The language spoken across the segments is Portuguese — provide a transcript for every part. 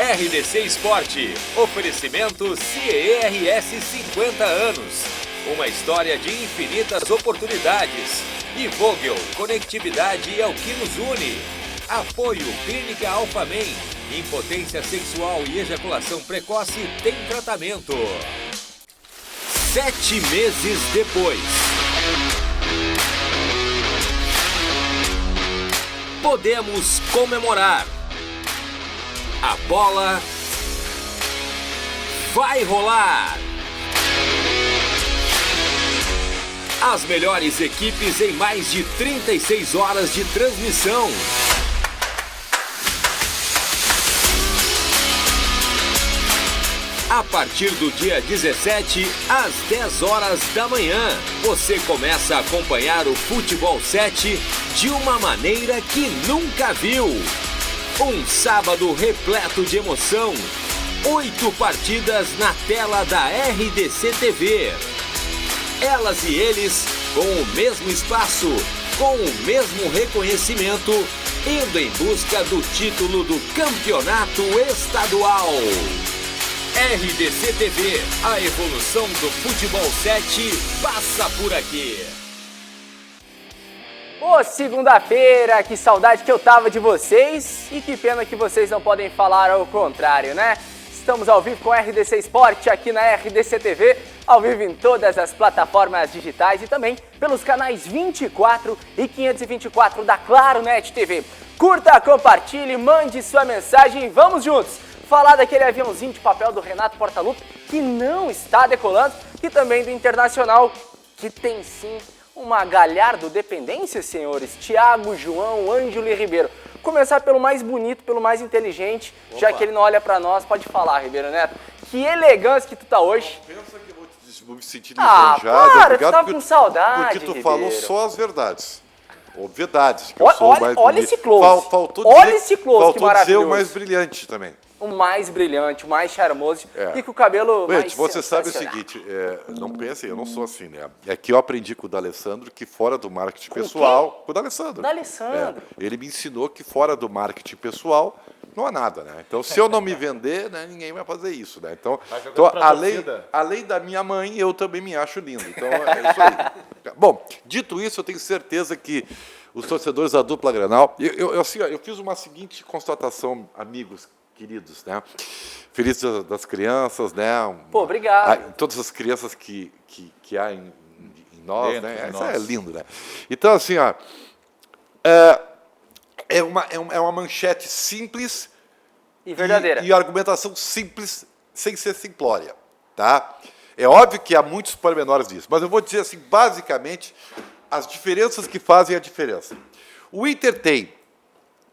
RDC Esporte. Oferecimento CERS 50 anos. Uma história de infinitas oportunidades. E Vogel, conectividade é o que nos une. Apoio Clínica Alphamen. Impotência sexual e ejaculação precoce tem tratamento. 7 meses depois. Podemos comemorar. A bola vai rolar. As melhores equipes em mais de 36 horas de transmissão. A partir do dia 17, às 10 horas da manhã, você começa a acompanhar o Futebol 7 de uma maneira que nunca viu. Um sábado repleto de emoção. 8 partidas na tela da RDC TV. Elas e eles com o mesmo espaço, com o mesmo reconhecimento, indo em busca do título do campeonato estadual. RDC TV, a evolução do Futebol 7 passa por aqui. Ô, segunda-feira, que saudade que eu tava de vocês e que pena que vocês não podem falar ao contrário, né? Estamos ao vivo com a RDC Esporte aqui na RDC TV, ao vivo em todas as plataformas digitais e também pelos canais 24 e 524 da Claro Net TV. Curta, compartilhe, mande sua mensagem e vamos juntos falar daquele aviãozinho de papel do Renato Portaluppi que não está decolando e também do Internacional, que tem sim uma Galhardo dependência, senhores. Thiago, João, Ângelo e Ribeiro. Começar pelo mais bonito, pelo mais inteligente, opa, já que ele não olha pra nós, pode falar, Ribeiro Neto. Que elegância que tu tá hoje. Não pensa que eu vou me sentir lisonjeado. Para, tu tava com saudade, porque tu Ribeiro. falou só as verdades. Obviedades. Que Olha esse close. Olha esse close, que maravilhoso. Dizer o mais brilhante também. O mais brilhante, o mais charmoso e com o cabelo mais você sabe o seguinte, não pensem, eu não sou assim, né? É que eu aprendi com o D'Alessandro que fora do marketing pessoal... Com o D'Alessandro. Ele me ensinou que fora do marketing pessoal não há nada, né? Então, se eu não me vender, né, ninguém vai fazer isso, né? Então além da minha mãe, eu também me acho lindo. Então, é isso aí. Bom, dito isso, eu tenho certeza que os torcedores da dupla Grenal... Eu fiz uma seguinte constatação, amigos queridos, né? Feliz Dia das Crianças, né? Pô, obrigado. Todas as crianças que há em nós, dentro, né? Isso é lindo, né? Então, assim, ó, é uma manchete simples e verdadeira. E argumentação simples, sem ser simplória, tá? É óbvio que há muitos pormenores disso, mas eu vou dizer, assim, basicamente, as diferenças que fazem a diferença. O Inter tem...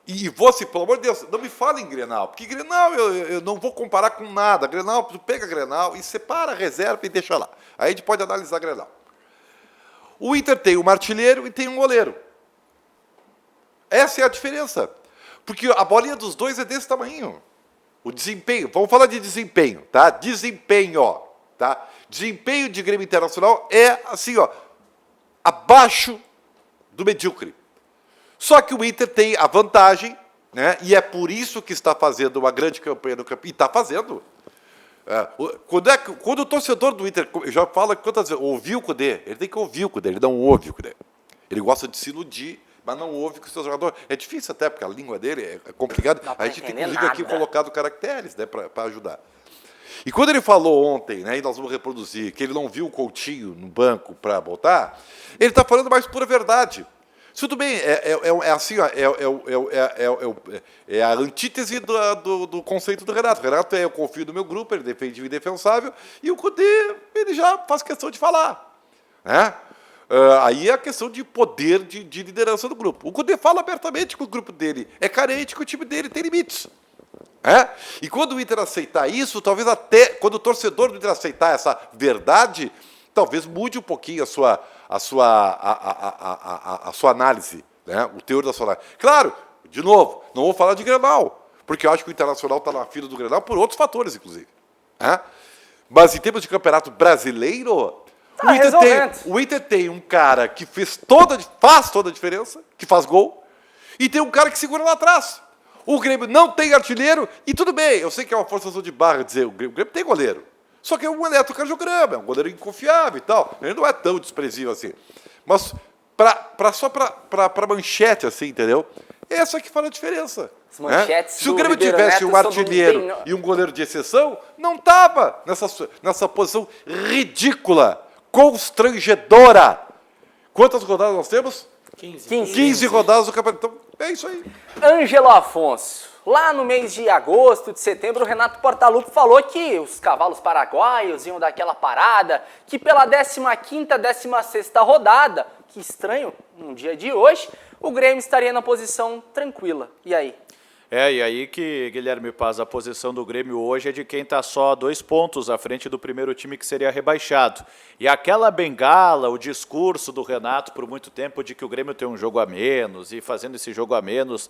E você, pelo amor de Deus, não me fale em Grenal, porque Grenal eu não vou comparar com nada. Grenal, tu pega Grenal e separa a reserva e deixa lá. Aí a gente pode analisar Grenal. O Inter tem um artilheiro e tem um goleiro. Essa é a diferença. Porque a bolinha dos dois é desse tamanho. O desempenho, vamos falar de desempenho, tá? Desempenho, tá? Desempenho de Grêmio Internacional é assim, ó, abaixo do medíocre. Só que o Inter tem a vantagem, né? E é por isso que está fazendo uma grande campanha no campeonato. E está fazendo. Quando o torcedor do Inter, eu já falo quantas vezes, ouviu o Cudê, ele tem que ouvir o Cudê, ele não ouve o Cudê. Ele gosta de se iludir, mas não ouve com o seu jogador. É difícil até, porque a língua dele é complicada. A gente tem, inclusive, aqui colocado caracteres, né, para ajudar. E quando ele falou ontem, né, e nós vamos reproduzir, que ele não viu o Coutinho no banco para botar, ele está falando mais pura verdade. Tudo bem, assim, ó, é a antítese do conceito do Renato. O Renato eu confio no meu grupo, ele defende o indefensável, e o Cudê, ele já faz questão de falar. Né? Aí é a questão de poder de liderança do grupo. O Cudê fala abertamente que o grupo dele é carente, que o time dele tem limites. E quando o Inter aceitar isso, talvez até, quando o torcedor do Inter aceitar essa verdade, talvez mude um pouquinho a sua análise, né? O teor da sua análise. Claro, de novo, não vou falar de Grenal, porque eu acho que o Internacional está na fila do Grenal por outros fatores, inclusive. Mas em termos de campeonato brasileiro, o Inter tem um cara que faz toda a diferença, que faz gol, e tem um cara que segura lá atrás. o Grêmio não tem artilheiro, e tudo bem, eu sei que é uma forçação de barra dizer o Grêmio tem goleiro. Só que é um eletrocardiograma, é um goleiro inconfiável e tal. Ele não é tão desprezível assim. Mas só para manchete, assim, entendeu? Essa que faz a diferença. As manchetes Se o Grêmio tivesse um artilheiro e um goleiro de exceção, não estava nessa posição ridícula, constrangedora. Quantas rodadas nós temos? 15 rodadas do campeonato. Então, é isso aí. Ângelo Afonso. Lá no mês de agosto, de setembro, o Renato Portaluppi falou que os cavalos paraguaios iam dar aquela parada, que pela 15ª, 16ª rodada, que estranho, no dia de hoje, o Grêmio estaria na posição tranquila. E aí? E aí que, Guilherme Paz, a posição do Grêmio hoje é de quem está só 2 pontos à frente do primeiro time que seria rebaixado. E aquela bengala, o discurso do Renato por muito tempo de que o Grêmio tem um jogo a menos e fazendo esse jogo a menos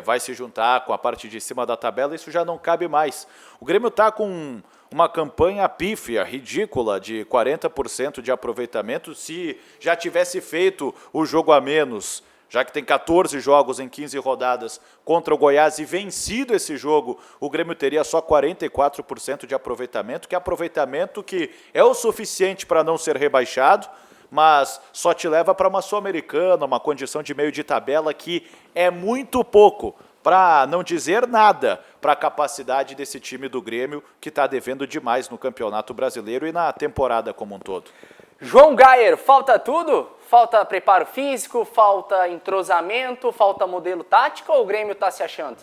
vai se juntar com a parte de cima da tabela, isso já não cabe mais. O Grêmio está com uma campanha pífia, ridícula, de 40% de aproveitamento. Se já tivesse feito o jogo a menos, já que tem 14 jogos em 15 rodadas contra o Goiás e vencido esse jogo, o Grêmio teria só 44% de aproveitamento, que é aproveitamento que é o suficiente para não ser rebaixado, mas só te leva para uma Sul-Americana, uma condição de meio de tabela que é muito pouco, para não dizer nada, para a capacidade desse time do Grêmio, que está devendo demais no Campeonato Brasileiro e na temporada como um todo. João Gayer, falta tudo? Falta preparo físico, falta entrosamento, falta modelo tático ou o Grêmio está se achando?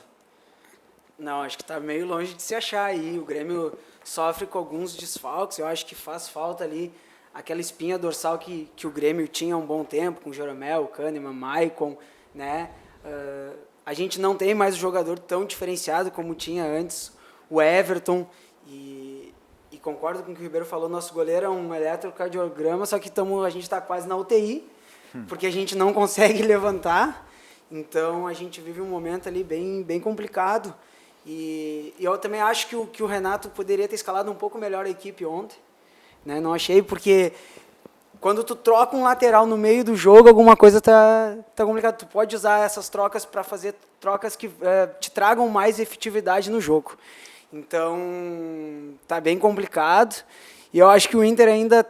Não, acho que está meio longe de se achar aí. O Grêmio sofre com alguns desfalques. Eu acho que faz falta ali aquela espinha dorsal que o Grêmio tinha há um bom tempo, com o Jeromel, o Kahneman, Maicon, né? A gente não tem mais um jogador tão diferenciado como tinha antes, o Everton, e concordo com o que o Ribeiro falou, nosso goleiro é um eletrocardiograma, só que a gente está quase na UTI, porque a gente não consegue levantar, então a gente vive um momento ali bem complicado, e eu também acho que o Renato poderia ter escalado um pouco melhor a equipe ontem, né? Não achei, porque quando tu troca um lateral no meio do jogo, alguma coisa tá complicada. Tu pode usar essas trocas para fazer trocas que te tragam mais efetividade no jogo. Então, tá bem complicado. E eu acho que o Inter ainda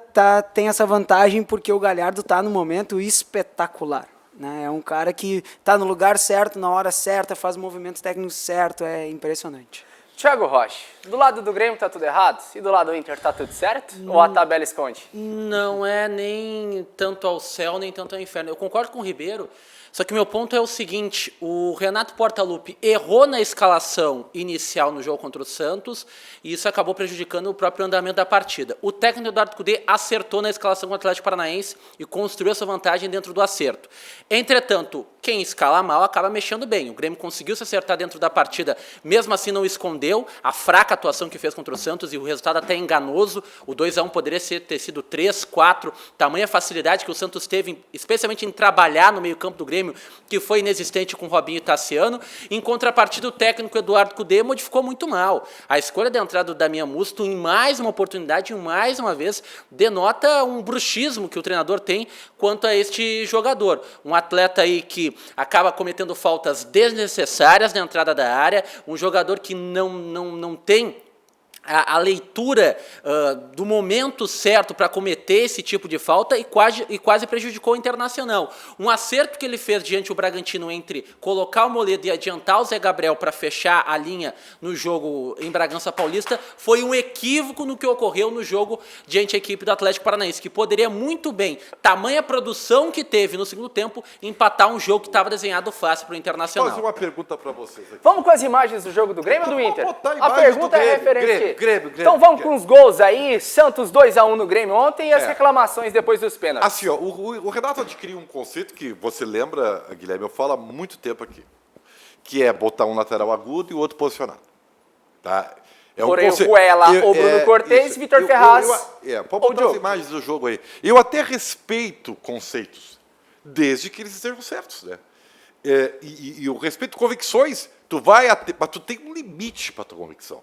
tem essa vantagem porque o Galhardo tá no momento espetacular, né? É um cara que tá no lugar certo, na hora certa, faz o movimento técnico certo, é impressionante. Thiago Rocha, do lado do Grêmio tá tudo errado? E do lado do Inter tá tudo certo? Ou a tabela esconde? Não é nem tanto ao céu, nem tanto ao inferno. Eu concordo com o Ribeiro, só que o meu ponto é o seguinte, o Renato Portaluppi errou na escalação inicial no jogo contra o Santos e isso acabou prejudicando o próprio andamento da partida. O técnico Eduardo Cudê acertou na escalação contra o Atlético Paranaense e construiu essa vantagem dentro do acerto. Entretanto, quem escala mal acaba mexendo bem. O Grêmio conseguiu se acertar dentro da partida, mesmo assim não escondeu a fraca atuação que fez contra o Santos e o resultado até enganoso. O 2-1 poderia ter sido 3, 4, tamanha facilidade que o Santos teve, especialmente em trabalhar no meio-campo do Grêmio, que foi inexistente com Robinho e Tassiano. Em contrapartida, o técnico Eduardo Cudê modificou muito mal. A escolha da entrada do Damian Musto em mais uma oportunidade, mais uma vez, denota um bruxismo que o treinador tem quanto a este jogador. Um atleta aí que acaba cometendo faltas desnecessárias na entrada da área, um jogador que não tem a leitura do momento certo para cometer esse tipo de falta e quase prejudicou o Internacional. Um acerto que ele fez diante do Bragantino entre colocar o Moledo e adiantar o Zé Gabriel para fechar a linha no jogo em Bragança Paulista foi um equívoco no que ocorreu no jogo diante da equipe do Atlético Paranaense, que poderia muito bem, tamanha produção que teve no segundo tempo, empatar um jogo que estava desenhado fácil para o Internacional. Vou fazer uma pergunta para vocês aqui. Vamos com as imagens do jogo do Grêmio ou do Inter? A pergunta é referente. Grêmio. Então vamos com os gols aí. Santos 2-1 no Grêmio ontem e as reclamações depois dos pênaltis. Assim, ó, o Renato adquiriu um conceito que você lembra, Guilherme, eu falo há muito tempo aqui, que é botar um lateral agudo e o outro posicionado. Tá? Porém, o Ruela ou Bruno Cortez, Vitor Ferraz. Pode botar as imagens do jogo aí. Eu até respeito conceitos, desde que eles estejam certos, né? E eu respeito convicções. Mas tu tem um limite para tua convicção.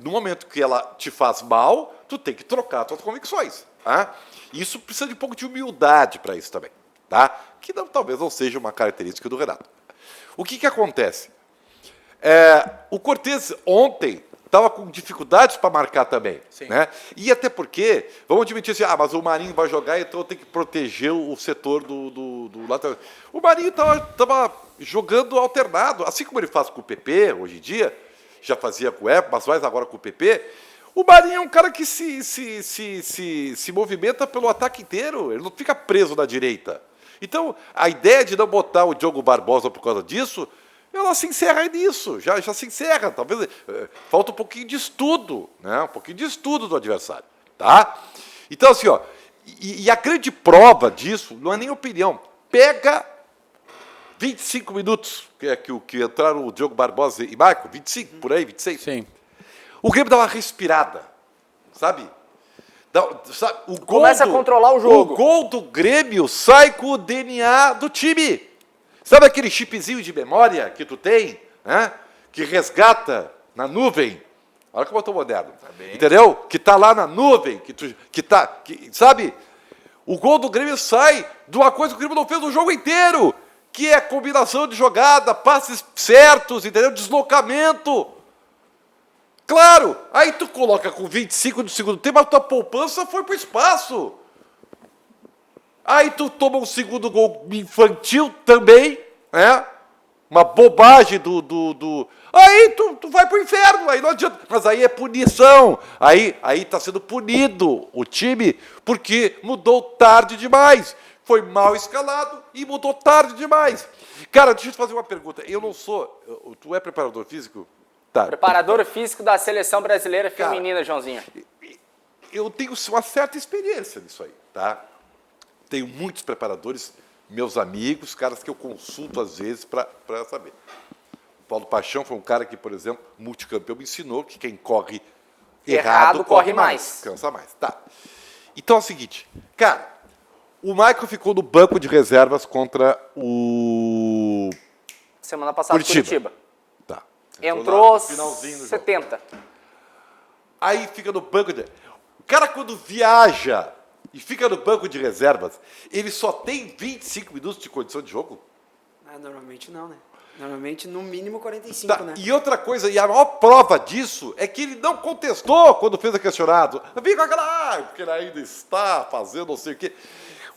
No momento que ela te faz mal, tu tem que trocar as tuas convicções. Tá? Isso precisa de um pouco de humildade para isso também. Tá? Que talvez não seja uma característica do Renato. O que acontece? O Cortez ontem estava com dificuldades para marcar também. Sim. Né? E até porque, vamos admitir assim, mas o Marinho vai jogar, então eu tenho que proteger o setor do lateral. O Marinho estava jogando alternado, assim como ele faz com o PP hoje em dia, já fazia com o Epo, mas mais agora com o PP. O Marinho é um cara que se movimenta pelo ataque inteiro, ele não fica preso na direita. Então, a ideia de não botar o Diogo Barbosa por causa disso, ela se encerra nisso, já se encerra. Talvez falta um pouquinho de estudo, né? Um pouquinho de estudo do adversário. Tá? Então, assim, ó, e a grande prova disso, não é nem opinião, pega 25 minutos, que entraram o Diogo Barbosa e Marco, 25, por aí, 26. Sim. O Grêmio dá uma respirada, sabe? Começa a controlar o jogo. O gol do Grêmio sai com o DNA do time. Sabe aquele chipzinho de memória que tu tem, né? Que resgata na nuvem? Olha como eu estou moderno. Entendeu? Que está lá na nuvem, sabe? O gol do Grêmio sai de uma coisa que o Grêmio não fez o jogo inteiro, que é combinação de jogada, passes certos, entendeu? Deslocamento. Claro, aí tu coloca com 25 do segundo tempo, a tua poupança foi pro espaço. Aí tu toma um segundo gol infantil também, né? Uma bobagem do... Aí tu vai pro inferno, aí não adianta. Mas aí é punição, aí tá sendo punido o time, porque mudou tarde demais. Foi mal escalado e mudou tarde demais. Cara, deixa eu te fazer uma pergunta. Eu não sou... Tu é preparador físico? Tá. Preparador físico da Seleção Brasileira Feminina, Joãozinho. Eu tenho uma certa experiência nisso aí, tá? Tenho muitos preparadores, meus amigos, caras que eu consulto às vezes para saber. O Paulo Paixão foi um cara que, por exemplo, multicampeão, me ensinou que quem corre errado corre mais. Cansa mais. Tá. Então é o seguinte, cara, o Michael ficou no banco de reservas contra o... Semana passada, Curitiba. Tá. Entrou no finalzinho do 70. jogo. Aí fica no banco de... O cara, quando viaja e fica no banco de reservas, ele só tem 25 minutos de condição de jogo? Normalmente não, né? Normalmente, no mínimo, 45, Tá. né? E outra coisa, e a maior prova disso é que ele não contestou quando fez a questionado. Vem com aquela, porque ele ainda está fazendo não sei o quê.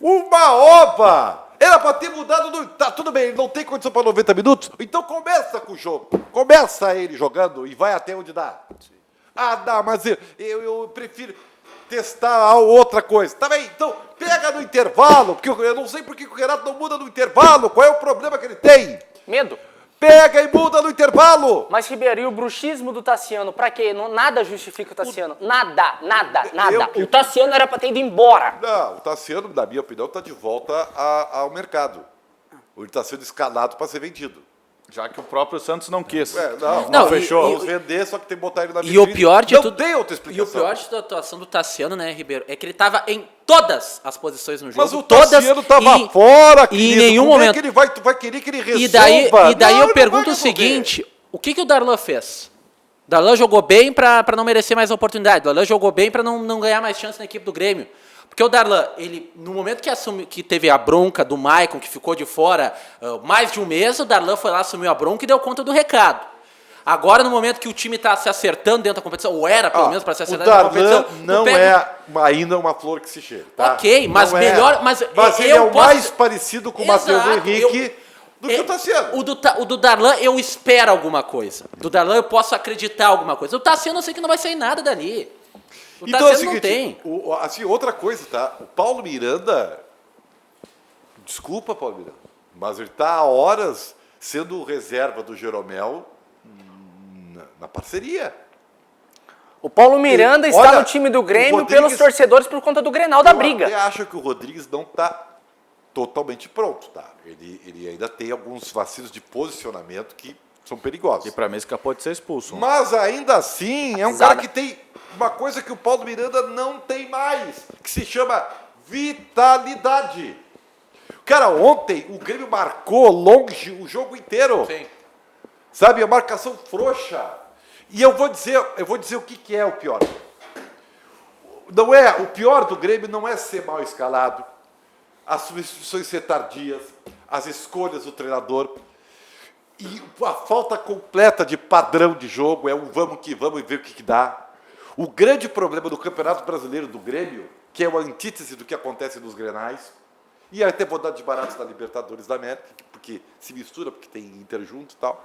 Uma ova! Era para ter mudado. Tá, tudo bem, ele não tem condição para 90 minutos? Então começa com o jogo. Começa ele jogando e vai até onde dá. Dá, mas eu prefiro testar outra coisa. Tá bem, então pega no intervalo, porque eu não sei por que o Renato não muda no intervalo. Qual é o problema que ele tem? Medo. Pega e muda no intervalo. Mas, Ribeiro, e o bruxismo do Tassiano? Pra quê? Nada justifica o Tassiano. Nada. O Tassiano era pra ter ido embora. Não, o Tassiano, na minha opinião, está de volta ao mercado. Ele está sendo escalado para ser vendido. Já que o próprio Santos não quis. Não, fechou. Vamos vender, só que tem que botar ele na E o pior de não tudo. tem outra explicação. E o pior da atuação do Tassiano, né, Ribeiro, é que ele tava em todas as posições no jogo. Mas o todas, Tassiano estava fora, e querido. em nenhum Como momento. é que ele vai querer que ele resolva? E daí Não, eu pergunto não o vai resolver. seguinte: o que o Darlan fez? O Darlan jogou bem para não merecer mais oportunidade. O Darlan jogou bem para não ganhar mais chance na equipe do Grêmio. Porque o Darlan, ele, no momento que teve a bronca do Maicon, que ficou de fora mais de um mês, o Darlan foi lá, assumiu a bronca e deu conta do recado. Agora, no momento que o time está se acertando dentro da competição, ou era pelo menos para se acertar dentro da competição... O Darlan não é ainda uma flor que se cheira. Tá? Ok, mas não melhor... Mas ele eu é o posso... mais parecido com o Matheus Exato, Henrique do que o Tassiano. O do Darlan, eu espero alguma coisa. Do Darlan, eu posso acreditar alguma coisa. O Tassiano, eu sei que não vai sair nada dali. O Então é o Tassiano seguinte, não tem. assim, outra coisa, tá? O Paulo Miranda, desculpa, Paulo Miranda, mas ele está há horas sendo reserva do Jeromel na parceria. O Paulo Miranda está olha, no time do Grêmio Rodrigues, pelos torcedores por conta do Grenal da briga. Eu acho que o Rodrigues não está totalmente pronto, tá? Ele ainda tem alguns vacilos de posicionamento que são perigosos. E para mim escapou de ser expulso. Mas ainda assim, é um cara que tem uma coisa que o Paulo Miranda não tem mais, que se chama vitalidade. Cara, ontem o Grêmio marcou longe o jogo inteiro. Sim. Sabe, a marcação frouxa. E eu vou dizer o que é o pior. O pior do Grêmio não é ser mal escalado, as substituições ser tardias, as escolhas do treinador. E a falta completa de padrão de jogo é um vamos que vamos e ver o que dá. O grande problema do Campeonato Brasileiro do Grêmio, que é uma antítese do que acontece nos Grenais, e até vou dar de baratos da Libertadores da América, porque se mistura, porque tem Inter junto e tal.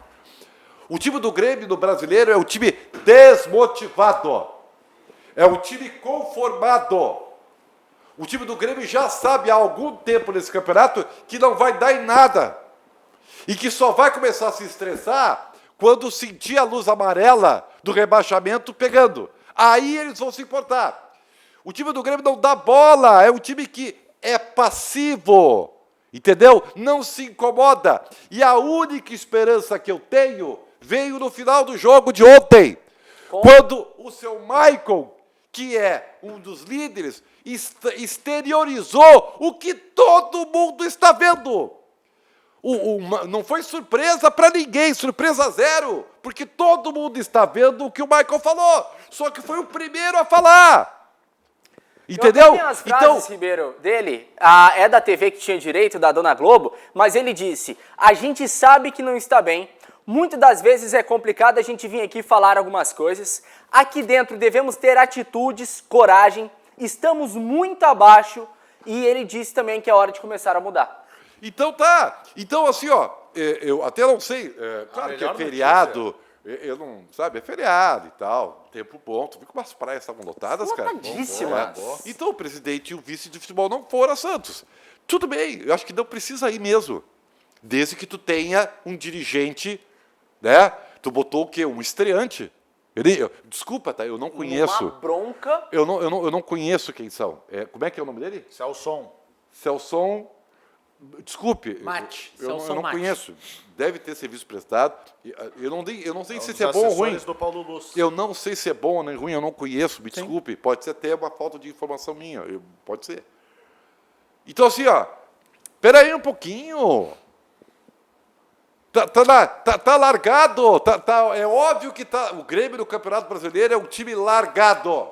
O time do Grêmio no Brasileiro é um time desmotivado. É um time conformado. O time do Grêmio já sabe há algum tempo nesse campeonato que não vai dar em nada. E que só vai começar a se estressar quando sentir a luz amarela do rebaixamento pegando. Aí eles vão se importar. O time do Grêmio não dá bola, é um time que é passivo, entendeu? Não se incomoda. E a única esperança que eu tenho veio no final do jogo de ontem, quando o seu Michael, que é um dos líderes, exteriorizou o que todo mundo está vendo. Não foi surpresa para ninguém, surpresa zero, porque todo mundo está vendo o que o Michael falou, só que foi o primeiro a falar. Entendeu? Tem as frases, Ribeiro, dele, é da TV que tinha direito, da Dona Globo, mas ele disse, a gente sabe que não está bem, muitas das vezes é complicado a gente vir aqui falar algumas coisas, aqui dentro devemos ter atitudes, coragem, estamos muito abaixo, e ele disse também que é hora de começar a mudar. Então tá. Então assim, ó, eu até não sei, claro que é feriado, eu não, sabe, é feriado e tal, tempo bom. Tu viu como as praias estavam lotadas, cara? Lotadíssimas. Então o presidente e o vice de futebol não foram a Santos. Tudo bem, eu acho que não precisa ir mesmo. Desde que tu tenha um dirigente, né? Tu botou o quê? Um estreante. Desculpa, tá? Eu não conheço. Uma bronca. Eu não conheço quem são. Como é que é o nome dele? Celson. Desculpe, Mate. eu não conheço. Deve ter serviço prestado. Eu não sei se é bom ou ruim. Do Paulo Lúcio. Eu não sei se é bom ou nem ruim, eu não conheço, me desculpe. Pode ser até uma falta de informação minha. Pode ser. Então, assim, ó. Peraí um pouquinho. Tá largado. É óbvio que o Grêmio no Campeonato Brasileiro é um time largado.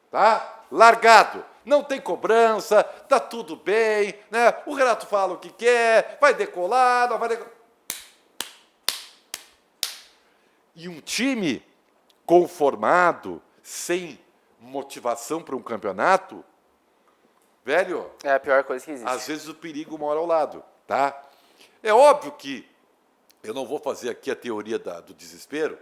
Tá? Largado. Não tem cobrança, tá tudo bem, né? O Renato fala o que quer, vai decolar, não vai decolar. E um time conformado, sem motivação para um campeonato, velho... É a pior coisa que existe. Às vezes o perigo mora ao lado, tá? É óbvio que eu não vou fazer aqui a teoria do desespero,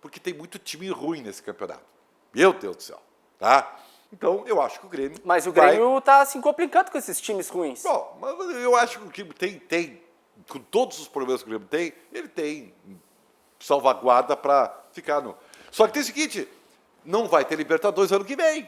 porque tem muito time ruim nesse campeonato. Meu Deus do céu, tá? Então, eu acho que o Grêmio... Mas o Grêmio está se complicando com esses times ruins. Bom, mas eu acho que o time tem, com todos os problemas que o Grêmio tem, ele tem salvaguarda para ficar no... Só que tem o seguinte, não vai ter Libertadores ano que vem.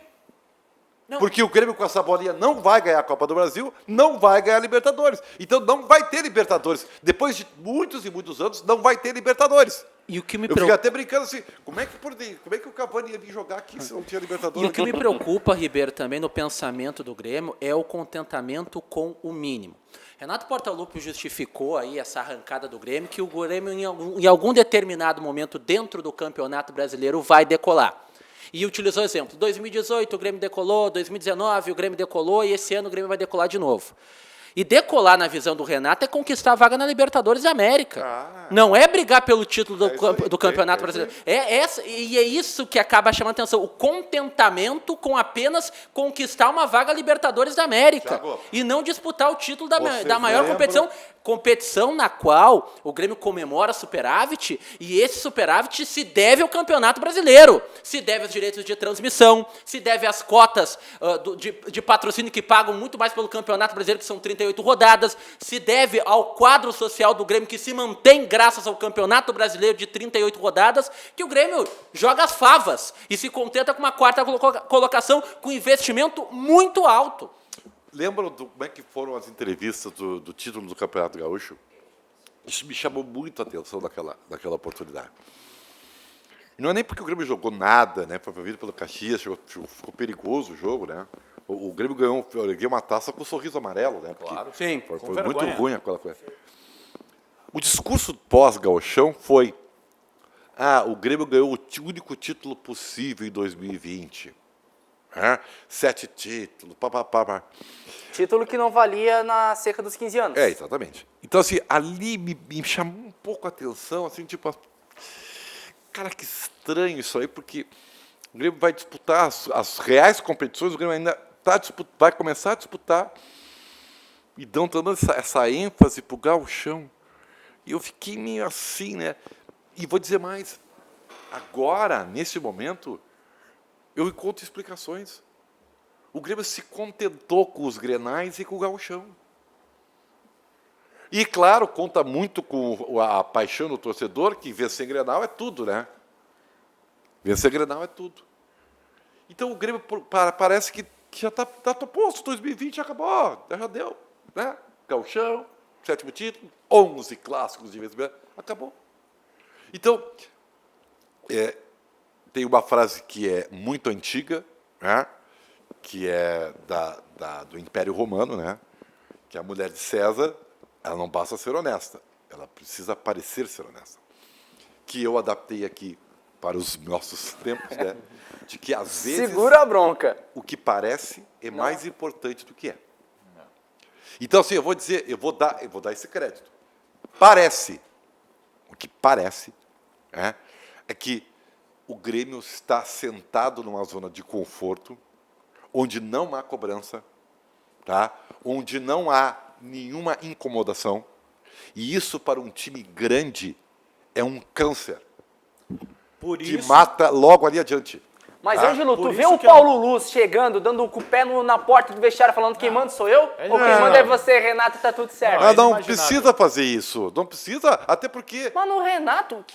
Não. Porque o Grêmio com essa bolinha não vai ganhar a Copa do Brasil, não vai ganhar a Libertadores. Então não vai ter Libertadores. Depois de muitos e muitos anos, não vai ter Libertadores. E o que me Eu fiquei até brincando assim, como é que o Cavani ia vir jogar aqui se não tinha Libertadores? E o que me preocupa, Ribeiro, também no pensamento do Grêmio é o contentamento com o mínimo. Renato Portaluppi justificou aí essa arrancada do Grêmio, que o Grêmio em algum determinado momento dentro do Campeonato Brasileiro vai decolar. E utilizou exemplo, 2018 o Grêmio decolou, 2019 o Grêmio decolou e esse ano o Grêmio vai decolar de novo. E decolar, na visão do Renato, é conquistar a vaga na Libertadores da América. Não é brigar pelo título do Campeonato Brasileiro. E é isso que acaba chamando a atenção. O contentamento com apenas conquistar uma vaga Libertadores da América. Thiago, e não disputar o título da maior competição. Competição na qual o Grêmio comemora superávit, e esse superávit se deve ao Campeonato Brasileiro, se deve aos direitos de transmissão, se deve às cotas de patrocínio que pagam muito mais pelo Campeonato Brasileiro, que são 38 rodadas, se deve ao quadro social do Grêmio, que se mantém graças ao Campeonato Brasileiro de 38 rodadas, que o Grêmio joga as favas e se contenta com uma quarta colocação com investimento muito alto. Lembram como é que foram as entrevistas do título do Campeonato Gaúcho? Isso me chamou muito a atenção naquela oportunidade. E não é nem porque o Grêmio jogou nada, né? Foi vindo pelo Caxias, ficou perigoso o jogo, né? O Grêmio ganhou uma taça com um sorriso amarelo, né? Porque claro, sim. Foi muito ruim aquela coisa. O discurso pós-gauchão foi: o Grêmio ganhou o único título possível em 2020. 7 títulos, papapá. Título que não valia na cerca dos 15 anos. Exatamente. Então, assim, ali me chamou um pouco a atenção, assim, tipo, cara, que estranho isso aí, porque o Grêmio vai disputar as reais competições, o Grêmio ainda vai começar a disputar e dando essa ênfase para o gauchão. E eu fiquei meio assim, né? E vou dizer mais, agora, nesse momento, eu encontro explicações. O Grêmio se contentou com os grenais e com o gauchão. E, claro, conta muito com a paixão do torcedor, que vencer Grenal é tudo, né? Vencer Grenal é tudo. Então, o Grêmio parece que já está posto. 2020 já acabou, já deu. Né? Gauchão, 7º título, 11 clássicos de vez em quando, acabou. Então, tem uma frase que é muito antiga, né? Que é do Império Romano, né? Que a mulher de César, ela não basta ser honesta, ela precisa parecer ser honesta. Que eu adaptei aqui para os nossos tempos, né? De que às vezes Segura a bronca. O que parece é mais importante do que é. Então, assim, eu vou dar esse crédito. Parece, o que parece, é que o Grêmio está sentado numa zona de conforto, onde não há cobrança, tá? Onde não há nenhuma incomodação, e isso para um time grande é um câncer que mata logo ali adiante. Mas, tá? Ângelo, tu vê o Paulo Luz chegando, dando o pé na porta do vestiário, falando quem manda sou eu? Ou quem manda é você, Renato, tá tudo certo? Não precisa fazer isso, não precisa, até porque... Mano, o Renato,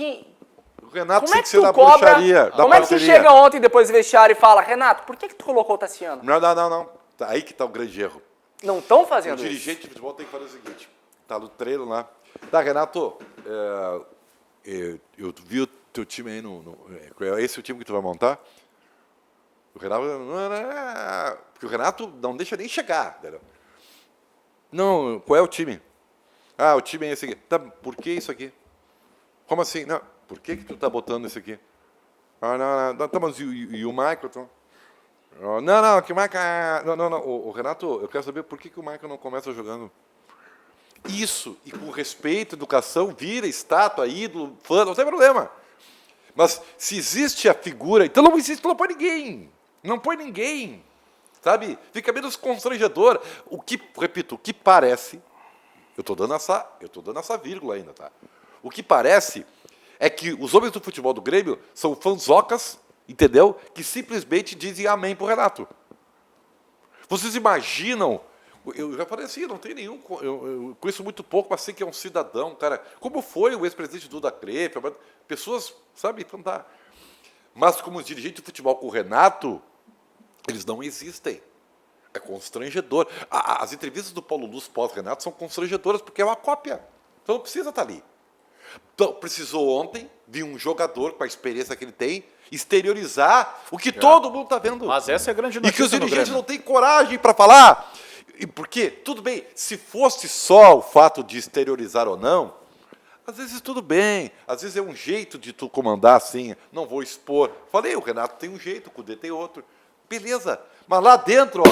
O Renato como tem é que que ser tu da cobra? bruxaria, da Como é que tu parceria. chega ontem depois do vestiário e fala, Renato, por que tu colocou o Tassiano? Não. Aí que está o grande erro. Não estão O fazendo isso. dirigente de futebol tem que fazer o seguinte, tá no treino lá. Tá, Renato, eu vi o teu time aí é esse o time que tu vai montar? O Renato, porque o Renato não deixa nem chegar. Entendeu? Não, qual é o time? O time é esse aqui. Tá, por que isso aqui? Como assim? Não, por que tu tá botando isso aqui? Não, tá, mas e o Michael? Então? Não, que o Michael... Não, o Renato, eu quero saber por que o Michael não começa jogando. Isso, e com respeito, educação, vira estátua, ídolo, fã, não tem problema. Mas se existe a figura, então não põe ninguém. Não põe ninguém. Sabe? Fica menos constrangedor. O que parece, eu estou dando essa vírgula ainda, tá? O que parece é que os homens do futebol do Grêmio são fanzocas, entendeu? Que simplesmente dizem amém pro Renato. Vocês imaginam... Eu já falei assim, não tem nenhum... Eu conheço muito pouco, mas sei que é um cidadão, cara. Como foi o ex-presidente Duda Crepe, pessoas, sabe, então tá. Mas como dirigente de futebol com o Renato, eles não existem. É constrangedor. As entrevistas do Paulo Luz pós-Renato são constrangedoras, porque é uma cópia. Então não precisa estar ali. Então, precisou ontem de um jogador, com a experiência que ele tem, exteriorizar o que todo mundo está vendo. Mas essa é a grande notícia. E que os dirigentes não têm coragem para falar. E por quê? Tudo bem, se fosse só o fato de exteriorizar ou não, às vezes tudo bem, às vezes é um jeito de tu comandar assim, não vou expor. Falei, o Renato tem um jeito, o Cudê tem outro. Beleza, mas lá dentro,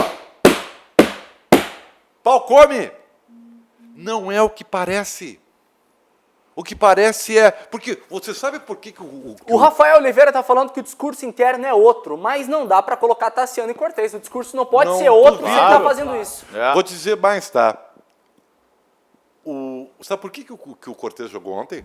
pau come. Não é o que parece. O que parece é... Porque você sabe por que o Rafael Oliveira está falando que o discurso interno é outro, mas não dá para colocar Tassiano e Cortez. O discurso não pode ser outro se ele está fazendo isso. Vou te dizer mais, tá? Sabe por que o Cortez jogou ontem?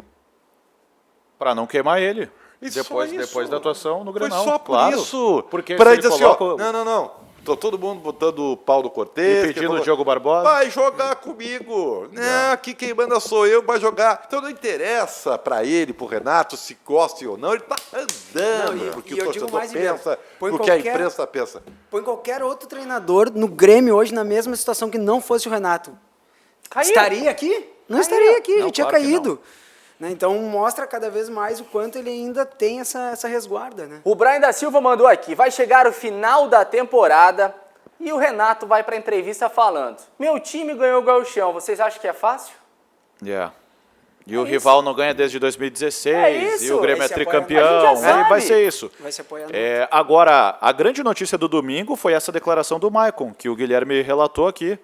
Para não queimar ele. Depois da atuação no Grenal. Foi só por isso. Porque para ele dizer coloca... assim, não. Tô todo mundo botando o pau do Cortez. E pedindo o Diogo Barbosa. Vai jogar comigo. Não, aqui quem manda sou eu, vai jogar. Então não interessa para ele, pro Renato, se goste ou não. Ele tá andando porque o torcedor pensa, porque a imprensa pensa. Põe qualquer outro treinador no Grêmio hoje na mesma situação que não fosse o Renato. Estaria aqui? Não estaria aqui, já tinha caído. Então mostra cada vez mais o quanto ele ainda tem essa resguarda. Né? O Brian da Silva mandou aqui, vai chegar o final da temporada e o Renato vai para a entrevista falando, meu time ganhou o Gauchão, vocês acham que é fácil? E o rival não ganha desde 2016, e o Grêmio é tricampeão, vai ser isso. Vai se apoiar. Agora, a grande notícia do domingo foi essa declaração do Maicon, que o Guilherme relatou aqui.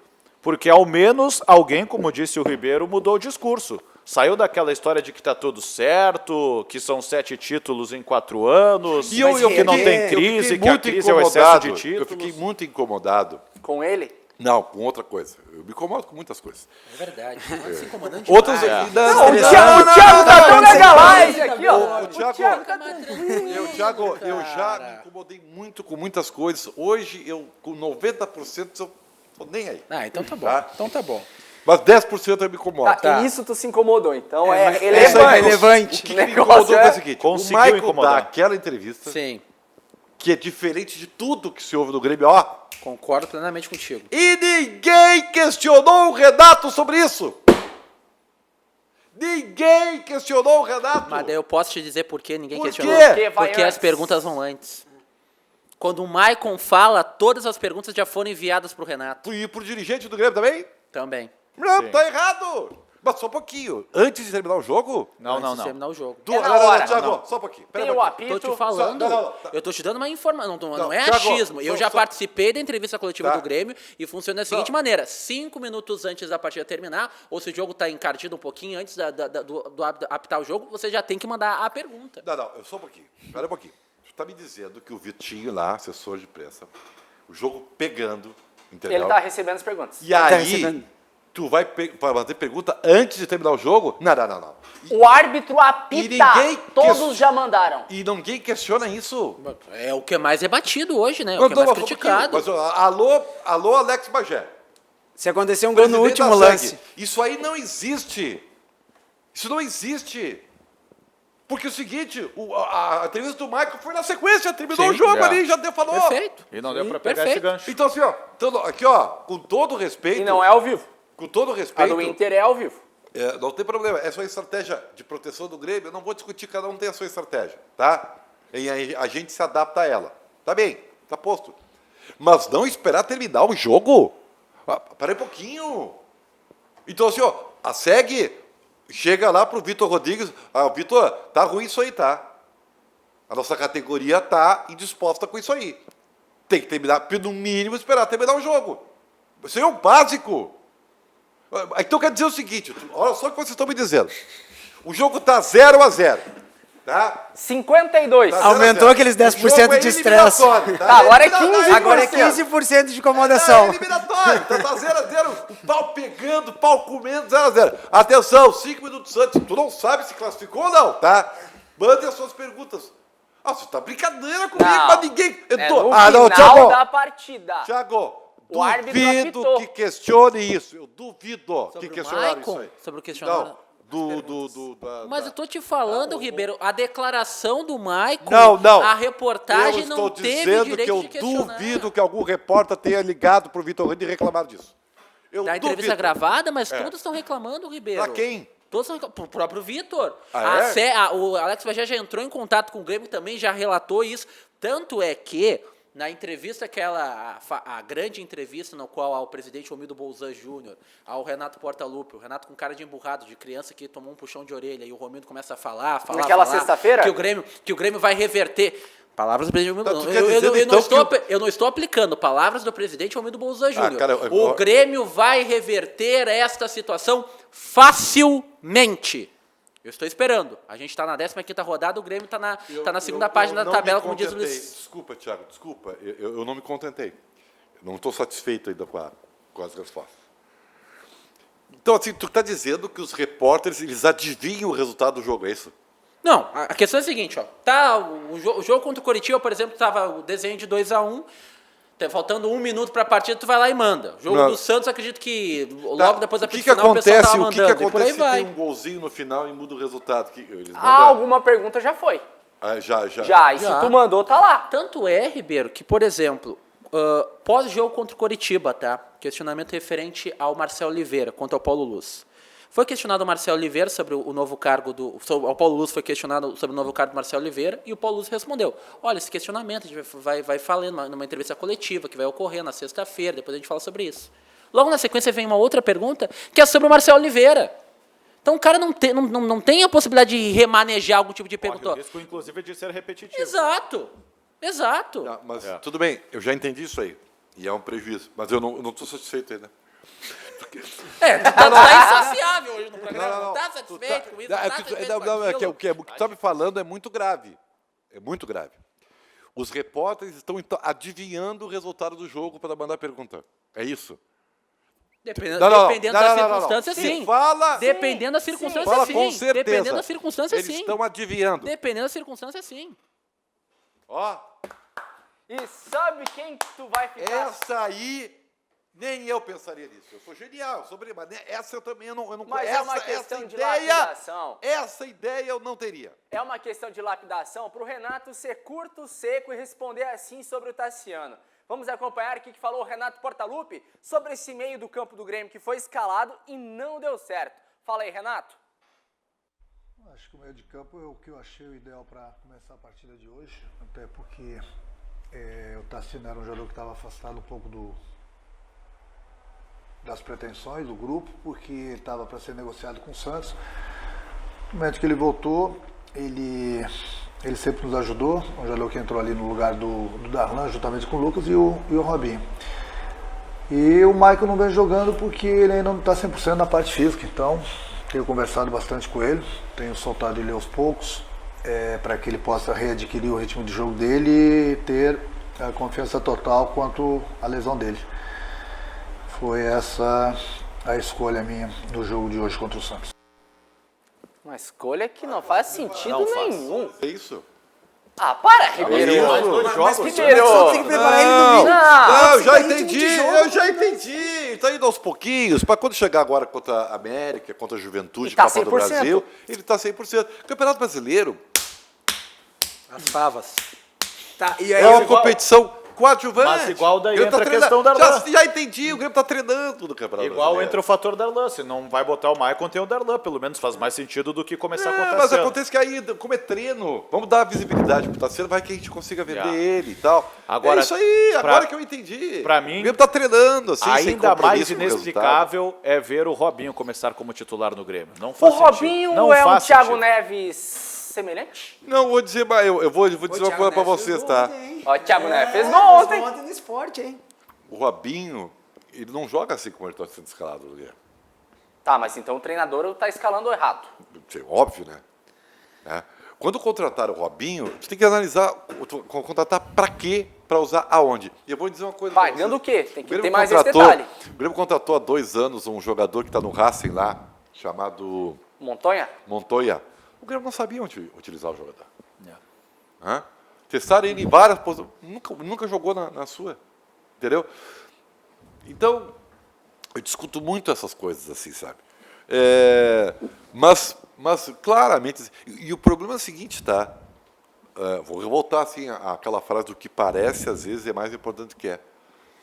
porque ao menos alguém, como disse o Ribeiro, mudou o discurso. Saiu daquela história de que está tudo certo, que são 7 títulos em 4 anos, que não tem crise, que a crise é o excesso de títulos. Eu fiquei muito incomodado. Com ele? Não, com outra coisa. Eu me incomodo com muitas coisas. É verdade. Tá se incomodando Outras demais. Não, o Thiago tá tão legalais aqui, ó. O Thiago, eu já me incomodei muito com muitas coisas. Hoje, eu com 90% eu tô nem aí. Ah, então tá bom. Tá? Então tá bom. Mas 10% eu me incomodo. Tá, e isso tu se incomodou, então é Isso aí, relevante. O que me incomodou foi o seguinte, o Conseguiu Michael incomodar. dá aquela entrevista, Sim, que é diferente de tudo que se ouve no Grêmio, ó. concordo plenamente contigo. E ninguém questionou o Renato sobre isso. Ninguém questionou o Renato. Mas daí eu posso te dizer por que ninguém Por questionou. quê? Porque vai Porque as antes. perguntas vão antes. Quando o Maicon fala, todas as perguntas já foram enviadas pro Renato. E pro dirigente do Grêmio também? Também. Não, Sim. tá errado. Mas só um pouquinho. Antes de terminar o jogo... Não, Antes de terminar o jogo. É na hora. Thiago, só um pouquinho. Pera Tem um o pouquinho. apito. Tô te falando, Não, eu tô te dando uma informação, não é Thiago, achismo. Eu já participei da entrevista coletiva Tá. do Grêmio e funciona da seguinte maneira: 5 minutos antes da partida terminar, ou se o jogo tá encardido um pouquinho antes do apitar o jogo, você já tem que mandar a pergunta. Não, só um pouquinho. Espera um pouquinho. Você tá me dizendo que o Vitinho lá, assessor de imprensa, o jogo pegando, entendeu? Ele tá recebendo as perguntas. E aí, tu vai fazer pergunta antes de terminar o jogo? Não. O árbitro apita. E ninguém Todos já mandaram. E ninguém questiona isso. É o que é mais debatido hoje, né? É o Não, que é mais mas só um criticado. pouquinho. Mas, alô, Alex Bagé. Se acontecer um gol no Presidente último da lance. SEG. Isso aí não existe. Isso não existe. Porque é o seguinte, a entrevista do Michael foi na sequência, terminou Sim, o jogo é. ali, já falou. Perfeito. E não deu Sim, para pegar perfeito. esse gancho. Então assim, ó, aqui ó, com todo respeito, E não é ao vivo. com todo A respeito, do Inter é ao vivo. não tem problema, essa é uma estratégia de proteção do Grêmio, eu não vou discutir, cada um tem a sua estratégia, tá? E a gente se adapta a ela. Tá bem, tá posto. Mas não esperar terminar o jogo. Para um pouquinho. Então assim, ó, a SEG chega lá pro Vitor Rodrigues, Vitor, tá ruim isso aí, tá? A nossa categoria tá indisposta com isso aí. Tem que terminar, no mínimo, esperar terminar o jogo. Isso aí é o básico. Então quer dizer o seguinte, olha só o que vocês estão me dizendo. O jogo tá 0-0, tá? 52. Tá Aumentou 0-0. aqueles 10% O jogo é de estresse. eliminatório, Tá, agora é 15%. Agora é 15% de É incomodação. eliminatório, então tá 0-0, o pau pegando, o pau comendo, 0-0. Atenção, 5 minutos antes, tu não sabe se classificou ou não, tá? Mandem as suas perguntas. Você tá brincadeira comigo, Não. mas ninguém... É no não, final Thiago, da partida. Thiago, O árbitro duvido apitou. que questione isso, eu duvido Sobre que o questionaram isso Maicon? aí. Sobre o questionário? Não, Mas eu tô te falando, Ribeiro, a declaração do Maicon, Não. a reportagem eu não estou teve dizendo direito que eu de questionar. duvido que algum repórter tenha ligado pro Vitor Rodrigues e reclamado disso. Eu Da entrevista duvido. gravada, mas todos estão reclamando, Ribeiro. Pra quem? Todos estão reclamando. Pro próprio Vitor. Ah, é? O Alex Bagé já entrou em contato com o Grêmio também, já relatou isso. Tanto é que, na entrevista, a grande entrevista no qual ao presidente Romildo Bolzan Júnior, ao Renato Portaluppi, o Renato com cara de emburrado, de criança que tomou um puxão de orelha, e o Romildo começa a falar Naquela sexta-feira? que o Grêmio vai reverter. Palavras do presidente Romildo. Tá, tu quer dizer, então, Eu não estou aplicando palavras do presidente Romildo Bolzan Júnior. cara, O Grêmio vai reverter esta situação facilmente. Eu estou esperando. A gente está na 15ª rodada, o Grêmio está na segunda página da tabela, como diz o Luiz. Desculpa, Thiago, desculpa. Eu não me contentei. Eu não estou satisfeito ainda com as respostas. Então, assim, tu está dizendo que os repórteres, eles adivinham o resultado do jogo, é isso? Não, a questão é a seguinte, ó. Tá, o jogo contra o Coritiba, por exemplo, estava o desenho de 2-1, faltando 1 minuto para a partida, tu vai lá e manda. O jogo Não. do Santos, acredito que logo Tá, depois da o que final o pessoal estava acontece, o que mandando, e por acontece aí se vai. tem um golzinho no final e muda o resultado? Eles mandam- Alguma pergunta já foi. Já. Já, e se Já. tu mandou, tá lá. Tanto é, Ribeiro, que, por exemplo, pós-jogo contra o Coritiba, tá? Questionamento referente ao Marcelo Oliveira contra o Paulo Luz. Foi questionado o Marcelo Oliveira sobre o novo cargo o Paulo Luz foi questionado sobre o novo cargo do Marcelo Oliveira e o Paulo Luz respondeu: olha, esse questionamento a gente vai falando numa entrevista coletiva que vai ocorrer na sexta-feira, depois a gente fala sobre isso. Logo na sequência vem uma outra pergunta que é sobre o Marcelo Oliveira. Então o cara não tem a possibilidade de remanejar algum tipo de Corre pergunta. o risco, inclusive, de ser repetitivo. Exato. Mas tudo bem, eu já entendi isso aí. E é um prejuízo. Mas eu não estou satisfeito ainda. Tu tá insaciável hoje no programa. Não. Tá satisfeito com isso? Tá É satisfeito com que aquilo? o que tu tá me falando é muito grave. É muito grave. Os repórteres estão então, adivinhando o resultado do jogo para mandar pergunta. É isso? Dependendo Não, da não. circunstância, Se sim. fala- Dependendo da circunstância, Fala sim. com certeza. Dependendo da circunstância, Eles sim. estão adivinhando. Dependendo da circunstância, sim. Ó, E sabe quem que tu vai ficar? essa aí, nem eu pensaria nisso. Eu sou genial, mas essa eu também eu não Mas essa, é uma questão essa de ideia, lapidação. Essa ideia eu não teria. É uma questão de lapidação para o Renato ser curto, seco e responder assim sobre o Tassiano. Vamos acompanhar o que falou o Renato Portaluppi sobre esse meio do campo do Grêmio que foi escalado e não deu certo. Fala aí, Renato. Acho que o meio de campo é o que eu achei o ideal para começar a partida de hoje, até porque o Tassiano era um jogador que estava afastado um pouco das pretensões do grupo, porque ele estava para ser negociado com o Santos. No momento que ele voltou, ele sempre nos ajudou, um jogador que entrou ali no lugar do Darlan, juntamente com o Lucas e o Robinho. E o Michael não vem jogando porque ele ainda não está 100% na parte física, então tenho conversado bastante com ele, tenho soltado ele aos poucos, para que ele possa readquirir o ritmo de jogo dele e ter a confiança total quanto à lesão dele. Foi essa a escolha minha no jogo de hoje contra o Santos. Uma escolha que não faz sentido nenhum. É isso? Ah, para, Ribeiro. Mas Ribeiro. só tem que preparar ele no domingo. Não, eu já Fica ritmo entendi, de jogo, eu já entendi. Tá indo aos pouquinhos, para quando chegar agora contra a América, contra a Juventude, E tá Copa do 100%. Brasil, ele tá 100%. Campeonato Brasileiro As favas. Tá, e aí é uma competição coadjuvante. Mas igual daí O Grêmio entra a questão da Darlan. Já entendi, o Grêmio tá treinando no Campeonato Igual Brasileiro. entra o fator Darlan. Se não vai botar o Maicon, tem o Darlan. Pelo menos faz mais sentido do que começar com o Mas Tassiano. acontece que aí, como é treino, vamos dar visibilidade pro Tassiano, vai que a gente consiga vender Já. ele e tal. Agora, é isso aí, pra- agora que eu entendi. pra mim, o Grêmio tá treinando, assim, sem Ainda mais compromisso com o inexplicável é ver o Robinho começar como titular no Grêmio. Não O faz sentido. Robinho Não é um faz Thiago sentido. Neves semelhante? Não, vou dizer, mas eu vou dizer uma coisa pra vocês, tá? Ó, o Thiago Neves fez gol ontem. Ontem no esporte, hein? O Robinho, ele não joga assim como ele está sendo escalado no Grêmio. Tá, mas então o treinador tá escalando errado. É óbvio, né? Quando contratar o Robinho, você tem que analisar, contratar pra quê, pra usar aonde. E eu vou dizer uma coisa pra Pagando o vocês. quê? Tem que Grêmio ter mais esse contratou- detalhe. O Grêmio contratou há 2 anos um jogador que está no Racing lá, chamado Montonha? Montoya. O Grêmio não sabia onde utilizar o jogador. Testaram ele em várias posições. Nunca jogou na sua. Entendeu? Então, eu discuto muito essas coisas assim, sabe? Mas claramente... E o problema é o seguinte, tá? Vou voltar assim àquela frase do que parece, às vezes, é mais importante do que é.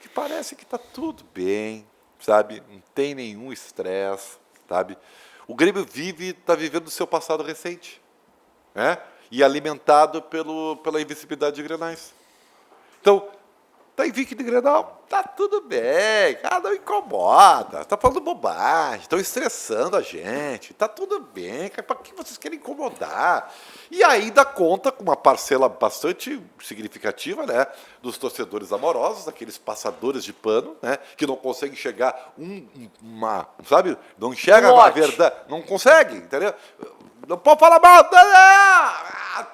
Que parece que está tudo bem, sabe? Não tem nenhum estresse, sabe? O Grêmio está vivendo o seu passado recente, né? E alimentado pela invencibilidade de Grenais. Então, tá invicto de Grenal, tá tudo bem, não incomoda, tá falando bobagem, estão estressando a gente, tá tudo bem, para que vocês querem incomodar? E ainda conta com uma parcela bastante significativa, né, dos torcedores amorosos, daqueles passadores de pano, né, que não conseguem enxergar sabe, não enxerga a verdade, não consegue, entendeu? Não pode falar mal,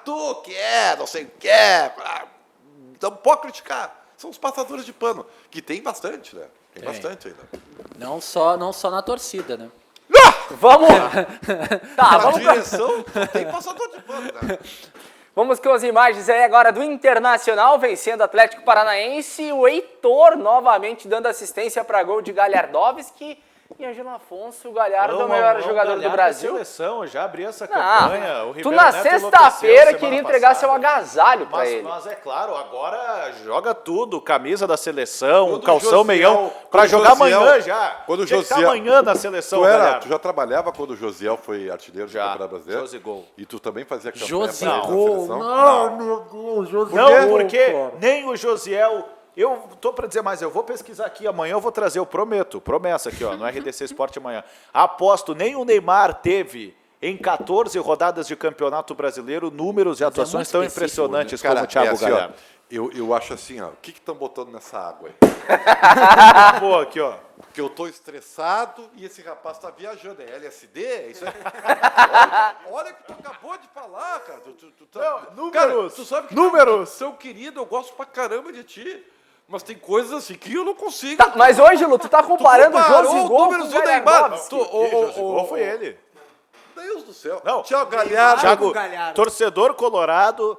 tu quer, não sei o que, não pode criticar. São os passadores de pano, que tem bastante, né? Tem bastante ainda. Não só na torcida, né? Vamos! Tá, Na vamos pra... direção, tem passador de pano, né? Vamos com as imagens aí agora do Internacional vencendo o Atlético Paranaense. O Heitor novamente dando assistência para gol de Galhardovski. E Ângelo Afonso, o Galhardo é o melhor jogador do Brasil. Seleção, já abri essa campanha. O Tu Ribeiro na Neto sexta-feira enlouqueceu queria semana entregar seu passada. agasalho para ele. Mas é claro, agora joga tudo, camisa da seleção, Quando o calção Josiel- meião, quando pra o jogar Josiel- amanhã já. quando o Tinha que tá Josiel- amanhã na seleção, Galhardo. Tu já trabalhava quando o Josiel foi artilheiro do Já, Campeonato Brasileiro? Josigol. E tu também fazia campanha Josigol, pra ele na seleção? não. meu Deus, José. Não, porque nem o Josiel... Eu tô para dizer mais, eu vou pesquisar aqui amanhã, eu vou trazer, eu prometo, promessa aqui, ó, no RDC Esporte amanhã. Aposto, nem o Neymar teve em 14 rodadas de Campeonato Brasileiro números e atuações muito tão específico, impressionantes Cara, como o Thiago assim, ó, Galhardo. eu acho assim, ó, o que estão botando nessa água aí? Pô, aqui, ó. Porque eu tô estressado e esse rapaz tá viajando. É LSD? É isso aí? Olha o que tu acabou de falar, cara. Tu tá... Números! Cara, tu sabe que Números! seu querido, eu gosto pra caramba de ti. Mas tem coisas assim que eu não consigo. Tá, mas hoje, Lu, tu tá comparando o comparou Josigol com números o do Neymar. Galhardo. Gol foi ele. Deus do céu. Não. Thiago Galhardo. Thiago, Galhardo. torcedor colorado,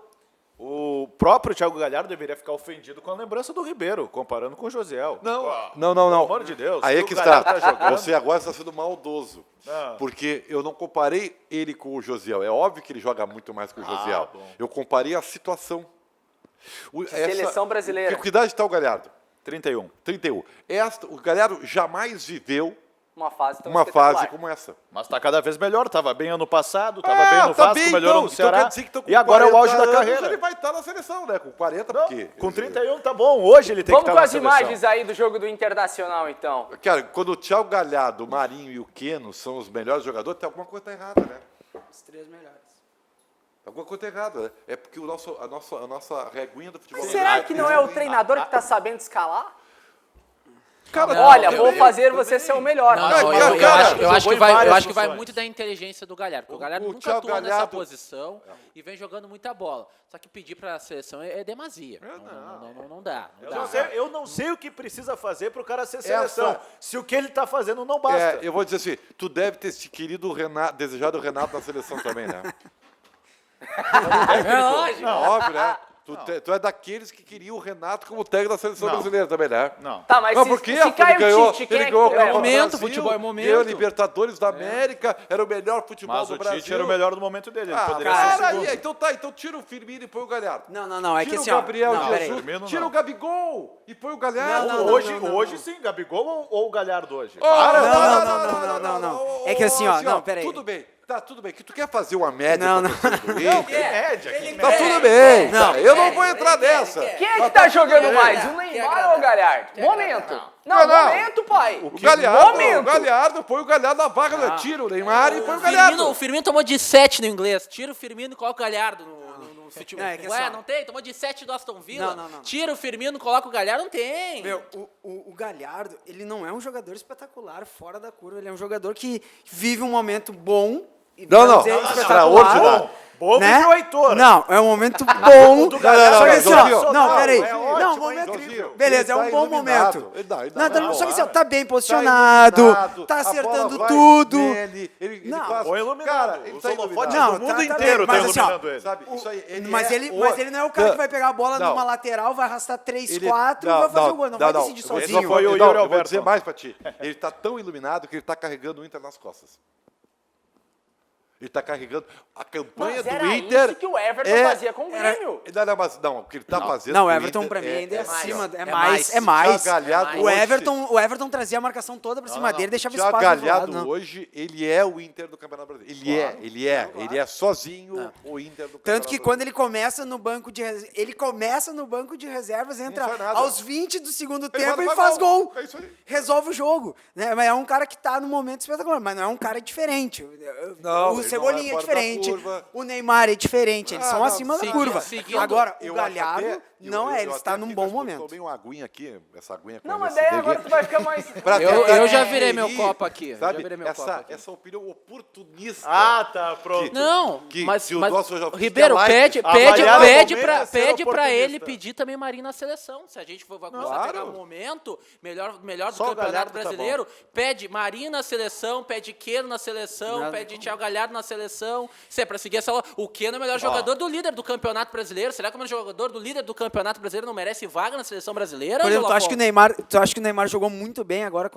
o próprio Thiago Galhardo deveria ficar ofendido com a lembrança do Ribeiro, comparando com o Josiel. Não. Pelo amor de Deus. Aí é se que o Galhardo está. tá jogando- Você agora está sendo maldoso. Ah. Porque eu não comparei ele com o Josiel. É óbvio que ele joga muito mais que o Josiel. bom. Eu comparei a situação. Seleção brasileira. Que idade está o Galhardo? 31. 31. O Galhardo jamais viveu Uma fase tão uma espetacular. fase como essa. Mas tá cada vez melhor. Tava bem ano passado, tava bem no Vasco, melhorou no Ceará. Então quer dizer que estão com E agora é o 40 auge da anos, carreira. Ele vai estar na seleção, né? Com 40, Não, porque... com 31 tá bom. Hoje ele tem Vamos que com estar na as seleção. imagens aí do jogo do Internacional, então. Cara, quando o Thiago Galhardo, o Marinho e o Keno são os melhores jogadores, tem alguma coisa errada, né? Os 3 melhores. Alguma coisa errada, né? É porque a nossa reguinha do futebol... Será que não é o treinador que tá sabendo escalar? Cara, Olha, vou também, fazer também. você ser o melhor. Não, Cara, não, cara, eu cara, acho que jogou em vai, várias eu acho que vai funções. muito da inteligência do Galhardo. Porque o Galhardo O nunca Thiago atuou nessa Galhardo- posição e vem jogando muita bola. Só que pedir para a seleção é demasia. Não dá. Eu não sei o que precisa fazer pro cara ser seleção. Se o que ele tá fazendo não basta. É, eu vou dizer assim, tu deve ter querido o Renato, desejado o Renato na seleção também, né? É lógico. Óbvio, né? Tu é daqueles que queriam o Renato como técnico da seleção Não. brasileira também, né? Não. Tá, mas Não, se, porque se cai ele o ganhou, Tite, quem ele é que ganhou a tu Copa leva? do momento, Brasil, futebol é momento. ganhou a Libertadores da América, era o melhor futebol Mas do o Brasil. Tite era o melhor do momento dele. Ele Ah, poderia cara, ser o segundo. aí, então tá, então tira o Firmino e põe o Galhardo. Não, é que Tira assim, o ó. Gabriel não, peraí. Jesus, Firmino tira não. o Gabigol e põe o Galhardo. Não, Hoje sim, Gabigol ou o Galhardo hoje? É que assim, ó, não, peraí. Tudo bem, tá tudo bem. Que tu quer fazer uma média Não, com a torcida do Inter? Média. Tá tudo bem, Não, tá, eu não vou entrar nessa. Quem é que tá jogando mais, o Neymar ou o Galhardo? Momento. Não, momento, pai. O Galhardo, Momento. o Galhardo, põe o Galhardo na vaga, tira o Neymar e põe o Galhardo. O Firmino tomou de 7 no inglês. Tira o Firmino e coloca o Galhardo no futebol. É, que Ué, só- não tem? Tomou de 7 do Aston Villa. Não. Tira o Firmino e coloca o Galhardo. Não tem. Meu, o Galhardo, ele não é um jogador espetacular fora da curva, ele é um jogador que vive um momento bom. E Não, vamos dizer, extraordinário. Bom né? vive o Heitor. Não, é um momento bom. do Galhardo Só que é assim, ó, Josinho. não, peraí. É Não, ótimo, um momento. Josinho. Beleza, é Ele um tá bom iluminado. momento. Ele dá Não, só que assim, ó, tá bem Tá posicionado, iluminado, tá a acertando bola vai tudo. nele, ele Não. faz- Ou iluminado. Cara, ele Os tá holofotes iluminado. Não, do mundo tá inteiro bem, tá mas assim, ó, iluminando ele. Sabe, isso aí, Mas ele não é o cara que vai pegar a bola Não. numa lateral, vai arrastar 3, Ele- 4 e vai fazer o gol. Não vai decidir Eu vou- sozinho. foi o não, Yuri eu vou Alberto. dizer mais pra ti. Ele tá tão iluminado que ele tá carregando o Inter nas costas. Ele tá carregando a campanha Mas do era Inter. isso que o Everton fazia com o Grêmio. Não, o que ele tá fazendo. Não, o com Everton Inter pra mim ainda é mais. acima, é É mais. mais. Thiago Galhardo O hoje- Everton trazia a marcação toda pra cima dele, deixava Thiago espaço do outro Galhardo lado, não. hoje, ele é o Inter do Campeonato Brasileiro. Ele é sozinho o Inter do Campeonato Tanto que Brasileiro. quando ele começa no banco de reservas, entra faz nada. aos 20 do segundo Ele tempo faz e faz gol. É isso aí. Resolve o jogo. Né? Mas é um cara que tá no momento espetacular, mas não é um cara diferente. Não, O ele Cebolinha não é é fora da diferente. curva. O Neymar é diferente. Eles Ah, são não, acima da seguindo- curva. seguindo- Agora, Eu o acho Galhardo até- não eu é. Ele até está num fico- bom eu momento. tomei uma aguinha aqui, essa aguinha com Não, mas LSD daí agora aqui. tu vai ficar mais... Pra Eu tentar já virei meu digerir, copo aqui, eu já Sabe? virei meu copo aqui. Essa opinião oportunista. Ah, tá, pronto. Não, Que- mas, que o mas nosso já fiz Ribeiro, live. Avaliar o momento é ser pede pra oportunista. ele pedir também Marinho na seleção. Se a gente vai começar a pegar Claro. um momento melhor do Só o Campeonato Galhardo tá Brasileiro, pede Marinho na seleção, pede Keno na seleção, pede Thiago Galhardo na seleção. Se é pra seguir essa... O Keno é o melhor jogador do líder do Campeonato Brasileiro. Será que o melhor jogador do líder do Campeonato Brasileiro não merece vaga na seleção brasileira? Por exemplo, tu Angela acha que o Neymar jogou muito bem agora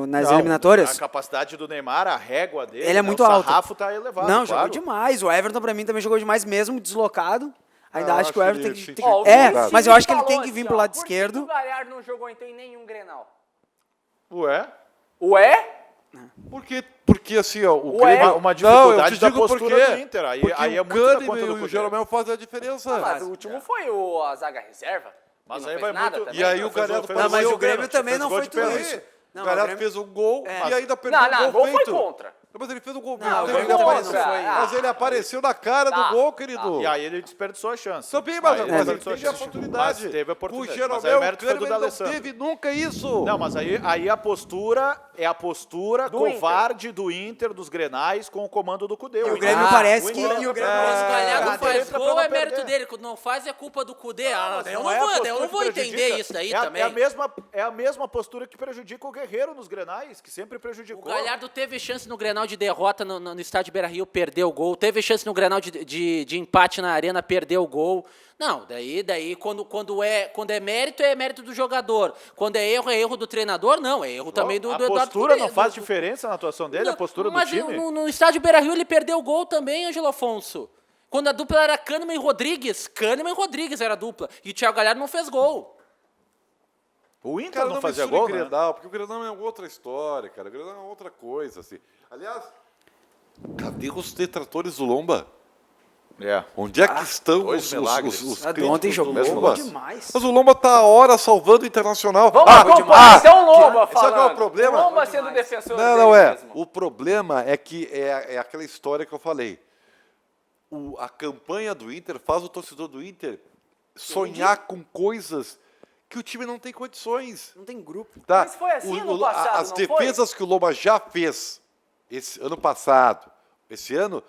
nas Não, eliminatórias? A capacidade do Neymar, a régua dele, Ele é muito o alto. sarrafo tá elevado. Não, claro. jogou demais. O Everton, pra mim, também jogou demais, mesmo deslocado. Ainda Ah, acho que o acho Everton que tem ele que... tinha Ó, o É, Vinícius mas eu acho que ele falou tem que vir assim, pro ó, lado por que esquerdo. o Galhardo não jogou então em nenhum Grenal? Ué? Ué? Porque assim, ó, o Ué? Grêmio... Uma dificuldade não, eu te da digo postura por quê. do Inter. Aí Porque é o muito da Kahneman conta do e o poder. Jeromel fazem a diferença. Mas o último foi a zaga reserva. Mas que não aí fez vai nada muito... também. E aí o Fez Galhardo fez Não, mas gol o de Grêmio pênalti, também fez não gol foi de tudo pênalti. isso. O Galhardo fez um gol e ainda perdeu Não, um gol foi feito. contra. Mas ele fez um gol. Não, ele gol apareceu, não foi. mas ele apareceu na cara Tá. do gol, querido. E aí ele desperdiçou a chance. Também, mas Aí ele desperdiçou teve a oportunidade. Mas teve a oportunidade. O Mas aí o Jeromel mérito foi do Kahneman não D'Alessandro. teve nunca isso. Não, mas aí a postura é a postura Do covarde do Inter, dos Grenais, com o comando do Cudê. E o Grêmio parece que... Inter- E o Grêmio Mas o Galhardo Inter faz entra gol, pra não é mérito perder. dele. Quando não faz, é culpa do Cudê. Mas Eu não é a não postura vou que entender prejudica. isso daí É também. a mesma postura que prejudica o Guerreiro nos Grenais, que sempre O prejudicou. Galhardo teve chance no Grenal de derrota no estádio Beira-Rio, perdeu o gol. Teve chance no Grenal de empate na Arena, perdeu o gol. Não, daí quando é mérito, é mérito do jogador. Quando é erro do treinador, não. É erro também do A Eduardo postura Cudê. não faz diferença na atuação dele, a postura do Mas time? no estádio Beira-Rio ele perdeu o gol também, Ângelo Afonso. Quando a dupla era Kahneman e Rodrigues era a dupla. E o Thiago Galhardo não fez gol. O Inter Cara, não não fazia misture gol, né? Grenal, porque o Grenal é outra história, cara. O Grenal é outra coisa, assim. Aliás, cadê os detratores do Lomba? É. Onde é que estão dois milagres. os Ontem críticos jogou do Lomba? demais. Mas o Lomba tá a hora salvando o Internacional. Vamos acompanhar então o Lomba falando. Sabe qual é o problema? O Lomba sendo defensor Não, dele não é. mesmo. O problema é que é aquela história que eu falei. A campanha do Inter faz o torcedor do Inter sonhar com coisas que o time não tem condições. Não tem grupo. Tá? Mas foi assim no passado, As não defesas que o Lomba já fez esse ano passado, esse ano,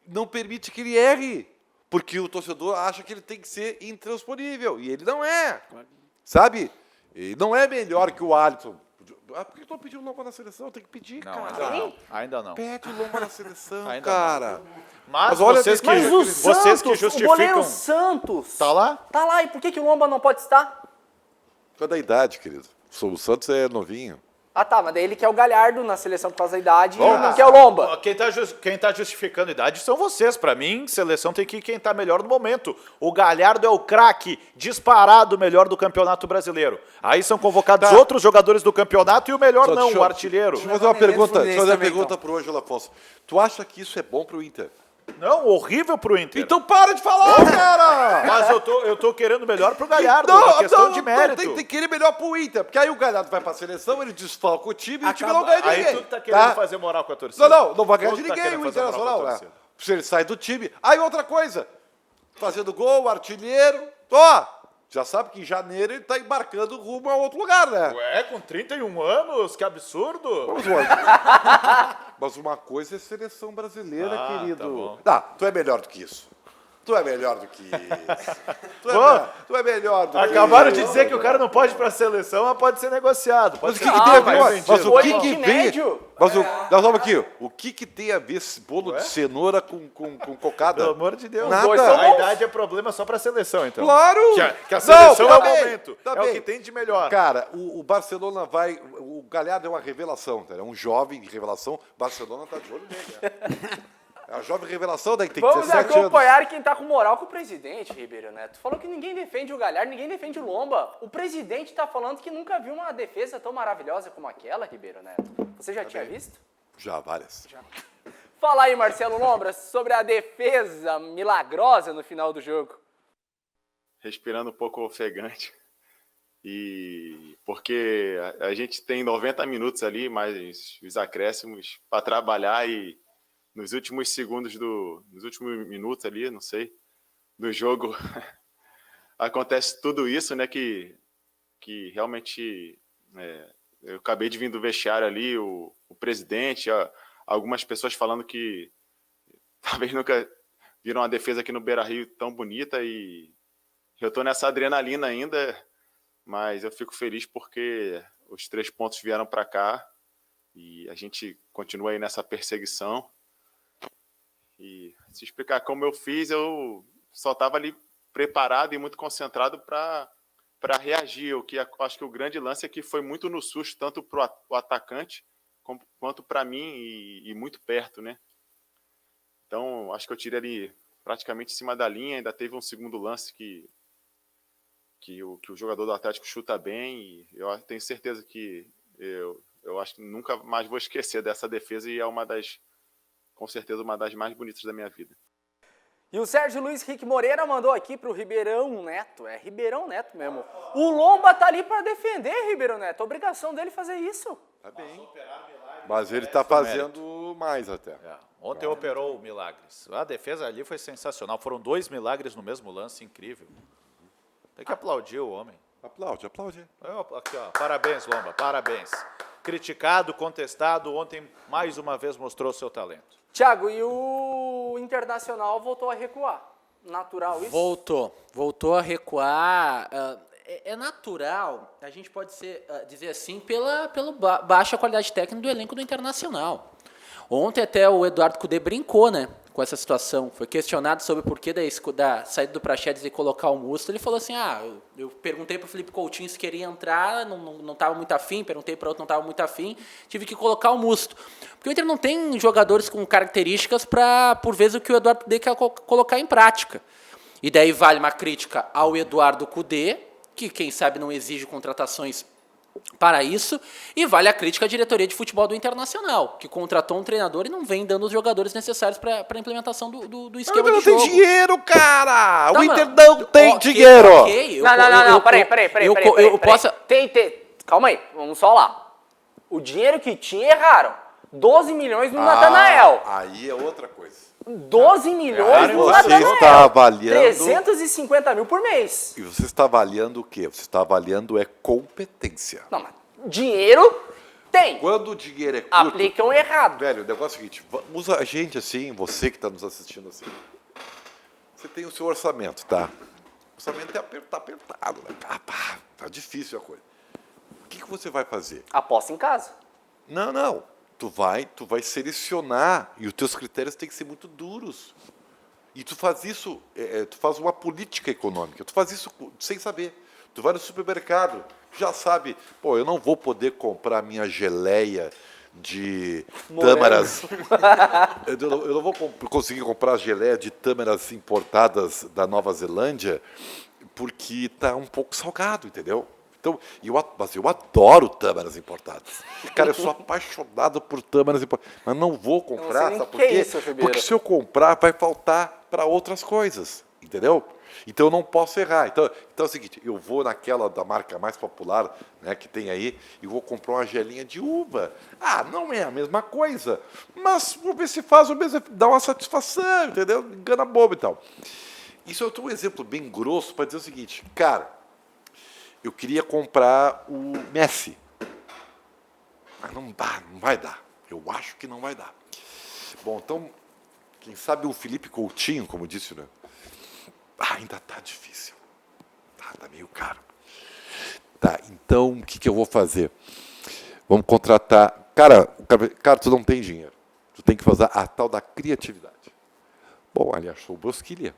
não permite que ele erre. Porque o torcedor acha que ele tem que ser intransponível. E ele não é. Sabe? Ele não é melhor que o Alisson. Ah, por que tu não pediu o Lomba na seleção? Tem que pedir, Não, cara. ainda não. Ainda não. Pede o Lomba na seleção, Ainda cara. Mas olha, vocês que, Mas o vocês que Santos, o justificam... goleiro Santos. Tá lá? Tá lá. E por que o Lomba não pode estar? Por causa da idade, querido. O Santos é novinho. Ah, tá. Mas daí ele quer o Galhardo na seleção por causa da idade Bom, e não quer o Lomba. Quem tá justificando idade são vocês. Pra mim, seleção tem que ir quem tá melhor no momento. O Galhardo é o craque disparado melhor do Campeonato Brasileiro. Aí são convocados outros jogadores do campeonato e o melhor Só não, deixa eu- o artilheiro. Deixa eu fazer uma pergunta, Fluminense deixa eu fazer uma também, pergunta pro Ângelo Afonso. Tu acha que isso é bom pro Inter? Não, horrível pro Inter. Então para de falar, cara! Mas eu tô querendo melhor pro Galhardo, é questão de mérito. Tem que querer melhor pro Inter, porque aí o Galhardo vai pra seleção, ele desfalca o time e o time não Acaba- ganha de ninguém. Aí tu tá querendo fazer moral com a torcida. Não vai ganhar Tu de tá ninguém querendo o fazer moral com a Internacional, né? torcida. Se ele sai do time. Aí outra coisa, fazendo gol, artilheiro, ó, já sabe que em janeiro ele tá embarcando rumo a outro lugar, né? Ué, com 31 anos? Que absurdo. Mas uma coisa é seleção brasileira, Ah, querido. tá bom. Tá, tu é melhor do que isso. Tu é melhor do que isso. Tu é melhor do que Acabaram de isso. dizer que o cara não pode ir pra seleção, mas pode ser negociado. Mas Pode o ser que, que tem a ver? faz Mas sentido. o que que Oriente vem? Médio. Mas nós vamos aqui. O que tem a ver esse bolo de cenoura com cocada? Pelo amor de Deus. Nada. dois são A idade é problema só pra seleção, então. Claro! Que a seleção Não, é o tá bem, momento. tá É o bem. que tem de melhor. Cara, o Barcelona vai. O Galhardo é uma revelação, tá? É um jovem de revelação. O Barcelona tá de olho nele, né? É a jovem revelação, daí que tem Vamos 17 anos. acompanhar quem tá com moral com o presidente, Ribeiro Neto. Falou que ninguém defende o Galhardo, ninguém defende o Lomba. O presidente tá falando que nunca viu uma defesa tão maravilhosa como aquela, Ribeiro Neto. Você já tinha visto? Já, várias. Fala aí, Marcelo Lombra, sobre a defesa milagrosa no final do jogo. Respirando um pouco ofegante. E porque a gente tem 90 minutos ali, mais os acréscimos, para trabalhar e nos últimos segundos nos últimos minutos ali, não sei, do jogo, acontece tudo isso, né, que realmente eu acabei de vir do vestiário ali, o presidente, algumas pessoas falando que talvez nunca viram uma defesa aqui no Beira-Rio tão bonita e eu tô nessa adrenalina ainda, mas eu fico feliz porque os 3 pontos vieram para cá e a gente continua aí nessa perseguição. E se explicar como eu fiz, eu só estava ali preparado e muito concentrado para reagir. O que acho que o grande lance é que foi muito no susto, tanto para o atacante quanto para mim e muito perto, né? Então, acho que eu tirei ali praticamente em cima da linha. Ainda teve um segundo lance que o jogador do Atlético chuta bem e eu tenho certeza que eu acho que nunca mais vou esquecer dessa defesa e é com certeza uma das mais bonitas da minha vida. E o Sérgio Luiz Henrique Moreira mandou aqui pro Ribeirão Neto, é Ribeirão Neto mesmo. O Lomba tá ali para defender, Ribeirão Neto, a obrigação dele fazer isso. Tá bem. Mas ele tá fazendo operando mais até. Ontem operou milagres. A defesa ali foi sensacional. Foram 2 milagres no mesmo lance, incrível. Tem que aplaudir o homem. Aplaude. Aqui, ó. Parabéns, Lomba, parabéns. Criticado, contestado, ontem mais uma vez mostrou seu talento. Thiago, e o Internacional voltou a recuar. Natural isso? Voltou a recuar. É natural, a gente pode dizer assim, pela baixa qualidade técnica do elenco do Internacional. Ontem até o Eduardo Cudê brincou, né, com essa situação. Foi questionado sobre o porquê da saída do Praxedes e colocar o Musto. Ele falou assim, eu perguntei para o Felipe Coutinho se queria entrar, não estava muito afim, perguntei para outro, não estava muito afim, tive que colocar o Musto. Porque o Inter não tem jogadores com características para, por vezes, o que o Eduardo Cudê quer colocar em prática. E daí vale uma crítica ao Eduardo Cudê, que quem sabe não exige contratações para isso, e vale a crítica à diretoria de futebol do Internacional, que contratou um treinador e não vem dando os jogadores necessários para a implementação do esquema de jogo. Não tem dinheiro, cara! Tá, o Inter não tem dinheiro! Não, peraí. Calma aí, vamos só lá. O dinheiro que tinha, erraram. 12 milhões no Natanael. Aí é outra coisa. 12 milhões no Você Natanael. está avaliando... 350 mil por mês. E você está avaliando o quê? Você está avaliando competência. Não, mas dinheiro tem. Quando o dinheiro é curto... Aplicam errado. Velho, o negócio é o seguinte, usa a gente assim, você que está nos assistindo assim. Você tem o seu orçamento, tá? O orçamento tá apertado, né? Tá difícil a coisa. O que você vai fazer? Aposta em casa. Não. Tu vai selecionar e os teus critérios têm que ser muito duros. E tu faz isso, tu faz uma política econômica, tu faz isso sem saber. Tu vai no supermercado, já sabe, eu não vou poder comprar minha geleia de tâmaras. Eu não vou conseguir comprar a geleia de tâmaras importadas da Nova Zelândia porque está um pouco salgado, entendeu? Então, mas eu adoro tâmaras importadas. Cara, eu sou apaixonado por tâmaras importadas. Mas não vou comprar, sabe por quê? Porque se eu comprar, vai faltar para outras coisas. Entendeu? Então, eu não posso errar. Então é o seguinte, eu vou naquela da marca mais popular, né, que tem aí, e vou comprar uma gelinha de uva. Não é a mesma coisa. Mas vou ver se faz o mesmo, dá uma satisfação, entendeu? Engana bobo e tal. Isso eu tenho um exemplo bem grosso para dizer o seguinte, cara, eu queria comprar o Messi. Mas não vai dar. Eu acho que não vai dar. Bom, então, quem sabe o Felipe Coutinho, como disse, né? Ainda tá difícil. Tá meio caro. Tá, então, o que eu vou fazer? Vamos contratar... Cara, tu não tem dinheiro. Tu tem que fazer a tal da criatividade. Bom, ali achou o Bosquilha.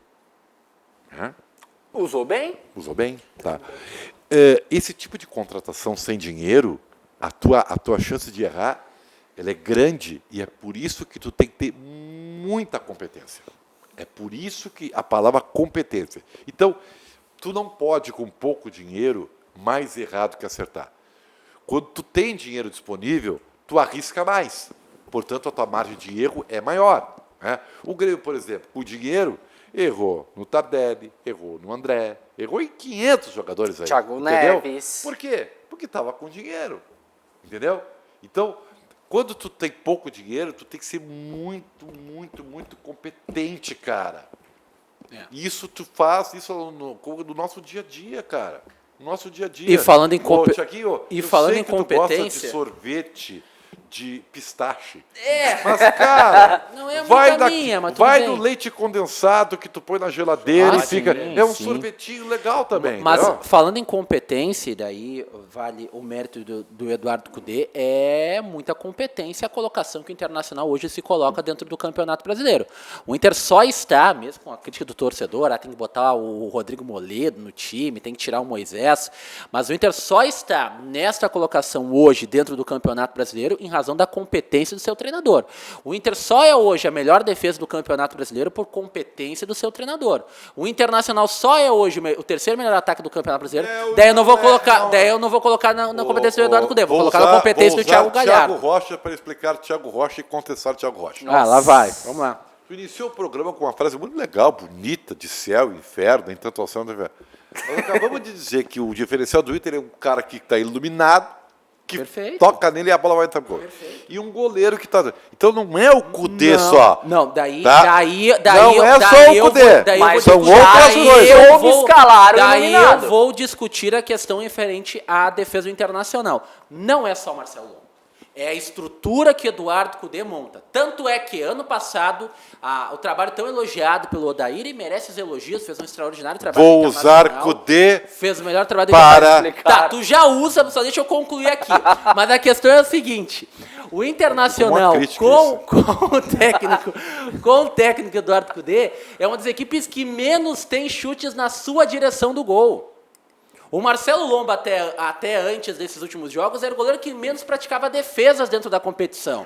Usou bem, tá. Esse tipo de contratação sem dinheiro, a tua chance de errar, ela é grande e é por isso que tu tem que ter muita competência. É por isso que a palavra competência. Então, tu não pode, com pouco dinheiro, mais errado que acertar. Quando tu tem dinheiro disponível, tu arrisca mais. Portanto, a tua margem de erro é maior. Né? O Grêmio, por exemplo, o dinheiro... Errou no Tardelli, errou no André, errou em 500 jogadores aí. Thiago entendeu? Neves. Por quê? Porque estava com dinheiro. Entendeu? Então, quando tu tem pouco dinheiro, tu tem que ser muito, muito, muito competente, cara. Isso tu faz isso no nosso dia a dia, cara. No nosso dia a dia. E falando em competência. competência, tu gosta de sorvete de pistache. Mas, cara, não é muito minha, mas tudo bem. no leite condensado que tu põe na geladeira e fica... É um sorvetinho legal também. Mas, entendeu? falando em competência, e daí vale o mérito do Eduardo Cudê, é muita competência a colocação que o Internacional hoje se coloca dentro do Campeonato Brasileiro. O Inter só está, mesmo com a crítica do torcedor, tem que botar o Rodrigo Moledo no time, tem que tirar o Moisés, mas o Inter só está nesta colocação hoje dentro do Campeonato Brasileiro em razão da competência do seu treinador. O Inter só é hoje a melhor defesa do Campeonato Brasileiro por competência do seu treinador. O Internacional só é hoje o terceiro melhor ataque do Campeonato Brasileiro. Daí eu não vou colocar na competência do Eduardo Cudê, vou colocar na competência do Thiago Galhardo. Thiago Rocha para explicar Thiago Rocha e contestar Thiago Rocha. Lá vai. Vamos lá. Tu iniciou o programa com uma frase muito legal, bonita, de céu, inferno, entanto ao céu. Nós acabamos de dizer que o diferencial do Inter é um cara que está iluminado, que Perfeito. toca nele e a bola vai entrar pro gol. E um goleiro que tá... Então não é o Cudê só. Não, daí tá? Não é daí só o eu Cudê, vou- daí eu mas vou são discutir- outras daí coisas. eu Houve vou- escalar o Daí iluminado. eu vou discutir a questão referente à defesa do Internacional. Não é só o Marcelo Lomba. É a estrutura que Eduardo Cudê monta. Tanto é que ano passado, o trabalho tão elogiado pelo Odair, e merece os elogios, fez um extraordinário trabalho. Vou no usar Internacional, Cudê fez o melhor trabalho do para... Internacional. Tá, tu já usa, só deixa eu concluir aqui. Mas a questão é o seguinte: o Internacional, Uma crítica com o técnico Eduardo Cudê, é uma das equipes que menos tem chutes na sua direção do gol. O Marcelo Lomba, até antes desses últimos jogos, era o goleiro que menos praticava defesas dentro da competição.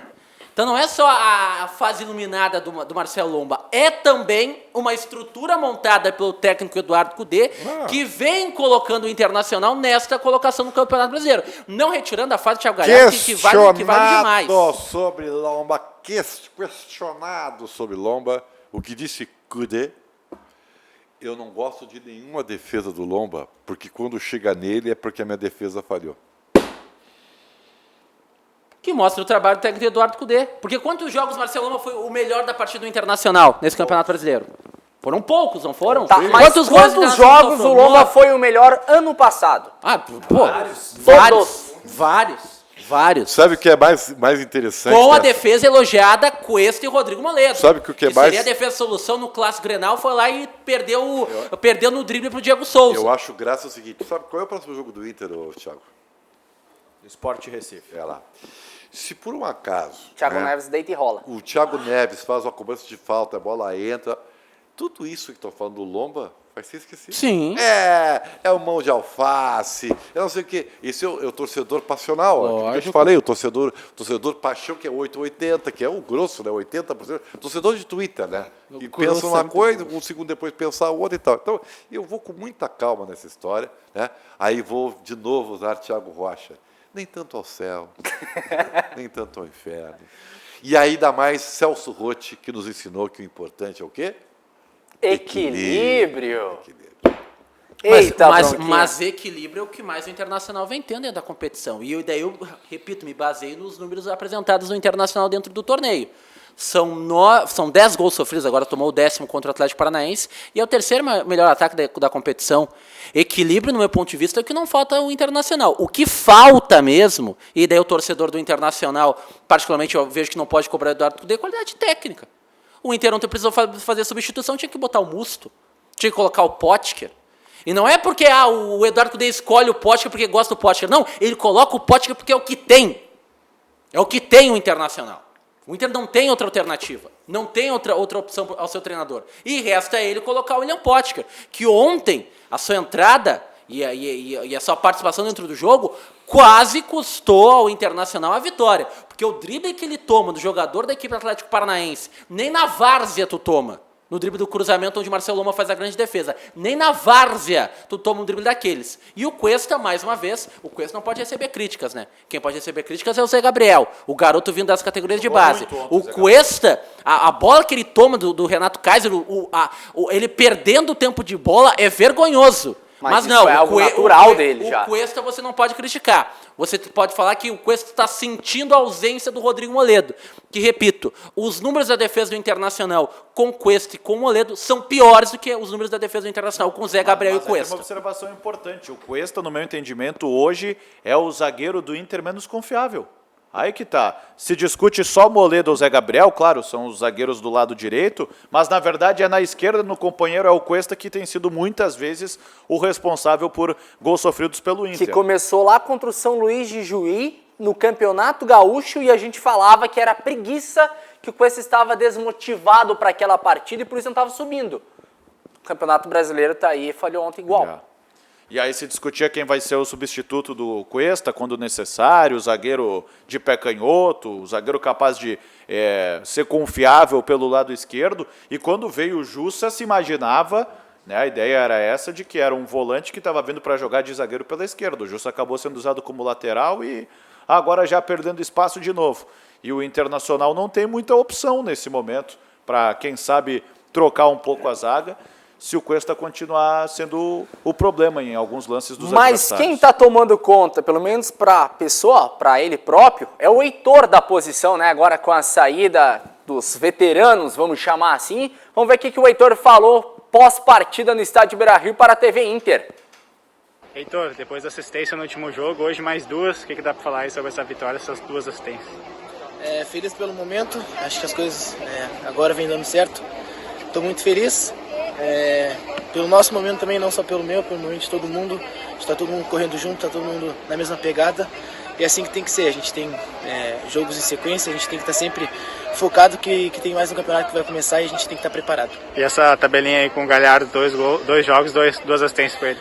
Então não é só a fase iluminada do Marcelo Lomba, é também uma estrutura montada pelo técnico Eduardo Cudê, que vem colocando o Internacional nesta colocação no Campeonato Brasileiro. Não retirando a fase do Thiago Galhardo, que vale demais. Sobre Lomba, questionado sobre Lomba, o que disse Cudê. Eu não gosto de nenhuma defesa do Lomba, porque quando chega nele é porque a minha defesa falhou. Que mostra o trabalho do técnico Eduardo Cudê. Porque quantos jogos Marcelo Lomba foi o melhor da partida do Internacional nesse Campeonato Brasileiro? Foram poucos, não foram? Tá, mas quantos jogos o Lomba foi o melhor ano passado? Vários. Sabe o que é mais interessante? Com a defesa elogiada, Cuesta e Rodrigo Moledo. Sabe o que é mais... seria a defesa solução no Clássico Grenal, foi lá e perdeu no drible pro Diego Souza. Eu acho graça o seguinte, sabe qual é o próximo jogo do Inter, Thiago? Sport Recife. É lá. Se por um acaso... Thiago Neves deita e rola. O Thiago Neves faz uma cobrança de falta, a bola entra... Tudo isso que estão falando do Lomba vai ser esquecido. Sim. É o mão de alface, eu não sei o quê. Esse é o torcedor passional. Ó, que eu te falei, o torcedor paixão, que é 880, que é o grosso, né? 80%. Torcedor de Twitter, né? E pensa uma coisa, um segundo depois pensar outra e tal. Então, eu vou com muita calma nessa história, né? Aí vou de novo usar Thiago Rocha. Nem tanto ao céu, nem tanto ao inferno. E ainda mais Celso Rotti, que nos ensinou que o importante é o quê? Equilíbrio. Mas equilíbrio é o que mais o Internacional vem tendo dentro da competição. E daí eu repito, me baseio nos números apresentados no Internacional dentro do torneio. São 10 gols sofridos, agora tomou o 10º contra o Atlético Paranaense, e é o terceiro melhor ataque da competição. Equilíbrio, no meu ponto de vista, é o que não falta o Internacional. O que falta mesmo, e daí o torcedor do Internacional, particularmente eu vejo que não pode cobrar o Eduardo Cudê, é qualidade técnica. O Inter ontem precisou fazer substituição, tinha que botar o Musto, tinha que colocar o Potker. E não é porque o Eduardo Cudê escolhe o Potker porque gosta do Potker. Não, ele coloca o Potker porque é o que tem. É o que tem o Internacional. O Inter não tem outra alternativa. Não tem outra opção ao seu treinador. E resta a ele colocar o William Potker, que ontem, a sua entrada e a sua participação dentro do jogo quase custou ao Internacional a vitória. Porque o drible que ele toma do jogador da equipe Atlético Paranaense, nem na várzea tu toma. No drible do cruzamento, onde Marcelo Lomba faz a grande defesa. Nem na várzea tu toma um drible daqueles. E o Cuesta, mais uma vez, o Cuesta não pode receber críticas, né? Quem pode receber críticas é o Zé Gabriel, o garoto vindo das categorias de base. O Cuesta, a bola que ele toma do Renato Kaiser, ele perdendo o tempo de bola é vergonhoso. Mas não, é algo natural dele já. O Cuesta você não pode criticar. Você pode falar que o Cuesta está sentindo a ausência do Rodrigo Moledo. Que, repito, os números da defesa do Internacional com Cuesta e com Moledo são piores do que os números da defesa do Internacional com Zé Gabriel e Cuesta. Tem uma observação importante. O Cuesta, no meu entendimento, hoje é o zagueiro do Inter menos confiável. Aí que tá. Se discute só Moledo ou Zé Gabriel, claro, são os zagueiros do lado direito, mas na verdade é na esquerda, no companheiro, é o Cuesta que tem sido muitas vezes o responsável por gols sofridos pelo Inter. Que começou lá contra o São Luís de Juí, no Campeonato Gaúcho, e a gente falava que era preguiça, que o Cuesta estava desmotivado para aquela partida e por isso não estava subindo. O Campeonato Brasileiro tá aí e falhou ontem igual. E aí se discutia quem vai ser o substituto do Cuesta quando necessário, o zagueiro de pé canhoto, o zagueiro capaz de ser confiável pelo lado esquerdo. E quando veio o Jussa, se imaginava, né, a ideia era essa, de que era um volante que estava vindo para jogar de zagueiro pela esquerda. O Jussa acabou sendo usado como lateral e agora já perdendo espaço de novo. E o Internacional não tem muita opção nesse momento para, quem sabe, trocar um pouco a zaga. se o Cuesta continuar sendo o problema em alguns lances dos Mas adversários. quem está tomando conta, pelo menos para a pessoa, para ele próprio, é o Heitor da posição, né? Agora com a saída dos veteranos, vamos chamar assim. Vamos ver o que o Heitor falou pós-partida no estádio Beira-Rio para a TV Inter. Heitor, depois da assistência no último jogo, hoje mais duas, o que dá para falar aí sobre essa vitória, essas duas assistências? Feliz pelo momento, acho que as coisas agora vêm dando certo. Estou muito feliz, pelo nosso momento também, não só pelo meu, pelo momento de todo mundo. Está todo mundo correndo junto, está todo mundo na mesma pegada. E é assim que tem que ser, a gente tem jogos em sequência, a gente tem que estar sempre focado que tem mais um campeonato que vai começar e a gente tem que estar preparado. E essa tabelinha aí com o Galhardo, dois jogos, duas assistências com ele?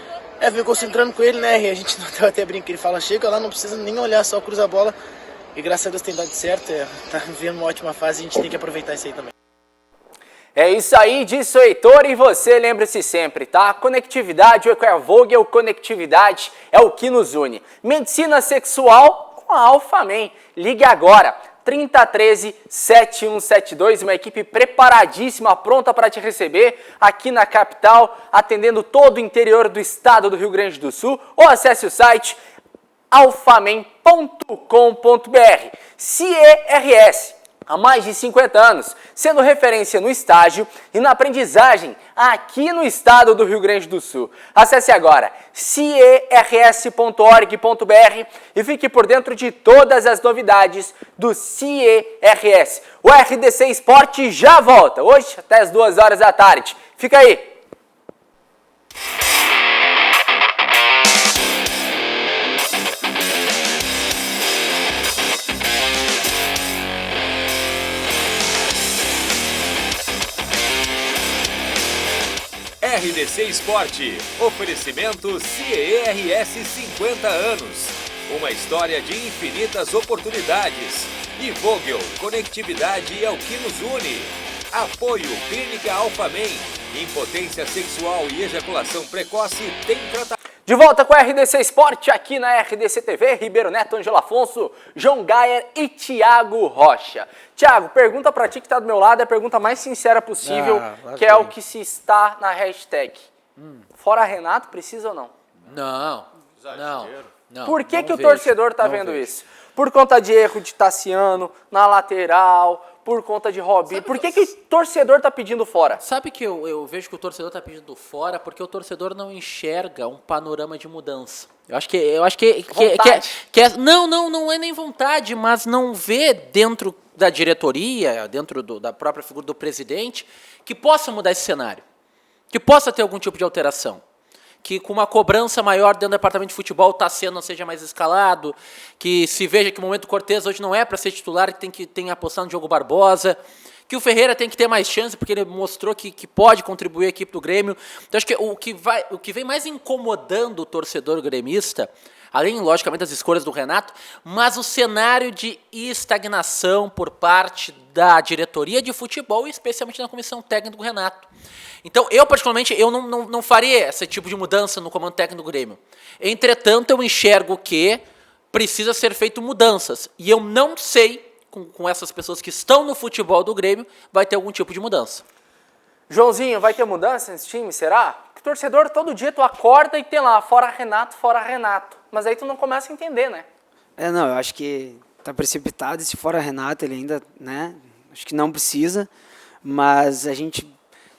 Veio concentrando com ele, né, e a gente até brinca, ele fala, chega lá, não precisa nem olhar, só cruza a bola. E graças a Deus tem dado certo, tá vivendo uma ótima fase, a gente tem que aproveitar isso aí também. É isso aí, disse o Heitor, e você lembre-se sempre, tá? Conectividade, o Equavogel, conectividade é o que nos une. Medicina sexual com a Alphaman. Ligue agora, 3013-7172, uma equipe preparadíssima, pronta para te receber aqui na capital, atendendo todo o interior do estado do Rio Grande do Sul, ou acesse o site alphaman.com.br. CERS, há mais de 50 anos, sendo referência no estágio e na aprendizagem aqui no estado do Rio Grande do Sul. Acesse agora ciers.org.br e fique por dentro de todas as novidades do CIERS. O RDC Esporte já volta, hoje até as 2 horas da tarde. Fica aí! RDC Esporte, oferecimento CERS 50 anos, uma história de infinitas oportunidades. E Vogel, conectividade é o que nos une. Apoio Clínica Alphaman, impotência sexual e ejaculação precoce tem tratamento. De volta com a RDC Esporte, aqui na RDC TV, Ribeiro Neto, Ângelo Afonso, João Gayer e Thiago Rocha. Thiago, pergunta pra ti que tá do meu lado, é a pergunta mais sincera possível, que é o que se está na hashtag. Fora Renato, precisa ou não? Não. Por que o torcedor tá vendo isso? Por conta de erro de Tassiano, na lateral, por conta de Robinho. Por que o torcedor tá pedindo fora? Sabe que eu vejo que o torcedor tá pedindo fora porque o torcedor não enxerga um panorama de mudança. Eu acho que não é nem vontade, mas não vê dentro da diretoria, dentro da própria figura do presidente, que possa mudar esse cenário, que possa ter algum tipo de alteração. Que com uma cobrança maior dentro do departamento de futebol o Tassiano não seja mais escalado, que se veja que o Momento Cortez hoje não é para ser titular, que tem que apostar no Diogo Barbosa, que o Ferreira tem que ter mais chance, porque ele mostrou que pode contribuir a equipe do Grêmio. Então acho que o que vem mais incomodando o torcedor gremista, além, logicamente, das escolhas do Renato, mas o cenário de estagnação por parte da diretoria de futebol e especialmente na comissão técnica do Renato. Então, eu particularmente, não faria esse tipo de mudança no comando técnico do Grêmio. Entretanto, eu enxergo que precisa ser feito mudanças. E eu não sei, com essas pessoas que estão no futebol do Grêmio, vai ter algum tipo de mudança. Joãozinho, vai ter mudança nesse time, será? Porque o torcedor, todo dia, tu acorda e tem lá, fora Renato. Mas aí tu não começa a entender, né? Eu acho que tá precipitado esse fora Renato, ele ainda, né? Acho que não precisa, mas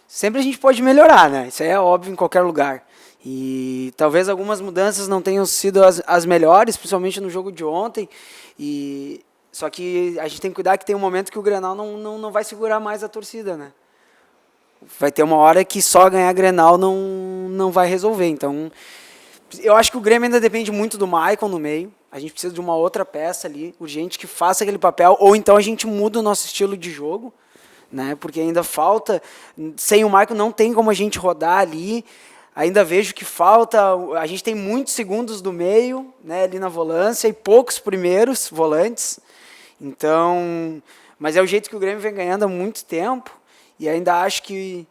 sempre a gente pode melhorar, né? Isso aí é óbvio em qualquer lugar. E talvez algumas mudanças não tenham sido as melhores, principalmente no jogo de ontem. Só que a gente tem que cuidar que tem um momento que o Grenal não vai segurar mais a torcida, né? Vai ter uma hora que só ganhar Grenal não vai resolver. Então, eu acho que o Grêmio ainda depende muito do Maicon no meio. A gente precisa de uma outra peça ali, urgente, que faça aquele papel. Ou então a gente muda o nosso estilo de jogo, né? Porque ainda falta. Sem o Maicon não tem como a gente rodar ali. Ainda vejo que falta. A gente tem muitos segundos do meio, né, ali na volância e poucos primeiros volantes. Então. Mas é o jeito que o Grêmio vem ganhando há muito tempo. E ainda acho que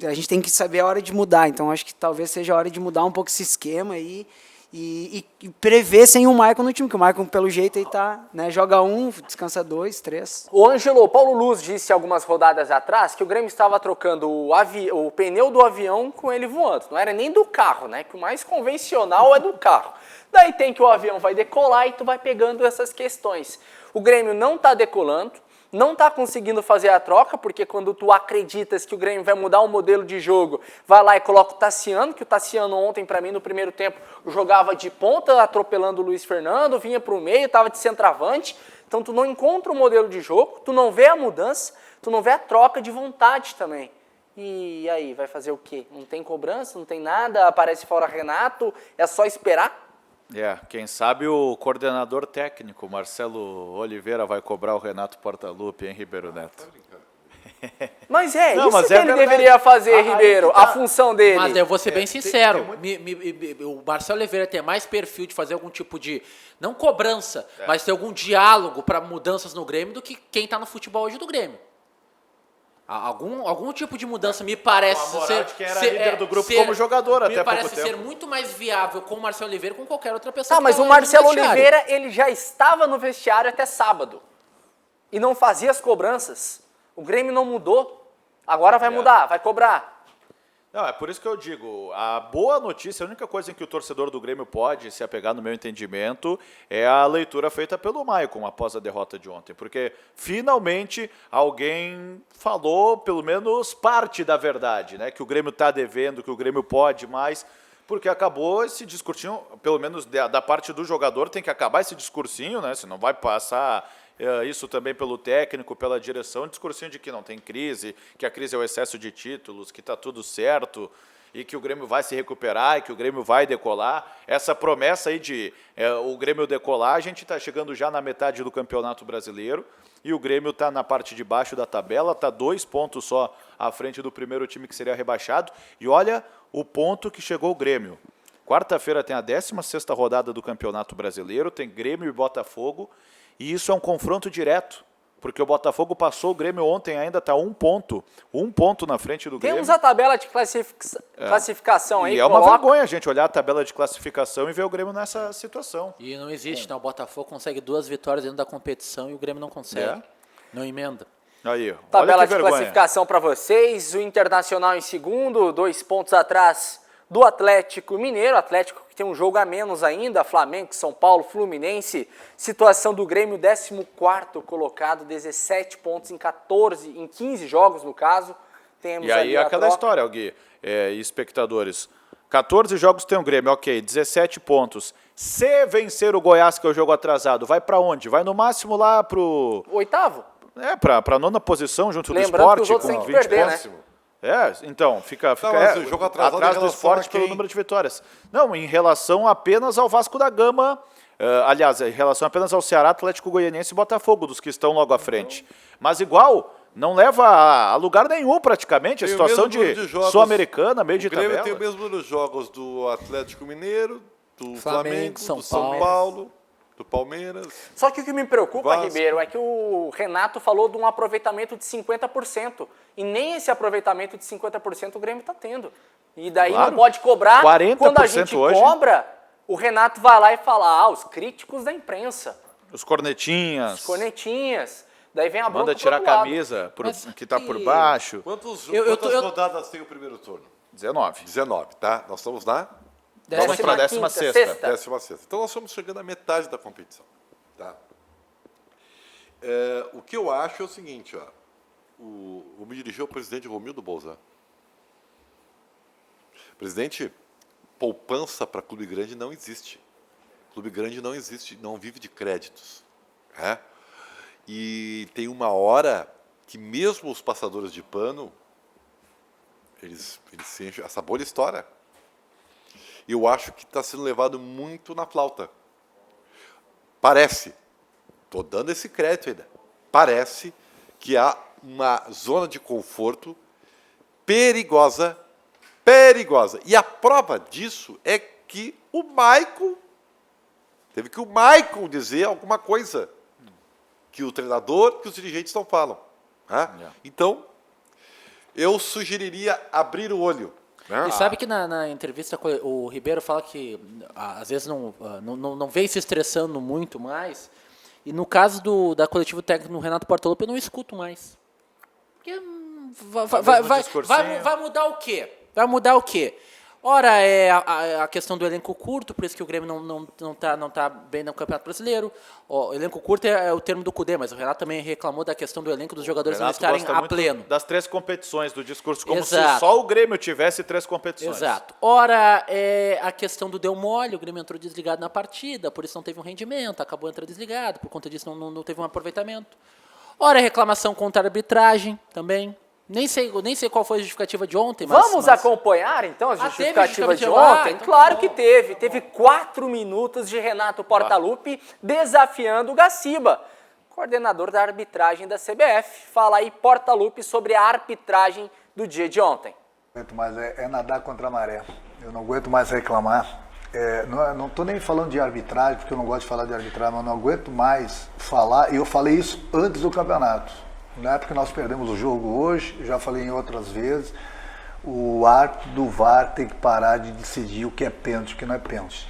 a gente tem que saber a hora de mudar. Então, acho que talvez seja a hora de mudar um pouco esse esquema aí e prever sem o Maicon no time, que o Maicon, pelo jeito, aí tá, né, joga 1, descansa 2, 3. O Ângelo Paulo Luz disse algumas rodadas atrás que o Grêmio estava trocando o pneu do avião com ele voando. Não era nem do carro, né? Que o mais convencional é do carro. Daí tem que o avião vai decolar e tu vai pegando essas questões. O Grêmio não está decolando, não está conseguindo fazer a troca, porque quando tu acreditas que o Grêmio vai mudar o modelo de jogo, vai lá e coloca o Tassiano, que o Tassiano ontem, para mim, no primeiro tempo, jogava de ponta, atropelando o Luiz Fernando, vinha para o meio, estava de centroavante. Então tu não encontra o modelo de jogo, tu não vê a mudança, tu não vê a troca de vontade também. E aí, vai fazer o quê? Não tem cobrança, não tem nada, aparece fora Renato, é só esperar? Quem sabe o coordenador técnico, Marcelo Oliveira, vai cobrar o Renato Portaluppi, hein, Ribeiro Neto? Mas isso que ele deveria fazer, Ribeiro, a função dele. Mas eu vou ser bem sincero, o Marcelo Oliveira tem mais perfil de fazer algum tipo de, não cobrança, mas ter algum diálogo para mudanças no Grêmio do que quem está no futebol hoje do Grêmio. Algum tipo de mudança me parece ser... de quem era líder do grupo como jogador até pouco tempo. Me parece ser muito mais viável com o Marcelo Oliveira com qualquer outra pessoa. Mas o Marcelo Oliveira, ele já estava no vestiário até sábado. E não fazia as cobranças. O Grêmio não mudou. Agora vai mudar, vai cobrar. Não, é por isso que eu digo, a boa notícia, a única coisa em que o torcedor do Grêmio pode se apegar, no meu entendimento, é a leitura feita pelo Maicon após a derrota de ontem. Porque, finalmente, alguém falou, pelo menos, parte da verdade, né? Que o Grêmio está devendo, que o Grêmio pode mais, porque acabou esse discursinho, pelo menos da parte do jogador, tem que acabar esse discursinho, né? Senão vai passar... isso também pelo técnico, pela direção, discursinho de que não tem crise, que a crise é o excesso de títulos, que está tudo certo e que o Grêmio vai se recuperar e que o Grêmio vai decolar. Essa promessa aí de o Grêmio decolar, a gente está chegando já na metade do Campeonato Brasileiro e o Grêmio está na parte de baixo da tabela, está 2 pontos só à frente do primeiro time que seria rebaixado. E olha o ponto que chegou o Grêmio. Quarta-feira tem a 16ª rodada do Campeonato Brasileiro, tem Grêmio e Botafogo. E isso é um confronto direto, porque o Botafogo passou o Grêmio ontem, ainda está 1 ponto na frente do Grêmio. Temos a tabela de classificação aí. E é uma vergonha a gente olhar a tabela de classificação e ver o Grêmio nessa situação. E não existe, O Botafogo consegue 2 vitórias dentro da competição e o Grêmio não consegue. Não emenda. Aí, tabela de classificação para vocês, o Internacional em segundo, 2 pontos atrás do Atlético Mineiro, Atlético que tem um jogo a menos ainda, Flamengo, São Paulo, Fluminense, situação do Grêmio, 14º colocado, 17 pontos em 15 jogos no caso. Temos e aí aquela história, Gui, espectadores, 14 jogos tem o Grêmio, ok, 17 pontos. Se vencer o Goiás, que é o jogo atrasado, vai para onde? Vai no máximo lá pro... 8º? Para a 9ª posição, junto do Lembrando Sport, que os outros com têm que 20 perder, pontos. né? Então, fica o jogo atrás do Sport pelo número de vitórias. Não, em relação apenas ao Vasco da Gama, aliás, em relação apenas ao Ceará, Atlético Goianiense e Botafogo, dos que estão logo à frente. Mas igual, não leva a lugar nenhum praticamente, a situação de Sul-Americana, meio de tabela. O Grêmio tem o mesmo número de jogos do Atlético Mineiro, do Flamengo, do São Paulo, do Palmeiras. Só que o que me preocupa, Ribeiro, é que o Renato falou de um aproveitamento de 50%. E nem esse aproveitamento de 50% o Grêmio está tendo. E daí não pode cobrar. 40% quando a gente hoje. Cobra, o Renato vai lá e fala, os críticos da imprensa. Os cornetinhas. Daí vem a bronca. Manda tirar a camisa que está por baixo. Quantas rodadas tem o primeiro turno? 19. 19, tá? Nós estamos na... Vamos para a 16ª. 16ª. Então nós estamos chegando à metade da competição. Tá? O que eu acho é o seguinte, vou me dirigir ao presidente Romildo Bolzan. Presidente, poupança para clube grande não existe. Clube grande não existe, não vive de créditos. Né? E tem uma hora que mesmo os passadores de pano, eles se enchem, essa bolha estoura. Eu acho que está sendo levado muito na flauta. Parece, estou dando esse crédito ainda, parece que há uma zona de conforto perigosa. E a prova disso é que o Maicon, teve que o Maicon dizer alguma coisa que o treinador, que os dirigentes não falam. Né? Então, eu sugeriria abrir o olho. E sabe que na entrevista o Ribeiro fala que às vezes não vem se estressando muito mais. E no caso da coletiva técnico no Renato Portaluppi, eu não escuto mais. Porque vai mudar o quê? Vai mudar o quê? Ora, é a questão do elenco curto, por isso que o Grêmio não tá bem no Campeonato Brasileiro. O elenco curto é o termo do Cudê, mas o Renato também reclamou da questão do elenco dos jogadores não estarem a pleno. Das 3 competições do discurso, como Exato. se só o Grêmio tivesse 3 competições. Exato. Ora, é a questão do deu mole, o Grêmio entrou desligado na partida, por isso não teve um rendimento, acabou entrando desligado, por conta disso não teve um aproveitamento. Ora, reclamação contra a arbitragem também. Nem sei qual foi a justificativa de ontem, mas... Vamos acompanhar, então, a justificativa de ontem? Ah, então claro que teve. Teve 4 minutos de Renato Portaluppi desafiando o Gaciba, coordenador da arbitragem da CBF. Fala aí, Portaluppi, sobre a arbitragem do dia de ontem. Mas é nadar contra a maré. Eu não aguento mais reclamar. Não estou nem falando de arbitragem, porque eu não gosto de falar de arbitragem, mas não aguento mais falar, e eu falei isso antes do campeonato. Não é porque nós perdemos o jogo hoje, já falei em outras vezes, o árbitro do VAR tem que parar de decidir o que é pênalti e o que não é pênalti.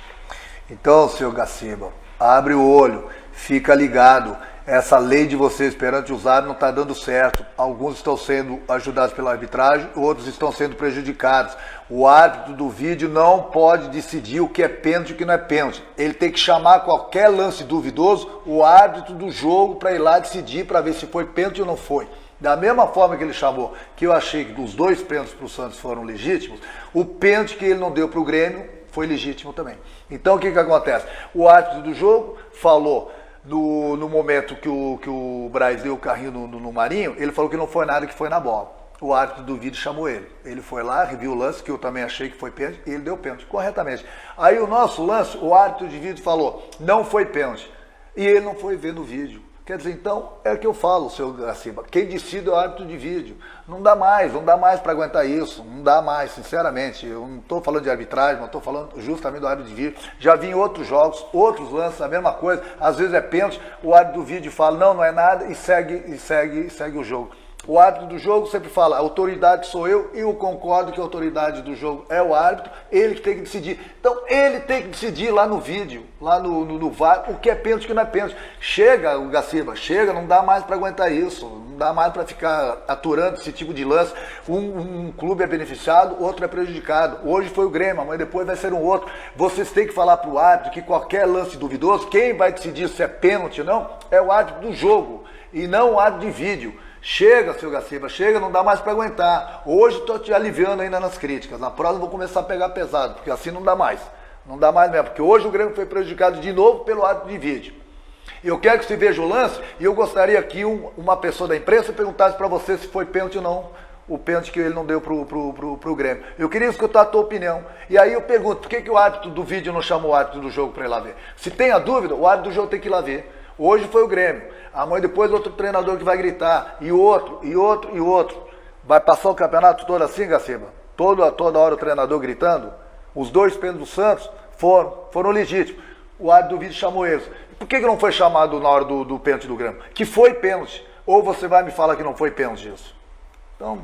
Então, senhor Gaciba, abre o olho, fica ligado. Essa lei de vocês perante os árbitros não está dando certo. Alguns estão sendo ajudados pela arbitragem, outros estão sendo prejudicados. O árbitro do vídeo não pode decidir o que é pênalti e o que não é pênalti. Ele tem que chamar qualquer lance duvidoso, o árbitro do jogo, para ir lá decidir, para ver se foi pênalti ou não foi. Da mesma forma que ele chamou, que eu achei que os 2 pênaltis para o Santos foram legítimos, o pênalti que ele não deu para o Grêmio foi legítimo também. Então o que acontece? O árbitro do jogo falou... No momento que o Braz deu o carrinho no Marinho, ele falou que não foi nada, que foi na bola. O árbitro do vídeo chamou ele. Ele foi lá, reviu o lance, que eu também achei que foi pênalti, e ele deu pênalti, corretamente. Aí o nosso lance, o árbitro de vídeo falou, não foi pênalti. E ele não foi ver no vídeo. Quer dizer, então, é o que eu falo, seu Gaciba, quem decide é o árbitro de vídeo. Não dá mais para aguentar isso, não dá mais, sinceramente. Eu não estou falando de arbitragem, mas estou falando justamente do árbitro de vídeo. Já vi em outros jogos, outros lances, a mesma coisa, às vezes é pênalti, o árbitro do vídeo fala, não é nada, e segue o jogo. O árbitro do jogo sempre fala, a autoridade sou eu, e eu concordo que a autoridade do jogo é o árbitro, ele que tem que decidir. Então ele tem que decidir lá no vídeo, lá no VAR, o que é pênalti e o que não é pênalti. Chega, o Gaciba, chega, não dá mais para aguentar isso, não dá mais para ficar aturando esse tipo de lance. Um clube é beneficiado, outro é prejudicado. Hoje foi o Grêmio, amanhã depois vai ser um outro. Vocês têm que falar para o árbitro que qualquer lance duvidoso, quem vai decidir se é pênalti ou não, é o árbitro do jogo, e não o árbitro de vídeo. Chega, seu Gaciba, chega, não dá mais para aguentar. Hoje estou te aliviando ainda nas críticas. Na próxima vou começar a pegar pesado, porque assim não dá mais. Não dá mais mesmo, porque hoje o Grêmio foi prejudicado de novo pelo árbitro de vídeo. Eu quero que você veja o lance, e eu gostaria que uma pessoa da imprensa perguntasse para você se foi pênalti ou não, o pênalti que ele não deu pro Grêmio. Eu queria escutar a tua opinião. E aí eu pergunto, por que o árbitro do vídeo não chamou o árbitro do jogo para ir lá ver? Se tem a dúvida, o árbitro do jogo tem que ir lá ver. Hoje foi o Grêmio, amanhã depois outro treinador que vai gritar, e outro. Vai passar o campeonato todo assim, Gaciba? Toda hora o treinador gritando? Os 2 pênaltis do Santos foram legítimos. O árbitro do vídeo chamou eles. Por que não foi chamado na hora do pênalti do Grêmio? Que foi pênalti. Ou você vai me falar que não foi pênalti isso? Então,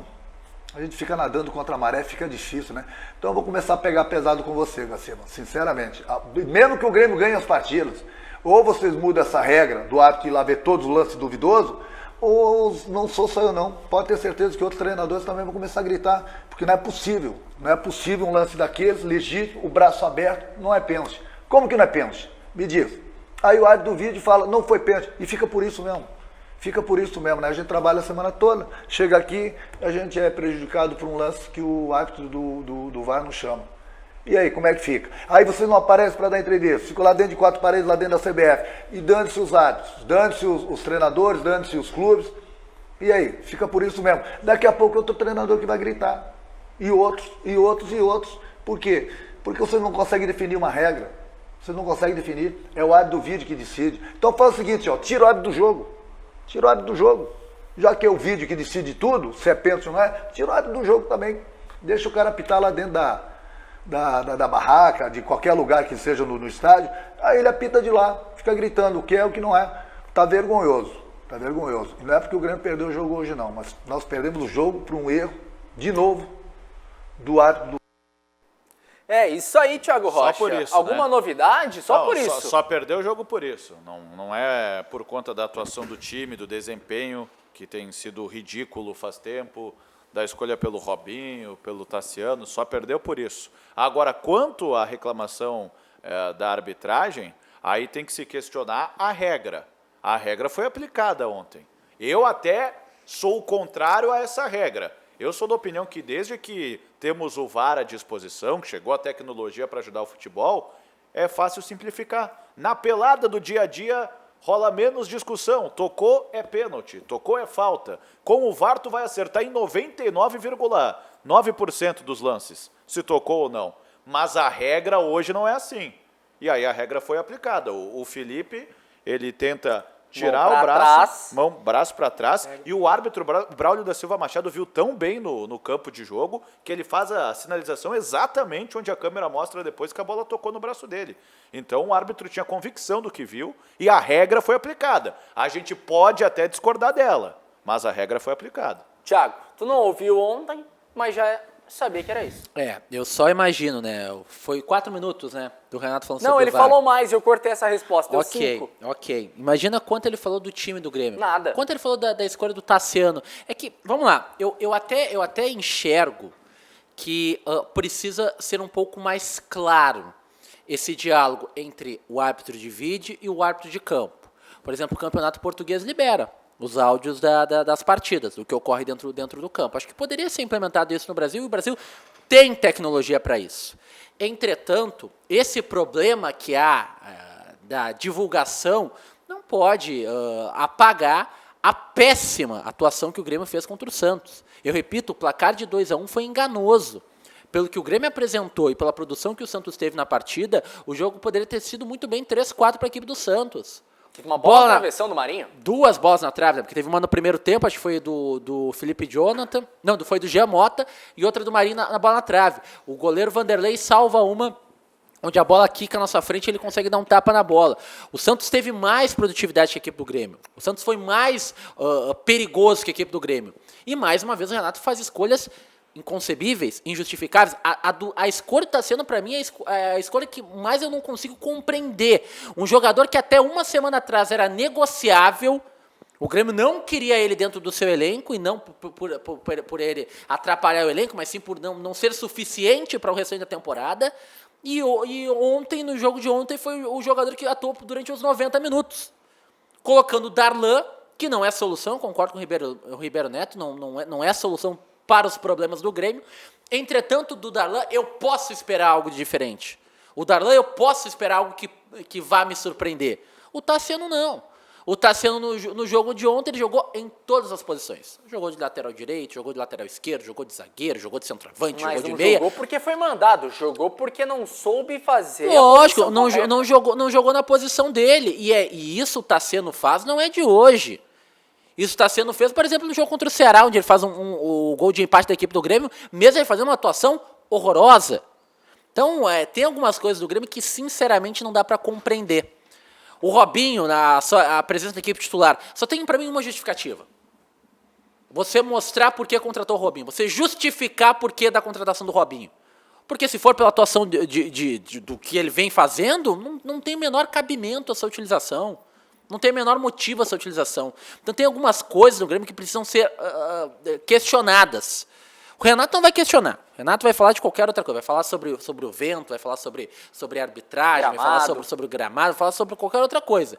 a gente fica nadando contra a maré, fica difícil, né? Então eu vou começar a pegar pesado com você, Gaciba, sinceramente. Mesmo que o Grêmio ganhe as partidas, ou vocês mudam essa regra do árbitro ir lá ver todos os lances duvidosos, ou não sou só eu não. Pode ter certeza que outros treinadores também vão começar a gritar, porque não é possível. Não é possível um lance daqueles, legítimo, o braço aberto, não é pênalti. Como que não é pênalti? Me diz. Aí o árbitro do vídeo fala, não foi pênalti, e fica por isso mesmo. Fica por isso mesmo, né? A gente trabalha a semana toda, chega aqui, a gente é prejudicado por um lance que o árbitro do VAR não chama. E aí, como é que fica? Aí você não aparece para dar entrevista, fica lá dentro de 4 paredes, lá dentro da CBF, e dane-se os árbitros, dane-se os treinadores, dane-se os clubes, e aí, fica por isso mesmo. Daqui a pouco é outro treinador que vai gritar, e outros. Por quê? Porque você não consegue definir uma regra, você não consegue definir, é o árbitro do vídeo que decide. Então faz o seguinte, ó, tira o árbitro do jogo, já que é o vídeo que decide tudo, se é pênalti ou não é, tira o árbitro do jogo também, deixa o cara apitar lá dentro da barraca, de qualquer lugar que seja no estádio, aí ele apita de lá, fica gritando o que é, o que não é. Tá vergonhoso. E não é porque o Grêmio perdeu o jogo hoje não, mas nós perdemos o jogo por um erro, de novo, do árbitro do É, isso aí, Thiago Rocha. Só por isso, Alguma né? novidade? Só Não, por isso. Só perdeu o jogo por isso. Não é por conta da atuação do time, do desempenho, que tem sido ridículo faz tempo, da escolha pelo Robinho, pelo Tassiano, só perdeu por isso. Agora, quanto à reclamação da arbitragem, aí tem que se questionar a regra. A regra foi aplicada ontem. Eu até sou contrário a essa regra. Eu sou da opinião que desde que temos o VAR à disposição, que chegou a tecnologia para ajudar o futebol, é fácil simplificar. Na pelada do dia a dia rola menos discussão. Tocou é pênalti, tocou é falta. Com o VAR tu vai acertar em 99,9% dos lances, se tocou ou não. Mas a regra hoje não é assim. E aí a regra foi aplicada. O Felipe, ele tenta tirar o braço, braço para trás, e o árbitro Braulio da Silva Machado viu tão bem no campo de jogo que ele faz a sinalização exatamente onde a câmera mostra depois que a bola tocou no braço dele. Então o árbitro tinha convicção do que viu e a regra foi aplicada. A gente pode até discordar dela, mas a regra foi aplicada. Thiago, tu não ouviu ontem, mas já sabia que era isso. Eu só imagino, né? Foi 4 minutos, né? Do Renato falando sobre o VAR. Não, ele falou mais, eu cortei essa resposta, deu 5. Ok. Imagina quanto ele falou do time do Grêmio. Nada. Quanto ele falou da escolha do Tassiano. É que, vamos lá, eu até enxergo que precisa ser um pouco mais claro esse diálogo entre o árbitro de vídeo e o árbitro de campo. Por exemplo, o Campeonato Português libera os áudios das partidas, do que ocorre dentro do campo. Acho que poderia ser implementado isso no Brasil, e o Brasil tem tecnologia para isso. Entretanto, esse problema que há da divulgação não pode apagar a péssima atuação que o Grêmio fez contra o Santos. Eu repito, o placar de 2-1 foi enganoso. Pelo que o Grêmio apresentou e pela produção que o Santos teve na partida, o jogo poderia ter sido muito bem 3-4 para a equipe do Santos. Uma bola na travessão do Marinho? 2 bolas na trave, porque teve uma no primeiro tempo, acho que foi do Felipe Jonathan, não, foi do Jean Mota, e outra do Marinho na bola na trave. O goleiro Vanderlei salva uma, onde a bola quica na sua frente e ele consegue dar um tapa na bola. O Santos teve mais produtividade que a equipe do Grêmio. O Santos foi mais perigoso que a equipe do Grêmio. E mais uma vez o Renato faz escolhas inconcebíveis, injustificáveis. A escolha está sendo, para mim, a escolha que mais eu não consigo compreender. Um jogador que até uma semana atrás era negociável, o Grêmio não queria ele dentro do seu elenco, e não por ele atrapalhar o elenco, mas sim por não ser suficiente para o restante da temporada. E ontem, no jogo de ontem, foi o jogador que atuou durante os 90 minutos. Colocando o Darlan, que não é solução, concordo com o Ribeiro Neto, não é solução para os problemas do Grêmio. Entretanto, do Darlan, eu posso esperar algo diferente. O Darlan, eu posso esperar algo que vá me surpreender. O Tassiano, não. O Tassiano, no jogo de ontem, ele jogou em todas as posições. Jogou de lateral direito, jogou de lateral esquerdo, jogou de zagueiro, jogou de centroavante, jogou de meia. Jogou porque foi mandado, jogou porque não soube fazer. Lógico, não jogou na posição dele. E isso o Tassiano faz, não é de hoje. Isso está sendo feito, por exemplo, no jogo contra o Ceará, onde ele faz o gol de empate da equipe do Grêmio, mesmo ele fazendo uma atuação horrorosa. Então, tem algumas coisas do Grêmio que, sinceramente, não dá para compreender. O Robinho, a presença da equipe titular, só tem para mim uma justificativa. Você mostrar por que contratou o Robinho. Você justificar por que da contratação do Robinho. Porque se for pela atuação do que ele vem fazendo, não tem o menor cabimento essa utilização. Não tem o menor motivo essa utilização. Então tem algumas coisas no Grêmio que precisam ser questionadas. O Renato não vai questionar. O Renato vai falar de qualquer outra coisa. Vai falar sobre o vento, vai falar sobre arbitragem, vai falar sobre o gramado, vai falar sobre qualquer outra coisa.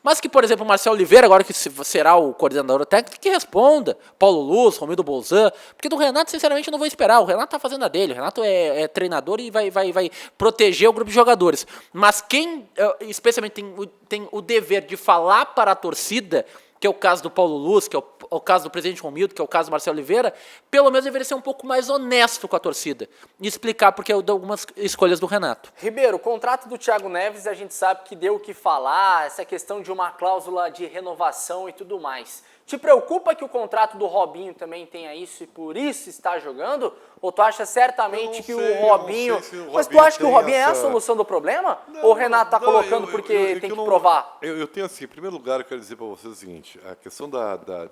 Mas que, por exemplo, o Marcelo Oliveira, agora que será o coordenador técnico, que responda. Paulo Luz, Romildo Bolzan. Porque do Renato, sinceramente, eu não vou esperar. O Renato está fazendo a dele. O Renato é treinador e vai proteger o grupo de jogadores. Mas quem, especialmente, tem o dever de falar para a torcida, que é o caso do Paulo Luz, que é o caso do presidente Romildo, que é o caso do Marcelo Oliveira, pelo menos deveria ser um pouco mais honesto com a torcida e explicar porque de algumas escolhas do Renato. Ribeiro, o contrato do Thiago Neves, a gente sabe que deu o que falar, essa questão de uma cláusula de renovação e tudo mais. Te preocupa que o contrato do Robinho também tenha isso e por isso está jogando? Ou tu acha certamente que o Robinho... Mas tu acha que o Robinho é a solução do problema? Ou o Renato está colocando porque tem que provar? Eu tenho assim, em primeiro lugar, eu quero dizer para vocês o seguinte, a questão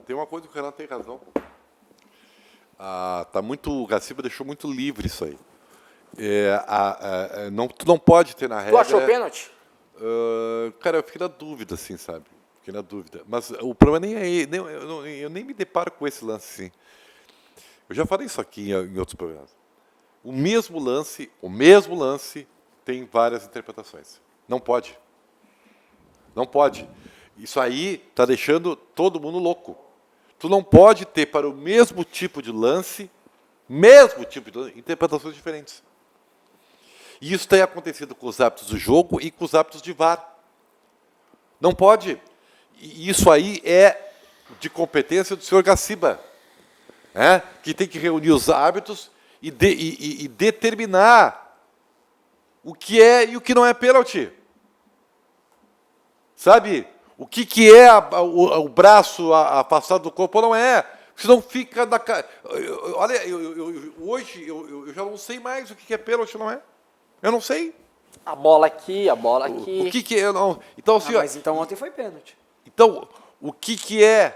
tem uma coisa que o Renato tem razão. O Gaciba deixou muito livre isso aí. Tu não pode ter na regra... Tu achou pênalti? Cara, eu fiquei na dúvida, assim, sabe? Fiquei na dúvida. Mas o problema nem é ele. Eu nem me deparo com esse lance, assim. Eu já falei isso aqui em outros programas. O mesmo lance tem várias interpretações. Não pode. Não pode. Isso aí está deixando todo mundo louco. Tu não pode ter para o mesmo tipo de lance, interpretações diferentes. E isso tem acontecido com os hábitos do jogo e com os hábitos de VAR. Não pode. E isso aí é de competência do senhor Gaciba, que tem que reunir os árbitros e determinar o que é e o que não é pênalti. Sabe? O que é o braço afastado do corpo ou não é. Senão fica na cara. Olha, hoje eu já não sei mais o que é pênalti ou não é. Eu não sei. A bola aqui, a bola aqui. O que é? Não. Então, assim, mas então ontem foi pênalti. Então, o que é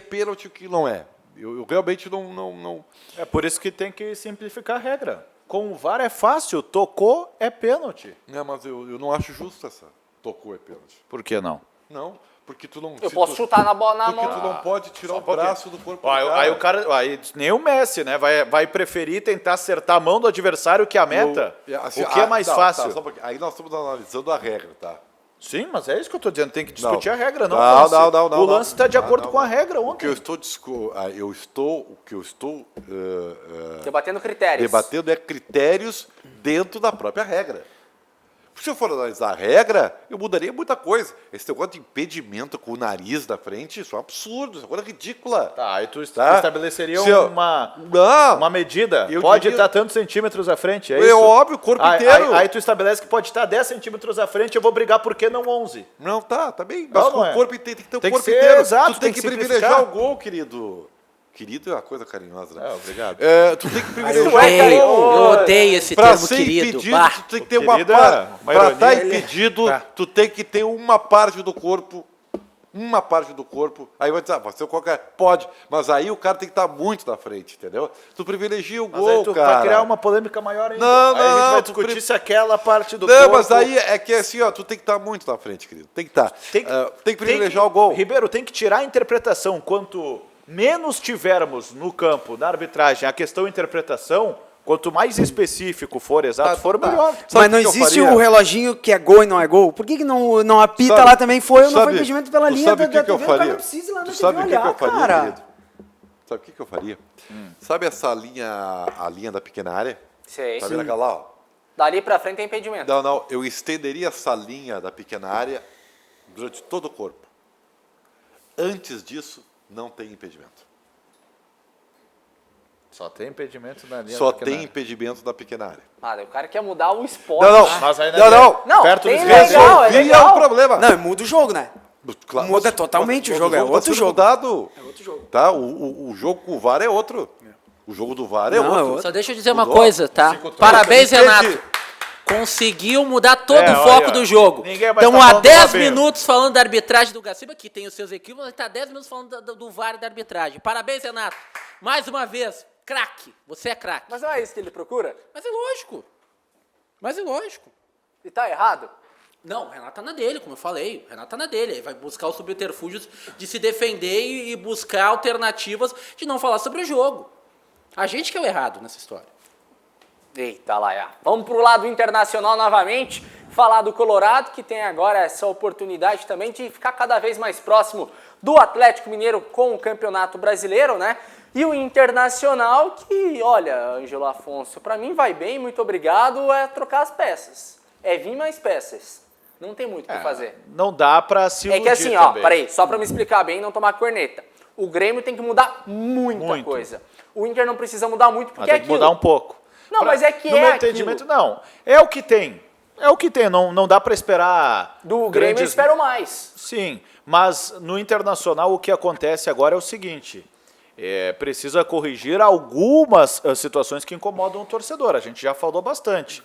pênalti e o que não é? Eu realmente não... É por isso que tem que simplificar a regra. Com o VAR é fácil, tocou é pênalti. Mas eu não acho justo essa. Tocou é pênalti. Por que não? Não, porque tu não... Eu posso chutar na bola na mão. Porque tu não pode tirar o braço do corpo do Aí o cara... nem o Messi, né? Vai preferir tentar acertar a mão do adversário que a meta? O que é mais fácil? Tá, aí nós estamos analisando a regra, tá? Sim, mas é isso que eu estou dizendo. Tem que discutir a regra, não. Não. O lance está de acordo com a regra ontem. O que eu estou debatendo critérios. Debatendo é critérios dentro da própria regra. Se eu for analisar a regra, eu mudaria muita coisa. Esse negócio de impedimento com o nariz da frente, isso é um absurdo, isso é uma coisa ridícula. Tá, aí tu estabeleceria uma medida. Pode estar tantos centímetros à frente, é isso? É óbvio, o corpo inteiro. Aí tu estabelece que pode estar 10 centímetros à frente, eu vou brigar por que não 11? Não, tá bem. Mas o corpo tem que ter o corpo ser inteiro. Exato, tu tem que privilegiar o gol, querido. Querido é uma coisa carinhosa, né? Obrigado. Tu tem que privilegiar eu odeio esse termo, querido. Tu tem que ter uma parte. Para estar impedido, tu tem que ter uma parte do corpo. Aí vai dizer, você qualquer. Pode, mas aí o cara tem que estar muito na frente, entendeu? Tu privilegia o gol, tu cara. vai criar uma polêmica maior ainda. Não, aí a gente vai discutir se aquela parte do corpo... Não, mas aí é que assim, tu tem que estar muito na frente, querido. Tem que estar. Tem que privilegiar o gol. Ribeiro, tem que tirar a interpretação. Quanto menos tivermos no campo, na arbitragem, a questão interpretação, quanto mais específico for, for melhor. Mas não existe o reloginho que é gol e não é gol? Por que não apita lá também? Foi ou não foi impedimento pela linha da TV? O cara não precisa ir lá na TV olhar, cara. Sabe o que eu faria? Sabe essa linha, a linha da pequena área? Sei. Sabe aquela lá, ó? Dali pra frente tem impedimento. Não, eu estenderia essa linha da pequena área durante todo o corpo. Antes disso, não tem impedimento. Só tem impedimento na linha Só da pequena tem área. impedimento na pequena área. O cara quer mudar o esporte. Mas aí Não, perto tem dos legal, é legal. É um problema. Não, muda o jogo, né? Claro, Muda totalmente o jogo, é outro jogo. Mudado. É outro jogo. Tá? O jogo com o VAR é outro. O jogo do VAR é outro. Só deixa eu dizer uma coisa, tá? Parabéns, Renato. Conseguiu mudar todo o foco do jogo. Estamos há 10 minutos falando da arbitragem do Gaciba, que tem os seus equívocos, está 10 minutos falando do VAR e da arbitragem. Parabéns, Renato. Mais uma vez, craque. Você é craque. Mas não é isso que ele procura? Mas é lógico. E tá errado? Não, o Renato tá na dele, como eu falei. O Renato tá na dele. Ele vai buscar os subterfúgios de se defender e buscar alternativas de não falar sobre o jogo. A gente que é o errado nessa história. Eita, Laia. Vamos pro lado internacional novamente, falar do Colorado, que tem agora essa oportunidade também de ficar cada vez mais próximo do Atlético Mineiro com o Campeonato Brasileiro, né? E o Internacional, que, olha, Ângelo Afonso, pra mim vai bem, muito obrigado, é trocar as peças. É vir mais peças. Não tem muito o que fazer. Não dá pra se iludir. É que assim, ó, peraí, só pra me explicar bem e não tomar corneta. O Grêmio tem que mudar muita coisa. O Inter não precisa mudar muito, porque tem que mudar um pouco. Não, mas é que no meu entendimento, não. É o que tem. Não dá para esperar... Do Grêmio eu espero mais. Sim, mas no Internacional o que acontece agora é o seguinte, precisa corrigir algumas situações que incomodam o torcedor, a gente já falou bastante.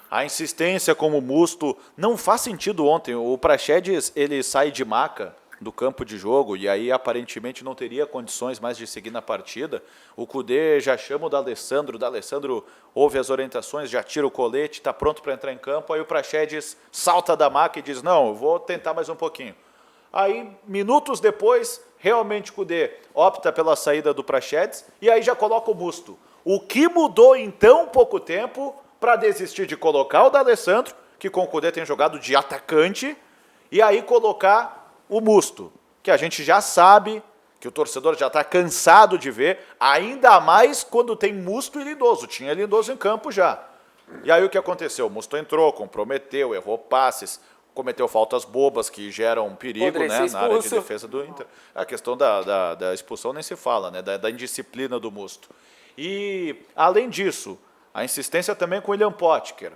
A insistência como Musto, não faz sentido ontem, o Praxedes, ele sai de maca do campo de jogo, e aí aparentemente não teria condições mais de seguir na partida, o Kudê já chama o D'Alessandro ouve as orientações, já tira o colete, está pronto para entrar em campo, aí o Praxedes salta da maca e diz, não, eu vou tentar mais um pouquinho. Aí, minutos depois, realmente o Kudê opta pela saída do Praxedes, e aí já coloca o Musto. O que mudou em tão pouco tempo para desistir de colocar o D'Alessandro, que com o Kudê tem jogado de atacante, e aí colocar o Musto, que a gente já sabe, que o torcedor já está cansado de ver, ainda mais quando tem Musto e Lindoso. Tinha Lindoso em campo já. E aí o que aconteceu? O Musto entrou, comprometeu, errou passes, cometeu faltas bobas que geram perigo, né, na área de defesa do Inter. A questão da expulsão nem se fala, né, da indisciplina do Musto. E, além disso, a insistência também com o William Potker.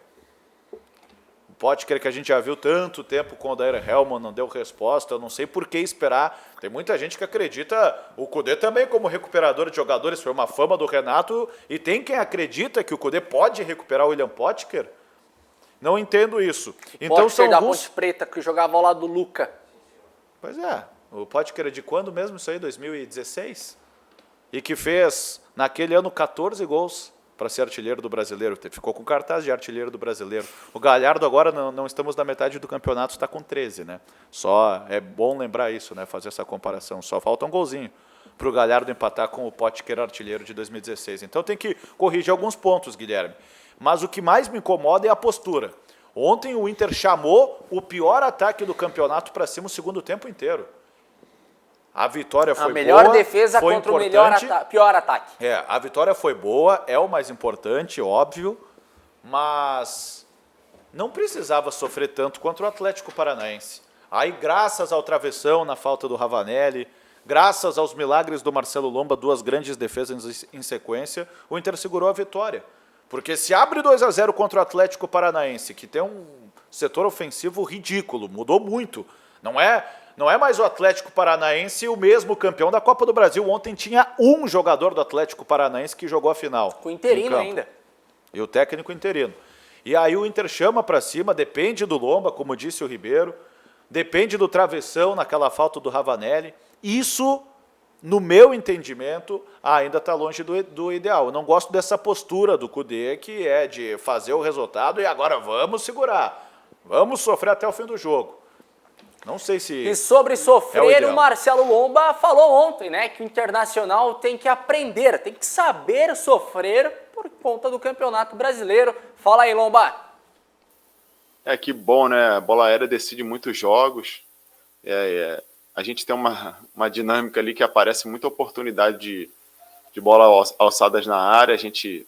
O Potker que a gente já viu tanto tempo com o Odair Hellmann, não deu resposta, eu não sei por que esperar. Tem muita gente que acredita, o Kudê também como recuperador de jogadores, foi uma fama do Renato, e tem quem acredita que o Kudê pode recuperar o William Potker. Não entendo isso. Então são da Ponte Preta, que jogava ao lado do Luca. Pois é, o Potker é de quando mesmo isso aí? 2016? E que fez, naquele ano, 14 gols para ser artilheiro do Brasileiro. Ficou com cartaz de artilheiro do Brasileiro. O Galhardo agora, não estamos na metade do campeonato, está com 13, né? Só é bom lembrar isso, né? Fazer essa comparação. Só falta um golzinho para o Galhardo empatar com o Potker artilheiro de 2016. Então tem que corrigir alguns pontos, Guilherme. Mas o que mais me incomoda é a postura. Ontem o Inter chamou o pior ataque do campeonato para cima o segundo tempo inteiro. A vitória foi boa. A melhor defesa foi contra importante. O pior ataque. A vitória foi boa, é o mais importante, óbvio, mas não precisava sofrer tanto contra o Atlético Paranaense. Aí, graças ao travessão na falta do Ravanelli, graças aos milagres do Marcelo Lomba, 2 grandes defesas em sequência, o Inter segurou a vitória. Porque se abre 2-0 contra o Atlético Paranaense, que tem um setor ofensivo ridículo, mudou muito. Não é mais o Atlético Paranaense o mesmo campeão da Copa do Brasil. Ontem tinha um jogador do Atlético Paranaense que jogou a final. Com o interino ainda. E o técnico interino. E aí o Inter chama para cima, depende do Lomba, como disse o Ribeiro, depende do travessão naquela falta do Ravanelli. Isso, no meu entendimento, ainda está longe do ideal. Eu não gosto dessa postura do Kudê, que é de fazer o resultado e agora vamos segurar. Vamos sofrer até o fim do jogo. Não sei se... E sobre sofrer, o Marcelo Lomba falou ontem, né, que o Internacional tem que aprender, tem que saber sofrer por conta do Campeonato Brasileiro. Fala aí, Lomba. Que bom, né? A bola aérea decide muitos jogos. A gente tem uma dinâmica ali que aparece muita oportunidade de bola alçadas na área. A gente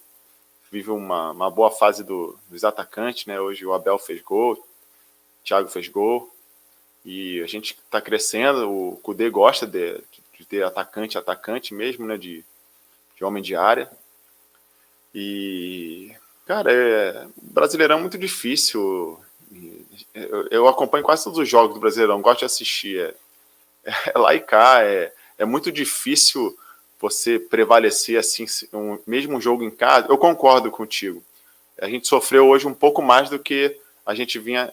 vive uma boa fase dos atacantes, né? Hoje o Abel fez gol, o Thiago fez gol. E a gente está crescendo, o Kudê gosta de ter atacante mesmo, né, de homem de área. E, cara, o Brasileirão é muito difícil. Eu acompanho quase todos os jogos do Brasileirão, gosto de assistir. É lá e cá, é muito difícil você prevalecer assim, mesmo um jogo em casa. Eu concordo contigo. A gente sofreu hoje um pouco mais do que a gente vinha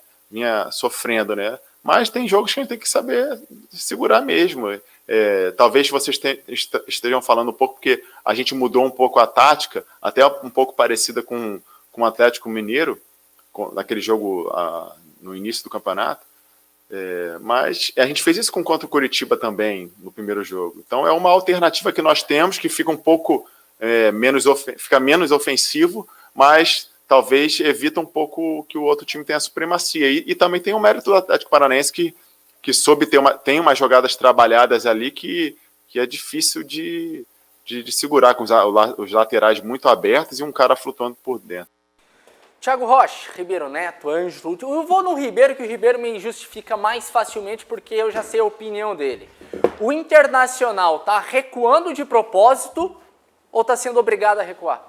sofrendo, né? Mas tem jogos que a gente tem que saber segurar mesmo. Talvez vocês estejam falando um pouco porque a gente mudou um pouco a tática, até um pouco parecida com o Atlético Mineiro, naquele jogo no início do campeonato. Mas a gente fez isso contra o Coritiba também, no primeiro jogo. Então é uma alternativa que nós temos, que fica um pouco fica menos ofensivo, mas talvez evita um pouco que o outro time tenha supremacia. E também tem o mérito do Atlético Paranaense que soube tem umas jogadas trabalhadas ali que é difícil de segurar, com os laterais muito abertos e um cara flutuando por dentro. Thiago Rocha, Ribeiro Neto, Ângelo. Eu vou no Ribeiro, que o Ribeiro me justifica mais facilmente porque eu já sei a opinião dele. O Internacional está recuando de propósito ou está sendo obrigado a recuar?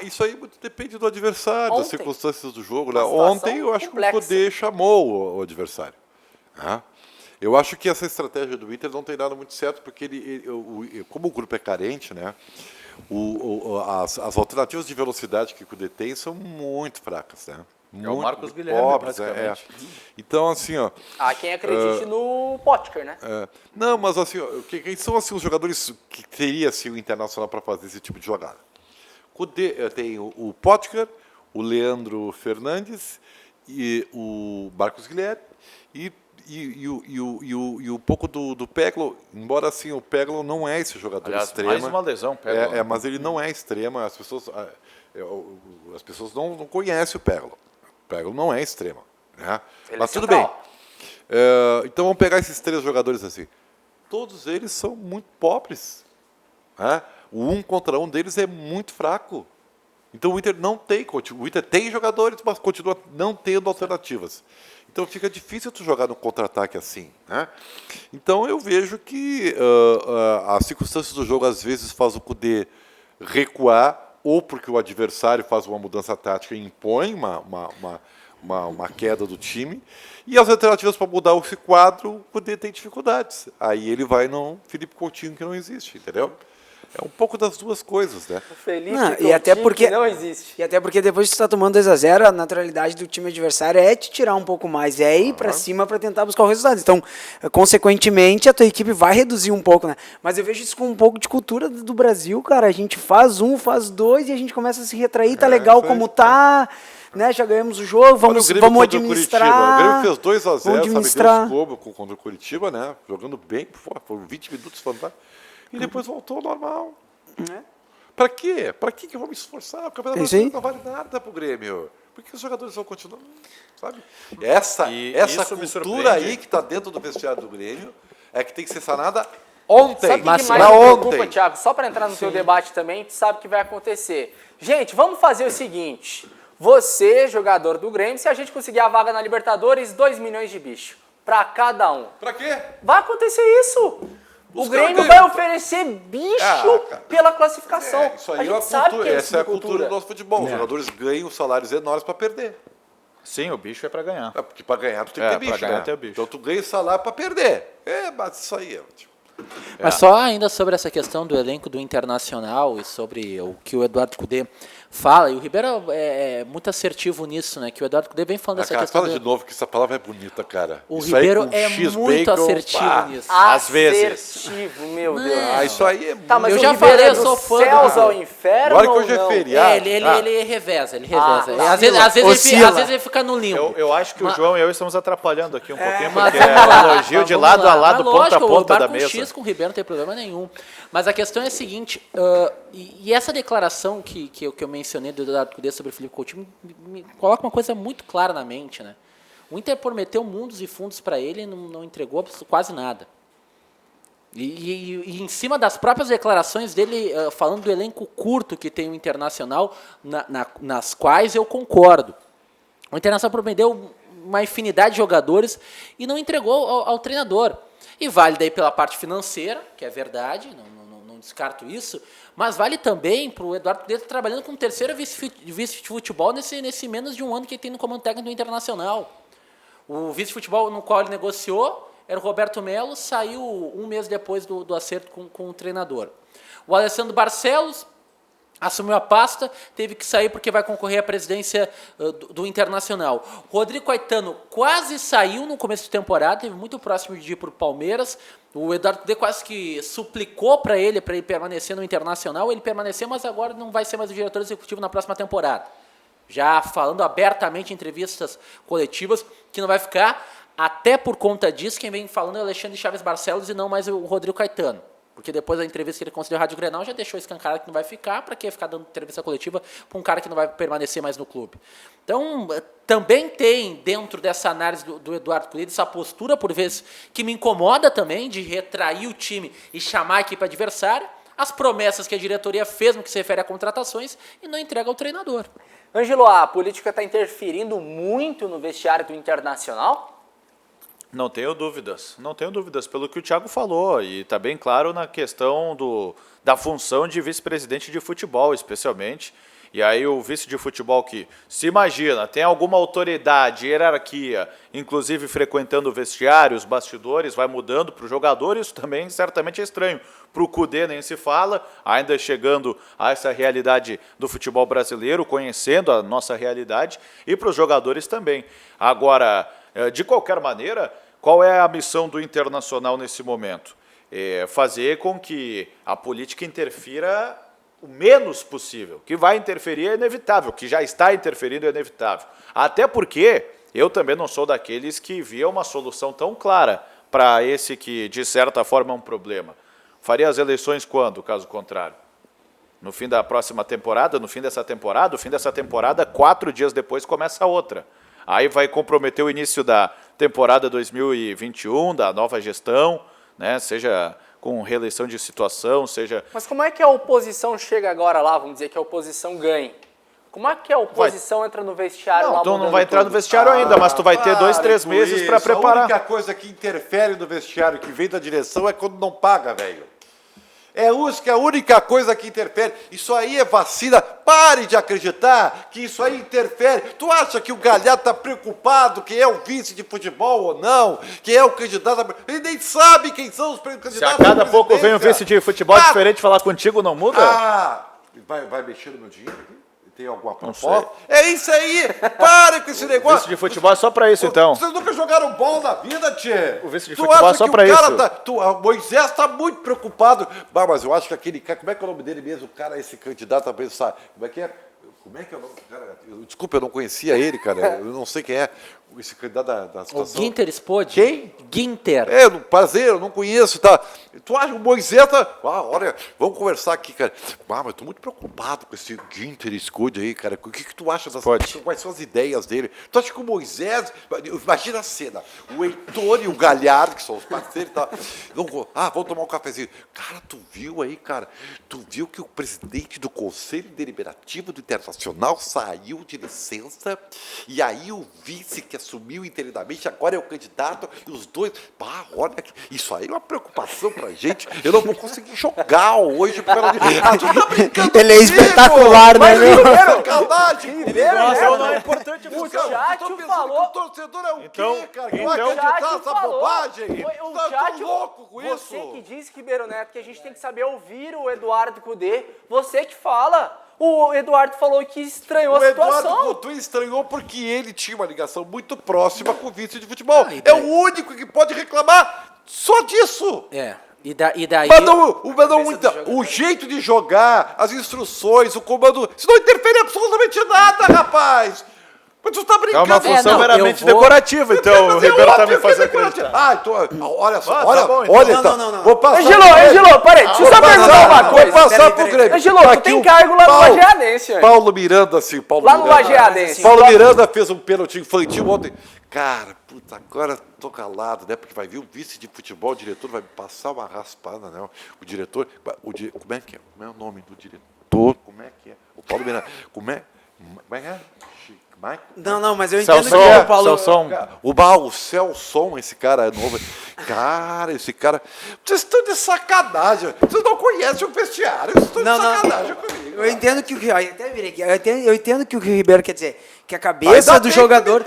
Isso aí depende do adversário, das circunstâncias do jogo. Né? Ontem eu acho complexa. Que o Kudê chamou o adversário. Eu acho que essa estratégia do Inter não tem dado muito certo, porque como o grupo é carente, né, as alternativas de velocidade que o Kudê tem são muito fracas. Né? É o Marcos Guilherme, pobres, basicamente. Então, assim, ó... Há quem acredite no Potker, né? Não, mas assim, ó, quem são assim, os jogadores que teria assim, o Internacional para fazer esse tipo de jogada? Tem o Potker, o Leandro Fernandes e o Marcos Guilherme e o pouco do Peglo, embora assim o Peglo não é esse jogador extremo. Mais uma lesão, Peglo. Mas ele não é extrema, as pessoas não conhecem o Peglo. O Peglo não é extremo, né? Mas tudo bem. Então vamos pegar esses 3 jogadores assim. Todos eles são muito pobres, né? O 1 contra 1 deles é muito fraco. Então o Inter não tem, o Inter tem jogadores, mas continua não tendo alternativas. Então fica difícil tu jogar no contra-ataque assim, né? Então eu vejo que as circunstâncias do jogo às vezes faz o Kudê recuar, ou porque o adversário faz uma mudança tática e impõe uma queda do time, e as alternativas para mudar esse quadro, o Kudê tem dificuldades. Aí ele vai no Felipe Coutinho, que não existe, entendeu? É um pouco das duas coisas, né? O Felipe E até porque não existe. E até porque depois que você está tomando 2-0, a naturalidade do time adversário é te tirar um pouco mais, é ir para cima para tentar buscar o resultado. Então, consequentemente, a tua equipe vai reduzir um pouco, né? Mas eu vejo isso com um pouco de cultura do Brasil, cara. A gente faz 1, faz 2 e a gente começa a se retrair, tá legal como tá, né? Já ganhamos o jogo, vamos administrar. O Grêmio fez 2-0, sabe? administrar. Deu os contra o Curitiba, né? Jogando bem, foram 20 minutos fantásticos. E depois voltou ao normal. Pra quê? Pra que eu vou me esforçar? O Campeonato Brasileiro não vale nada pro Grêmio. Por que os jogadores vão continuar? Sabe? Essa cultura aí que tá dentro do vestiário do Grêmio é que tem que ser sanada ontem. Sabe o que mais me preocupa, Thiago? Só para entrar no seu debate também, tu sabe o que vai acontecer. Gente, vamos fazer o seguinte. Você, jogador do Grêmio, se a gente conseguir a vaga na Libertadores, 2 milhões de bicho. Pra cada um. Pra quê? Vai acontecer isso. O Grêmio vai oferecer bicho pela classificação. Isso aí essa é a cultura do nosso futebol. Os jogadores ganham salários enormes para perder. Sim, o bicho é para ganhar. Porque para ganhar tu tem que ter bicho, né? Então tu ganha salário para perder. Mas isso aí é ótimo. Mas só ainda sobre essa questão do elenco do Internacional e sobre o que o Eduardo Cudê fala, e o Ribeiro é muito assertivo nisso, né? Que o Eduardo Cudê vem falando dessa questão. Fala de novo, que essa palavra é bonita, cara. O Ribeiro é muito assertivo nisso. Às vezes. Assertivo, meu Deus. Isso aí é muito... Tá, mas eu já falei, eu sou fã céus ao inferno. Agora que hoje é feriado. Ele reveza, Às vezes ele fica no limbo. Eu acho que o João e eu estamos atrapalhando aqui um pouquinho, porque é elogio de lado a lado, ponta a ponta da mesa. Com o Ribeiro não tem problema nenhum. Mas a questão é a seguinte, e essa declaração que eu mencionei do Eduardo Cudê sobre o Felipe Coutinho me coloca uma coisa muito clara na mente, né? O Inter prometeu mundos e fundos para ele e não entregou quase nada. E em cima das próprias declarações dele, falando do elenco curto que tem o Internacional, nas quais eu concordo. O Internacional prometeu uma infinidade de jogadores e não entregou ao treinador. E vale daí pela parte financeira, que é verdade, não descarto isso, mas vale também para o Eduardo Cudê estar trabalhando com o terceiro vice de futebol nesse menos de um ano que ele tem no comando técnico do Internacional. O vice de futebol no qual ele negociou era o Roberto Melo, saiu um mês depois do acerto com o treinador. O Alessandro Barcelos assumiu a pasta, teve que sair porque vai concorrer à presidência do Internacional. Rodrigo Caetano quase saiu no começo de temporada, teve muito próximo de ir para o Palmeiras. O Eduardo Cudê quase que suplicou para ele permanecer no Internacional. Ele permaneceu, mas agora não vai ser mais o diretor executivo na próxima temporada. Já falando abertamente em entrevistas coletivas que não vai ficar. Até por conta disso, quem vem falando é o Alexandre Chaves Barcelos e não mais o Rodrigo Caetano. Porque depois da entrevista que ele concedeu à Rádio Grenal, já deixou escancarado que não vai ficar, para que ficar dando entrevista coletiva para um cara que não vai permanecer mais no clube. Então, também tem, dentro dessa análise do Eduardo Cudê, essa postura, por vezes, que me incomoda também, de retrair o time e chamar a equipe adversária, as promessas que a diretoria fez no que se refere a contratações e não entrega ao treinador. Ângelo, a política está interferindo muito no vestiário do Internacional? Não tenho dúvidas, pelo que o Thiago falou, e está bem claro na questão da função de vice-presidente de futebol, especialmente, E aí o vice de futebol que, se imagina, tem alguma autoridade, hierarquia, inclusive frequentando o vestiário, os bastidores, vai mudando para o jogador, isso também certamente é estranho. Para o Kudê nem se fala, ainda chegando a essa realidade do futebol brasileiro, conhecendo a nossa realidade, e para os jogadores também. Agora, de qualquer maneira, qual é a missão do Internacional nesse momento? Fazer com que a política interfira o menos possível. Que vai interferir é inevitável, que já está interferindo é inevitável. Até porque eu também não sou daqueles que via uma solução tão clara para esse que, de certa forma, é um problema. Faria as eleições quando, caso contrário? No fim da próxima temporada, no fim dessa temporada? O fim dessa temporada, 4 dias depois, começa a outra. Aí vai comprometer o início da temporada 2021, da nova gestão, né? Seja com reeleição de situação, seja... Mas como é que a oposição chega agora lá, vamos dizer que a oposição ganhe? Como é que a oposição entra no vestiário lá? Então não vai entrar no vestiário ainda, mas tu vai ter 2, 3 meses para preparar. A única coisa que interfere no vestiário, que vem da direção, é quando não paga, velho. É a única coisa que interfere. Isso aí é vacina. Pare de acreditar que isso aí interfere. Tu acha que o Galhardo está preocupado quem é o vice de futebol ou não? Quem é o candidato? Ele nem sabe quem são os candidatos. Se a cada pouco vem um vice de futebol diferente falar contigo, não muda? Vai mexer no meu dinheiro aqui? Tem alguma proposta? É isso aí! Para com esse negócio! O vice de futebol é só pra isso, então. Vocês nunca jogaram bola na vida, tchê? O vice de futebol é só pra isso. O Moisés tá muito preocupado. Mas eu acho que aquele cara... Como é que é o nome dele mesmo? O cara, esse candidato, a pensar... Como é que é o nome do cara? Desculpa, eu não conhecia ele, cara. Eu não sei quem é. Esse candidato da situação. O Ginter Spode. Quem? Ginter. Prazer, eu não conheço, tá? Tu acha que o Moisés tá... olha, vamos conversar aqui, cara. Mas eu tô muito preocupado com esse Ginter Spode aí, cara. O que tu acha das... Quais são as ideias dele? Tu acha que o Moisés... Imagina a cena. O Heitor e o Galhardo, que são os parceiros e tal. Vamos tomar um cafezinho. Cara, tu viu aí, cara? Tu viu que o presidente do Conselho Deliberativo do Internacional saiu de licença e aí o vice que assumiu interinamente, agora é o candidato, e os dois... olha, isso aí é uma preocupação pra gente. Eu não vou conseguir jogar hoje. Tu tá brincando. Ele é espetacular, né, meu? Ribeiro, não é importante. O Tchatcho falou... O torcedor é o quê, cara? Que O vai acreditar Tchatcho nessa falou... bobagem? O Tá Tchatcho, louco com isso? você que disse, Ribeiro Neto, que a gente tem que saber ouvir o Eduardo Kudê. Você que fala... O Eduardo falou que estranhou a situação. O Eduardo Couto estranhou porque ele tinha uma ligação muito próxima com o vice de futebol. É o único que pode reclamar só disso. E daí... O jeito de jogar, as instruções, o comando, isso não interfere absolutamente nada, rapaz. Mas tu tá brincando. É uma função meramente decorativa, então o Ribeiro tá me fazendo acreditar. Olha só, Não. Vou passar. Angelo, peraí, deixa eu só perguntar uma coisa. Vou passar pro Grêmio. Angelo, tu tem cargo lá no Lajeadense. Paulo Miranda, sim. Lá no Lajeadense. Paulo Miranda fez um pênalti infantil ontem. Cara, agora tô calado, né? Porque vai vir o vice de futebol, o diretor vai me passar uma raspada, né? O diretor, como é que é? Como é o nome do diretor? Como é que é? O Paulo Miranda, como é que é? Não, mas eu entendo que o Paulo... O Celson, esse cara novo. Cara, esse cara... Vocês estão de sacanagem. Vocês não conhecem o vestiário. Vocês estão de sacanagem comigo. Eu entendo que eu entendo que o Ribeiro quer dizer. Que a cabeça do jogador...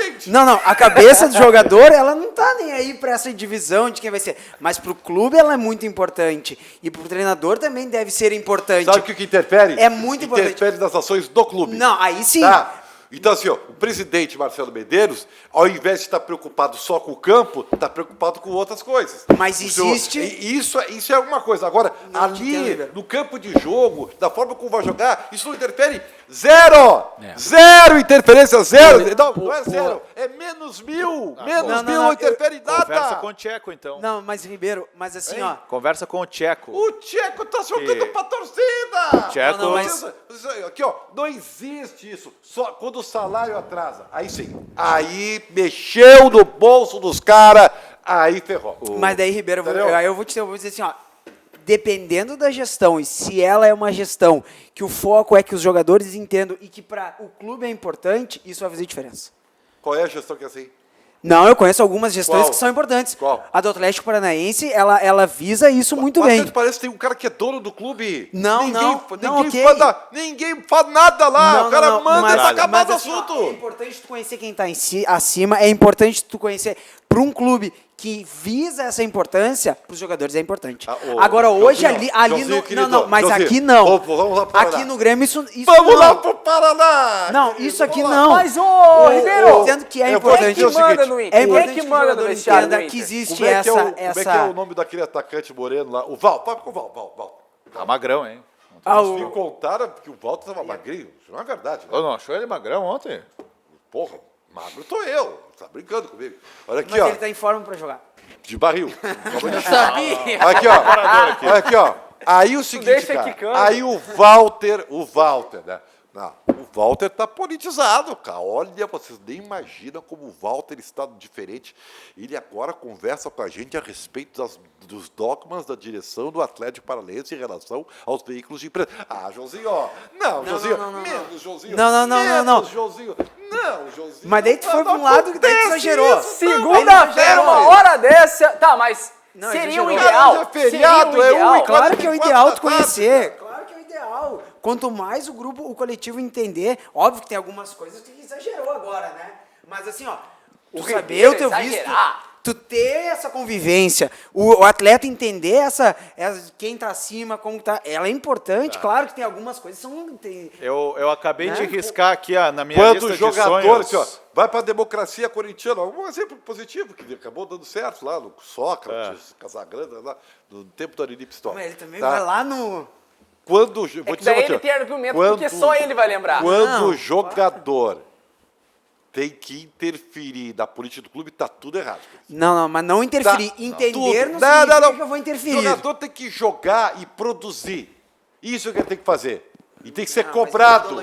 a cabeça do jogador, ela não tá nem aí pra essa divisão de quem vai ser. Mas pro clube ela é muito importante. E pro treinador também deve ser importante. Sabe o que interfere? É muito importante. Interfere nas ações do clube. Não, aí sim. Tá? Então, assim, o presidente Marcelo Medeiros, ao invés de estar preocupado só com o campo, está preocupado com outras coisas. Mas existe... Isso é uma coisa. Agora, ali, no campo de jogo, da forma como vai jogar, isso não interfere. Zero! Zero interferência, zero! Não é zero, é menos mil. Não interfere em nada. Conversa com o Tcheco, então. Não, mas Ribeiro, mas assim, ó... Conversa com o Tcheco. O Tcheco tá jogando pra torcida! Tcheco... Aqui, ó, não existe isso. Só quando o salário atrasa. Aí sim. Aí mexeu no bolso dos caras, aí ferrou. Mas daí, Ribeiro, eu vou dizer assim, ó. Dependendo da gestão, e se ela é uma gestão que o foco é que os jogadores entendam e que para o clube é importante, isso vai fazer diferença. Qual é a gestão que é assim? Não, eu conheço algumas gestões Qual? que são importantes. Qual? A do Atlético Paranaense, ela visa isso muito Mas bem. parece que tem um cara que é dono do clube. Não, ok. Ninguém faz nada lá. O cara manda e tá acabado o assim, ó, assunto. é importante tu conhecer quem tá acima, é importante tu conhecer para um clube que visa essa importância, para os jogadores é importante. Agora, hoje, Joãozinho, ali Joãozinho, no... querido, Não, mas Joãozinho, aqui não. vamos lá pro Paraná. Aqui no Grêmio, isso Vamos não. lá pro Paraná! Não, isso aqui Vamos lá. não. Mas, ô, Ribeiro, Dizendo que é eu vou importante. dizer o manda seguinte, no Inter? É importante Quem que que o manda no jogador vestiário do entenda Inter? que existe Como é que, essa... como é que é o nome daquele atacante moreno lá? O Val. Vai com o Val. Tá magrão, hein? Me contaram que o Walter tava magrinho. Isso não é verdade. Né? Eu não achou ele magrão ontem? Porra, magro tô eu. Tá brincando comigo. Olha aqui, Mas ó. ele tá em forma para jogar. De barril. Eu sabia. Aqui, ó. Olha aqui, ó. Aí o seguinte, deixa cara. quicando. Aí o Walter, né? Não, o Walter tá politizado, cara. Olha, vocês nem imaginam como o Walter está diferente. Ele agora conversa com a gente a respeito dos dogmas da direção do Atlético Paranaense em relação aos veículos de imprensa. Ah, Joãozinho, ó. Não, Joãozinho. Menos, Joãozinho. Não. Menos, Joãozinho. Não, Joãozinho. Mas daí tu foi pra um lado que daí tu exagerou. Segunda-feira, uma hora dessa... Tá, mas Não, seria o exagerou. ideal. Cara, já é feriado, seria o é ideal. 1h40. Claro que é o ideal tu 4 da tarde, conhecer. Claro que é o ideal. Quanto mais o grupo, o coletivo entender, óbvio que tem algumas coisas que exagerou agora, né? Mas assim, ó, tu saber o teu visto, tu ter essa convivência, o atleta entender quem tá acima, como tá, ela é importante, claro que tem algumas coisas que são... Eu acabei de riscar aqui na minha Quando lista o de jogador sonhos. assim, ó, vai para a democracia corintiana, um exemplo positivo, que acabou dando certo lá no Sócrates, Casagrande, lá, no tempo do Arini Pistola. Mas ele também vai lá no... Quando, É que daí ele tem argumento, porque só ele vai lembrar. Quando o jogador tem que interferir na política do clube, tá tudo errado. Não, mas não interferir. Entender tudo. não significa que eu vou interferir. O jogador tem que jogar e produzir. Isso que ele tem que fazer. E tem que ser cobrado.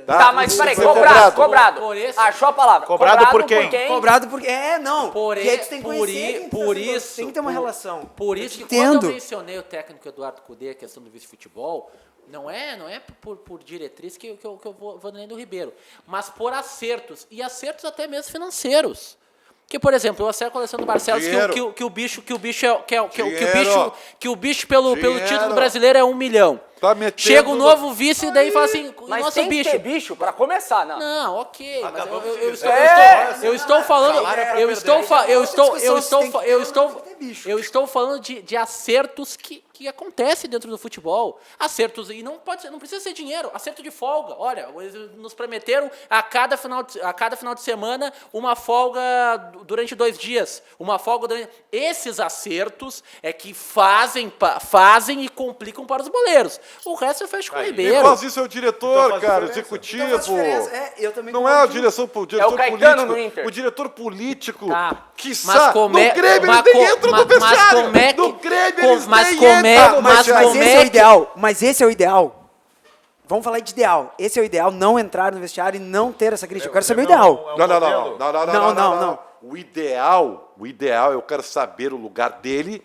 Tá, mas peraí, Tem que ser cobrado. Achou a palavra. Cobrado por quem? Cobrado porque... não. Por Porque aí tu tem que conhecer isso, tem que ter uma relação. Por isso que Entendo. quando eu mencionei o técnico Eduardo Cudê, a questão do vice-futebol, não é por diretriz que eu vou nem do Ribeiro, mas por acertos, e acertos até mesmo financeiros. Que, por exemplo, eu acerto com o Alessandro Barcelos que o bicho pelo título brasileiro é 1 milhão. Tá metendo Chega o novo vice e daí fala assim, Mas nosso tem bicho. que ter bicho pra começar, não. Não, ok, mas eu estou falando de acertos que acontecem dentro do futebol. Acertos, e não precisa ser dinheiro, acerto de folga. Olha, eles nos prometeram a cada final de semana uma folga durante 2 dias. Uma folga durante... Esses acertos é que fazem e complicam para os boleiros. O resto eu fecho com o Ribeiro. Quem faz isso é o diretor, cara, o executivo. Eu também não é o diretor político. No Inter. O diretor político. Tá. Que Mas no Grêmio eles nem entram no vestiário. No Grêmio eles nem entram. Mas esse é o ideal. Mas esse é o ideal. Vamos falar de ideal. Esse é o ideal, não entrar no vestiário e não ter essa crítica. Eu quero saber o ideal. Não. O ideal, eu quero saber o lugar dele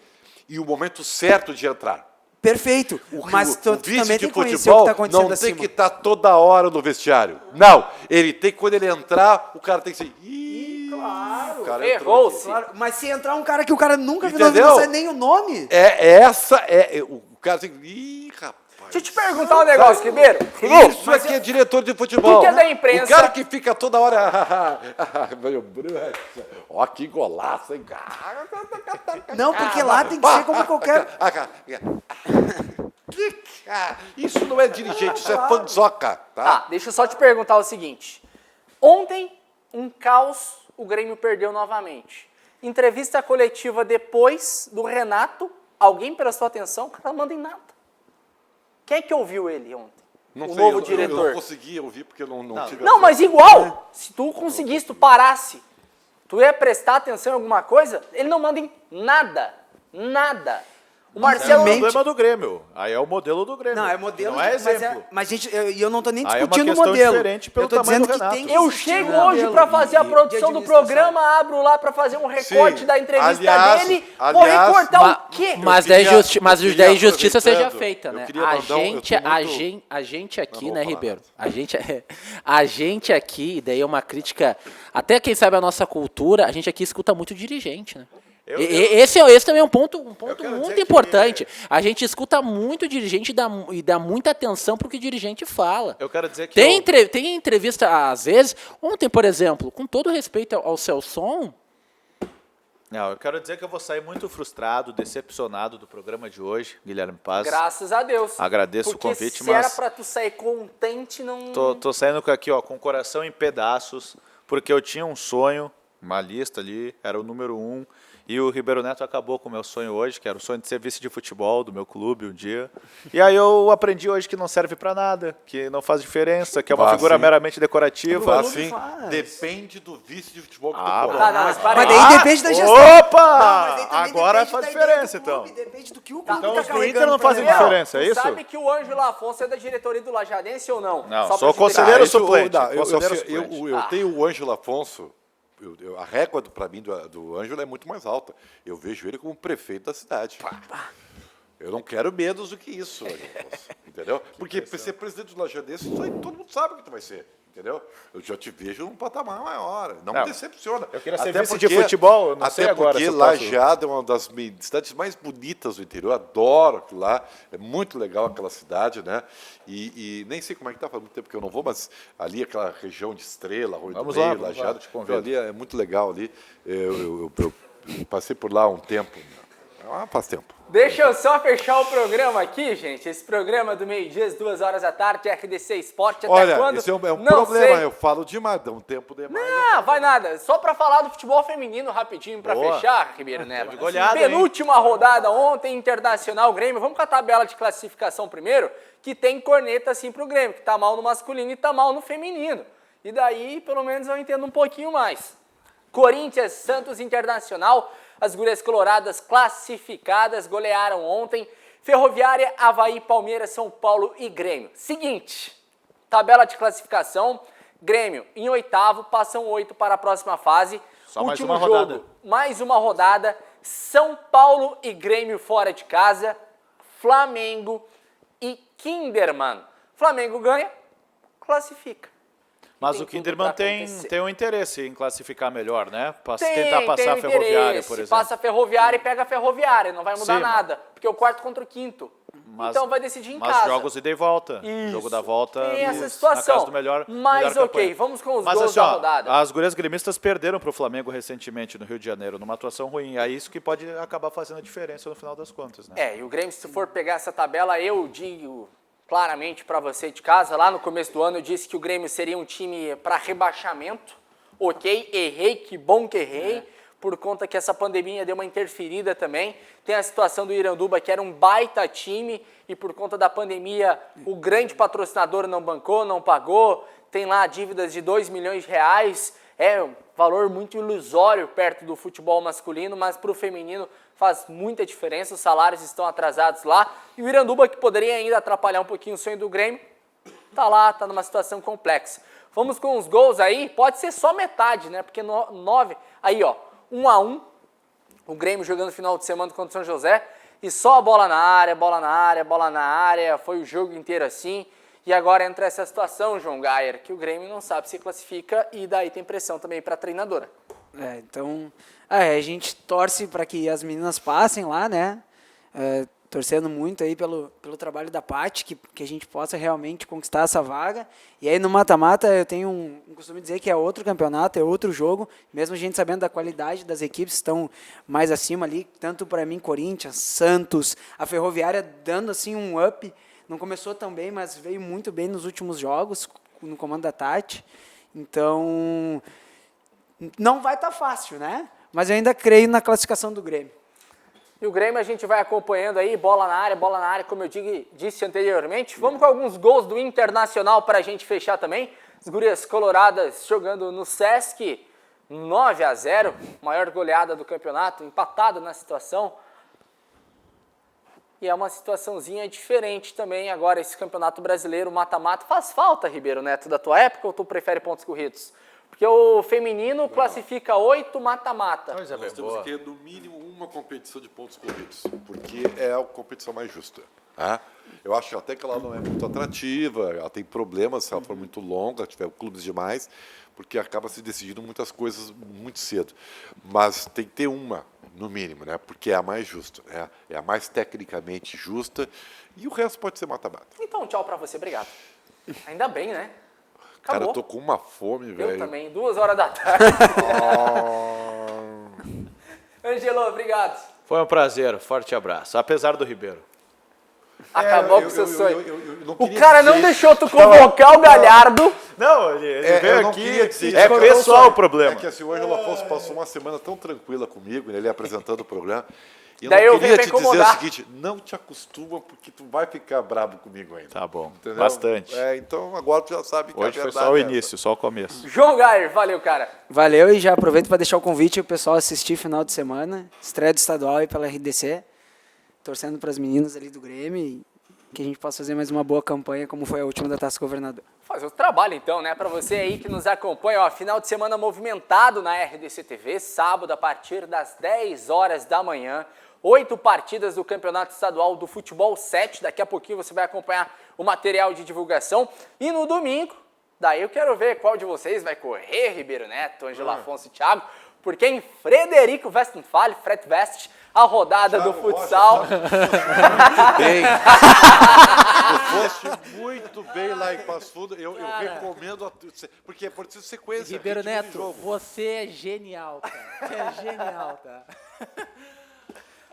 e o momento certo de entrar. Perfeito. Mas tu vice também de tem que conhecer o que futebol está acontecendo não acima. tem que estar toda hora no vestiário. Não. Ele tem que, quando ele entrar, o cara tem que ser... Claro. Errou-se. Claro. Mas se entrar um cara que o cara nunca viu, Entendeu? não sabe nem o nome. O cara tem que... rapaz. Deixa eu te perguntar um negócio, Ribeiro. Isso aqui é diretor de futebol. Tu que é da imprensa. O cara que fica toda hora... Meu Bruno, ó, que golaço, hein? Não, porque lá tem que ser como qualquer... Isso não é dirigente, isso é fanzoca, tá? Tá, deixa eu só te perguntar o seguinte. Ontem, um caos, o Grêmio perdeu novamente. Entrevista coletiva depois do Renato, alguém prestou atenção? O cara não manda em nada. Quem é que ouviu ele ontem? Não o sei, novo eu diretor. não consegui ouvir porque eu não tive... Não, mas igual, se tu conseguisse, tu parasse, tu ia prestar atenção em alguma coisa, ele não manda em nada. Nada. O Marcelo... É o problema do Grêmio. Aí é o modelo do Grêmio. Não, é modelo, não é exemplo. mas gente, eu não tô nem Aí discutindo é o uma questão modelo. diferente pelo Eu tô tamanho dizendo do que Renato. tem que Eu existir chego um hoje modelo para fazer a de produção do administração. programa, abro lá para fazer um recorte Sim. da entrevista Aliás, dele. Vou aliás, recortar o quê? Mas queria- daí eu queria, justiça seja aproveitando, feita, eu né? queria mandar A gente aqui, Não né, vou falar Ribeiro? A gente aqui, e daí é uma crítica, até quem sabe a nossa cultura, a gente aqui escuta muito dirigente, né? Esse também é um ponto quero muito dizer importante. A gente escuta muito dirigente e dá muita atenção pro que o dirigente fala. Eu quero dizer que Tem entrevista, às vezes, ontem, por exemplo, com todo respeito ao Celson, Não, eu quero dizer que eu vou sair muito frustrado, decepcionado do programa de hoje, Guilherme Paz. Graças a Deus. Agradeço Porque o convite, se era mas pra tu sair contente, não... tô saindo aqui, ó, com o coração em pedaços, porque eu tinha um sonho, uma lista ali, era o número 1, e o Ribeiro Neto acabou com o meu sonho hoje, que era o sonho de ser vice de futebol do meu clube um dia. E aí eu aprendi hoje que não serve pra nada, que não faz diferença, que é uma figura sim. meramente decorativa. Assim, depende do vice de futebol que tu for. Ah, não, mas para Mas aí. daí depende da gestão. Opa! Não, mas daí também Agora depende faz da diferença, ideia do clube, então. Depende do que o clube Então tá os do carregando Inter não pra fazem levar. diferença, é Tu isso? sabe que o Ângelo Afonso é da diretoria do Lajadense ou não? Não, Só sou pra te entender. conselheiro Isso, suplente. não, Conselheiro suplente. eu tenho o Ângelo Afonso, a régua para mim do Ângelo é muito mais alta. Eu vejo ele como prefeito da cidade. Eu não quero menos do que isso, Ângelo Afonso, entendeu? Porque ser presidente do Lajadense, isso aí todo mundo sabe o que tu vai ser. Entendeu? Eu já te vejo num patamar maior. Não me decepciona. Eu queria ser vice de futebol, eu não sei agora porque se eu posso. Lajeado é uma das cidades mais bonitas do interior. Eu adoro aquilo lá. É muito legal aquela cidade, né? E nem sei como é que tá, faz muito tempo que eu não vou, mas ali aquela região de Estrela, Arroio do Vamos Meio, lá, vamos lá, Lajeado, te convido. ali é muito legal ali. Eu passei por lá há um tempo. Faz tempo. Deixa eu só fechar o programa aqui, gente. Esse programa do meio-dia às 2 horas da tarde, RDC Esporte, até Olha, quando? esse é um Não problema. sei. Eu falo demais, dá um tempo demais. Não, vai nada. Só pra falar do futebol feminino rapidinho pra Boa. fechar, Ribeiro Neto. Teve goleada, Penúltima rodada ontem, Internacional Grêmio. Vamos com a tabela de classificação primeiro, que tem corneta assim pro Grêmio, que tá mal no masculino e tá mal no feminino. E daí, pelo menos, eu entendo um pouquinho mais. Corinthians, Santos, Internacional, as gurias coloradas classificadas, golearam ontem. Ferroviária, Avaí, Palmeiras, São Paulo e Grêmio. Seguinte, tabela de classificação, Grêmio em 8º, passam 8 para a próxima fase. Só mais Último uma jogo, rodada. mais uma rodada, São Paulo e Grêmio fora de casa, Flamengo e Kinderman. Flamengo ganha, classifica. Mas Tem o tudo Kinderman pra acontecer. tem um interesse em classificar melhor, né? Tem, Tentar passar tem a Ferroviária, interesse. por exemplo. Passa a Ferroviária e pega a Ferroviária, não vai mudar Sim, nada, porque é o quarto contra o quinto. Então vai decidir em mas casa. jogos ida e volta. Isso. Jogo da volta Tem essa na situação. casa do melhor Mas melhor ok, campanha. vamos com os Mas gols assim, da ó, rodada. as gurias gremistas perderam para o Flamengo recentemente no Rio de Janeiro, numa atuação ruim. É isso que pode acabar fazendo a diferença no final das contas, né? E o Grêmio, se for pegar essa tabela, eu digo claramente para você de casa, lá no começo do ano eu disse que o Grêmio seria um time para rebaixamento. Ok, errei, que bom que errei, por conta que essa pandemia deu uma interferida também. Tem a situação do Iranduba, que era um baita time, e por conta da pandemia, o grande patrocinador não bancou, não pagou, tem lá dívidas de 2 milhões de reais, é um valor muito ilusório perto do futebol masculino, mas para o feminino faz muita diferença, os salários estão atrasados lá, e o Iranduba, que poderia ainda atrapalhar um pouquinho o sonho do Grêmio, tá lá, tá numa situação complexa. Vamos com os gols aí, pode ser só metade, né? Porque 9, aí ó, 1-1, o Grêmio jogando final de semana contra o São José, e só bola na área, bola na área, bola na área, foi o jogo inteiro assim, e agora entra essa situação, João Gayer, que o Grêmio não sabe se classifica, e daí tem pressão também para a treinadora. Então, a gente torce para que as meninas passem lá, né? Torcendo muito aí pelo trabalho da Paty, que a gente possa realmente conquistar essa vaga. E aí no mata-mata eu tenho um costume dizer que é outro campeonato, é outro jogo, mesmo a gente sabendo da qualidade das equipes que estão mais acima ali, tanto para mim, Corinthians, Santos, a Ferroviária dando assim um up, não começou tão bem, mas veio muito bem nos últimos jogos, no comando da Tati. Então, não vai estar fácil, né? Mas eu ainda creio na classificação do Grêmio. E o Grêmio a gente vai acompanhando aí, bola na área, como eu disse anteriormente. Vamos com alguns gols do Internacional para a gente fechar também. As gurias coloradas jogando no Sesc, 9-0, maior goleada do campeonato, empatado na situação. E é uma situaçãozinha diferente também agora, esse campeonato brasileiro, mata-mata. Faz falta, Ribeiro Neto, da tua época, ou tu prefere pontos corridos? Porque o feminino classifica 8 mata-mata. Nós temos que ter, no mínimo, uma competição de pontos corridos, porque é a competição mais justa. Tá? Eu acho até que ela não é muito atrativa, ela tem problemas se ela for muito longa, tiver clubes demais, porque acaba se decidindo muitas coisas muito cedo. Mas tem que ter uma, no mínimo, né? Porque é a mais justa, né? É a mais tecnicamente justa, e o resto pode ser mata-mata. Então, tchau pra você, obrigado. Ainda bem, né? Cara, Acabou. eu tô com uma fome, velho. Eu também, 2 horas da tarde. Angelo, obrigado. Foi um prazer, forte abraço. Apesar do Ribeiro. Acabou com o seu sonho. Eu não O queria cara não dizer- deixou tu convocar o Galhardo. Não, ele veio eu não aqui. queria dizer É isso. pessoal o problema. É que assim, o Ângelo Afonso passou uma semana tão tranquila comigo, né, ele apresentando o programa. E Daí eu eu não vim queria pra te dizer o incomodar. seguinte, não te acostuma porque tu vai ficar brabo comigo ainda. Tá bom, Entendeu? bastante. Então agora tu já sabe que Hoje a foi verdade só o é essa. início, só o começo. João Gayer, valeu, cara. Valeu e já aproveito para deixar o convite o pessoal assistir final de semana, estreia do estadual aí pela RDC, torcendo para as meninas ali do Grêmio e que a gente possa fazer mais uma boa campanha como foi a última da Taça Governador. Fazer o trabalho então, né? Para você aí que nos acompanha, ó, final de semana movimentado na RDC TV, sábado a partir das 10 horas da manhã, 8 partidas do Campeonato Estadual do Futebol 7, daqui a pouquinho você vai acompanhar o material de divulgação, e no domingo, daí eu quero ver qual de vocês vai correr, Ribeiro Neto, Ângelo Afonso e Thiago, porque em Frederico Westphalen, Fred West, a rodada do futsal. Bem. Tu foste muito bem lá em Passo Fundo. Eu recomendo, porque é preciso sequência. Ribeiro ritmo de Neto, jogo. você é genial, cara. Você é genial, tá?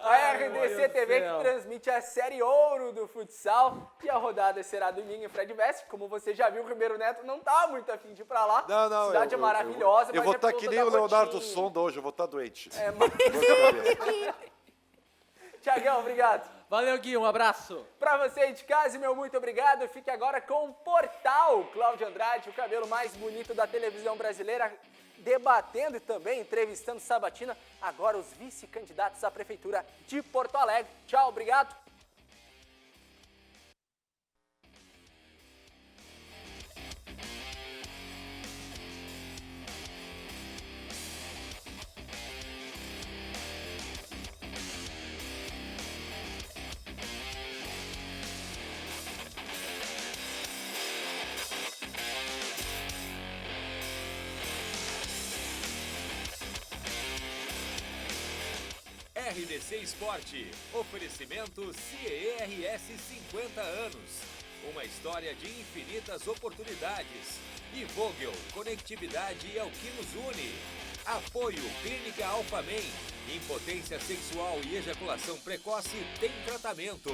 A RDC TV que transmite a série ouro do futsal, e a rodada será domingo em Fred West. Como você já viu, o Ribeiro Neto não tá muito afim de ir pra lá. Não, Cidade é maravilhosa. Eu mas vou é estar por que conta nem da o Leonardo rotina. Sonda hoje, eu vou estar doente. Tiagão, obrigado. Valeu, Gui, um abraço. Pra você aí de casa, meu muito obrigado. Fique agora com o Portal Cláudio Andrade, o cabelo mais bonito da televisão brasileira, debatendo e também entrevistando Sabatina, agora os vice-candidatos à Prefeitura de Porto Alegre. Tchau, obrigado. RDC Esporte, oferecimento CERS 50 anos, uma história de infinitas oportunidades. E Vogel, conectividade é o que nos une. Apoio Clínica Alphamen, impotência sexual e ejaculação precoce tem tratamento.